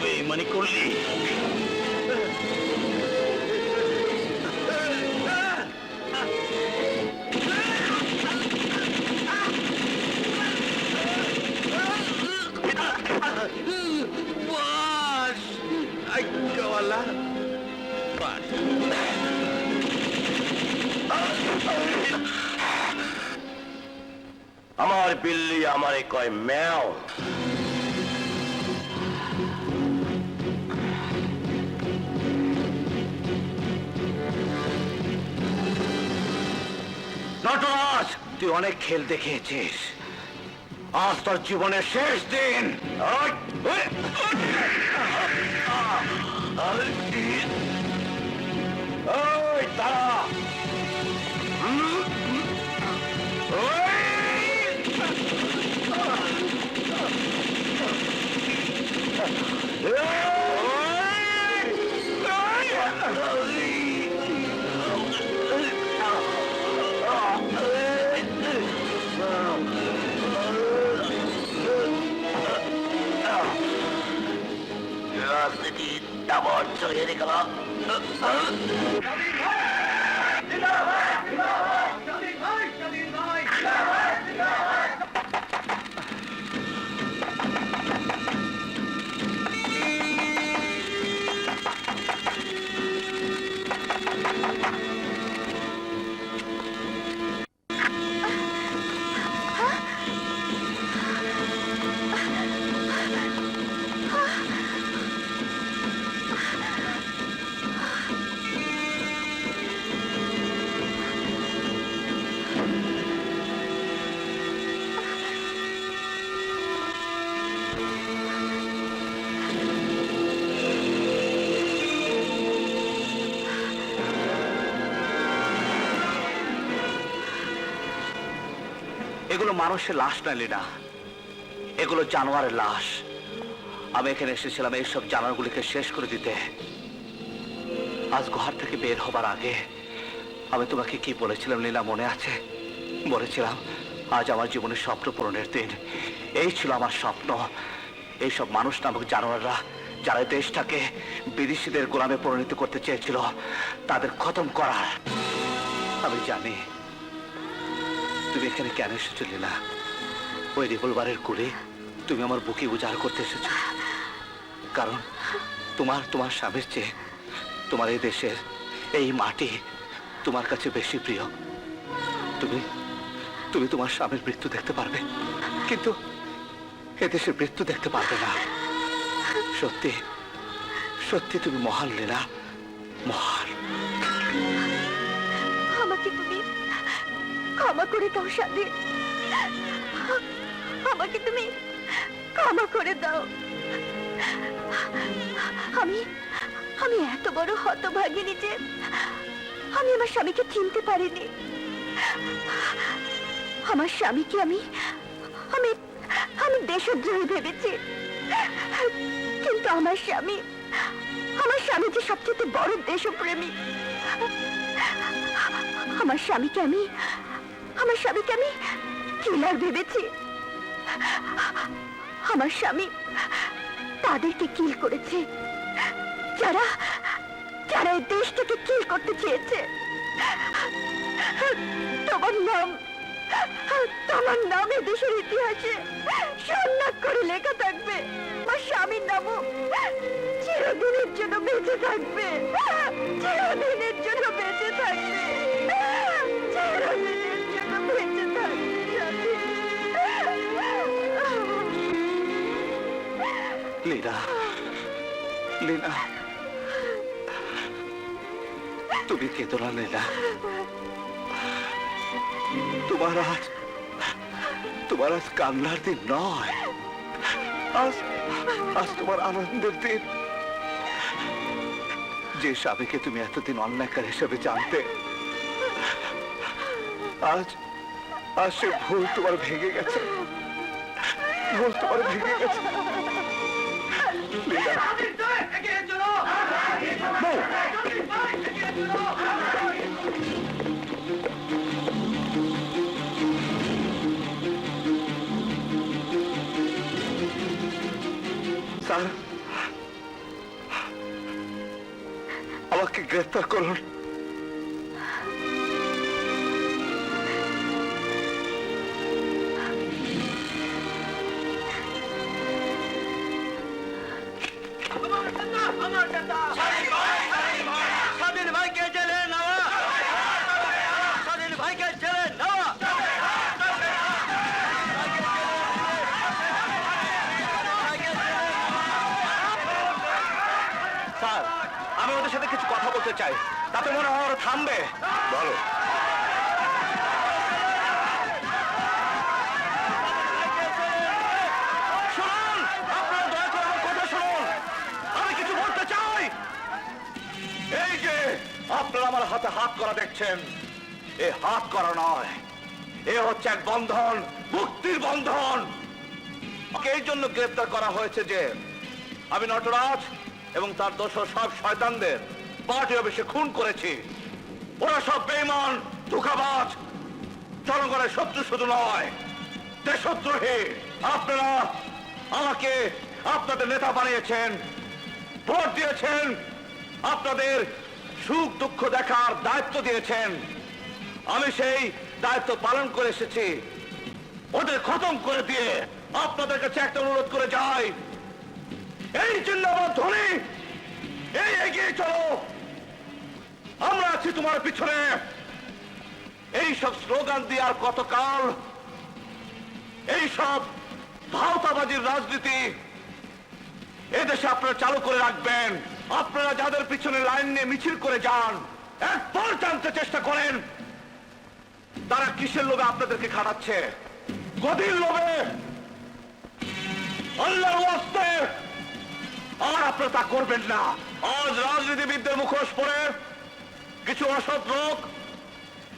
বেইমানি করলি। বাস আইয়াওয়ালা বাস। আমার বিল্লি আমারে কয় ম্যাও। নটরাজ, তুই অনেক খেল দেখিয়েছিস। আজ তোর জীবনের শেষ দিন। ওই তারা রাজনীতি তেমন চলে গেল। এগুলো মানুষের লাশ না লীনা, এগুলো জানোয়ারের লাশ। আমি এখানে এসেছিলাম এইসব জানোয়ারগুলিকে শেষ করে দিতে। আজ ঘর থেকে বের হবার আগে আমি তোমাকে কি বলেছিলাম লীলা, মনে আছে? বলেছিলাম আজ আমার জীবনের স্বপ্ন পূরণের দিন। এই ছিল আমার স্বপ্ন, এইসব মানুষ নামক জানোয়াররা যারা দেশটাকে বিদেশিদের গোলামে পরিণত করতে চেয়েছিল, তাদের খতম করার। আমি জানি তুমি এখানে কেন এসেছো লীলা। ওই রিভলভারের গুলি তুমি আমার বুকে উজাড় করতে এসেছো, কারণ তোমার স্বামীর চেয়ে তোমার এই দেশের এই মাটি তোমার কাছে বেশি প্রিয়। তুমি তোমার স্বামীর মৃত্যু দেখতে পারবে, কিন্তু এদেশের মৃত্যু দেখতে পারবে না। সত্যি সত্যি তুমি মহান লীলা, মহান। আমাকে তুমি ক্ষমা করে দাও স্বাধীন, আমাকে তুমি ক্ষমা করে দাও। আমি এত বড় হতভাগিনী যে আমি আমার স্বামীকে চিনতে পারিনি। আমার স্বামীকে আমি আমি আমি দেশদ্রোহী ভেবেছি, কিন্তু আমার স্বামী যে সবচেয়ে বড় দেশপ্রেমী। আমার স্বামীকে আমি কিলার ভেবেছি। আমার স্বামী তাদেরকে কিল করেছে যারা এই দেশটাকে কিল করতে চেয়েছে। তোমার নাম এই দেশের ইতিহাসে স্বর্ণাক করে লেখা থাকবে। আমার স্বামীর নামও চিরদিনের জন্য বেঁচে থাকবে, চিরদিনের জন্য বেঁচে থাকবে, চিরদিনের জন্য বেঁচে থাকবে। লীনা, লীনা, তুমি কেঁদো না লীনা। তোমার আজ কান্নার দিন নয়, আজ তোমার আনন্দের দিন। যে স্বামীকে তুমি এতদিন অন্যায়কার হিসেবে জানতে, আজ সে ভুল তোমার ভেঙে গেছে, ভুল তোমার ভেঙে গেছে। লীলা, স্যার, আমাকে গ্রেফতার করুন। স্বাধীন ভাইকে জেলে নেওয়া, স্বাধীন ভাইকে জেলে নেওয়া। স্যার, আমি ওদের সাথে কিছু কথা বলতে চাই, তাতে মনে হয় ওরা থামবে। বলো। শুনুন, আপনারা দয়া করে আমার কথা শুনুন, আমি কিছু বলতে চাই। এই যে আপনারা আমার হাতে হাত করা দেখছেন, এ হাত করা নয়, এ হচ্ছে এক বন্ধন, মুক্তির বন্ধন। আমাকে এই জন্য গ্রেফতার করা হয়েছে যে আমি নটরাজ এবং তার দোষর সব শয়তানদের পার্টি অফিসে খুন করেছি। ওরা সব বেঈমান, ধোঁকাবাজ, জনগণের শত্রু শুধু নয়, দেশদ্রোহী। আপনারা আমাকে আপনাদের নেতা বানিয়েছেন, ভোট দিয়েছেন, আপনাদের সুখ দুঃখ দেখার দায়িত্ব দিয়েছেন। আমি সেই দায়িত্ব পালন করে এসেছি। ওদের খতম করে দিয়ে আপনাদের কাছে একটা অনুরোধ করে যাই, এই জিন্দাবাদ ধ্বনি, এই এগিয়ে চলো, আমরা আছি তোমার পিছনে। এই সব স্লোগান দিয়ে আর কতকাল এই সব ভাওতাবাজির রাজনীতি এদেশে আপনারা চালু করে রাখবেন? আপনারা যাদের পিছনে লাইন নিয়ে মিছিল করে যান, একবার জানতে চেষ্টা করেন তারা কিসের লোভে আপনাদেরকে খাটাচ্ছে। গদির লোভে, আল্লাহর ওয়াস্তে। আর আপনারা তা করবেন না। আজ রাজনীতিবিদদের মুখোশ পরে কিছু অসৎ লোক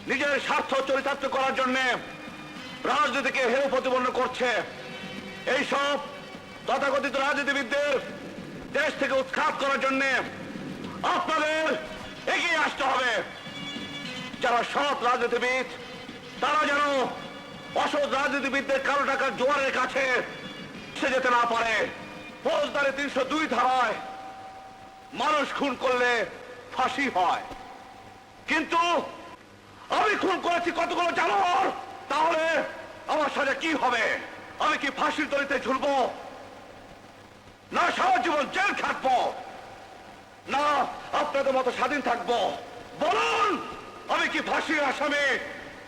নিজের স্বার্থ চরিতার্থ করার জন্য রাজনীতিকে হেয় প্রতিপন্ন করছে। এইসব তথাকথিত রাজনীতিবিদদের দেশ থেকে উৎখাত করার জন্য আপনাদের এগিয়ে আসতে হবে। যারা সৎ রাজনীতিবিদ তারা যেন অসৎ রাজনীতিবিদদের কালো টাকার জোয়ারের কাছে সে যেতে না পারে। ফৌজদারি 302 ধারায় মানুষ খুন করলে ফাঁসি হয়, কিন্তু আমি খুন করেছি কতগুলো জানোয়ার, তাহলে আমার সাথে কি হবে? আমি কি ফাঁসির দড়িতে ঝুলবো, না সারা জীবন জেল খাটবো, না আপনাদের মতো স্বাধীন থাকবো? বলুন, আমি কি ফাঁসির আসামি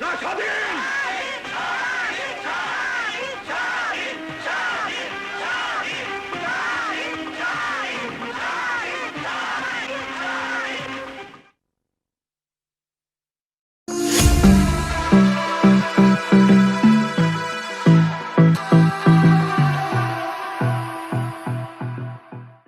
না স্বাধীন?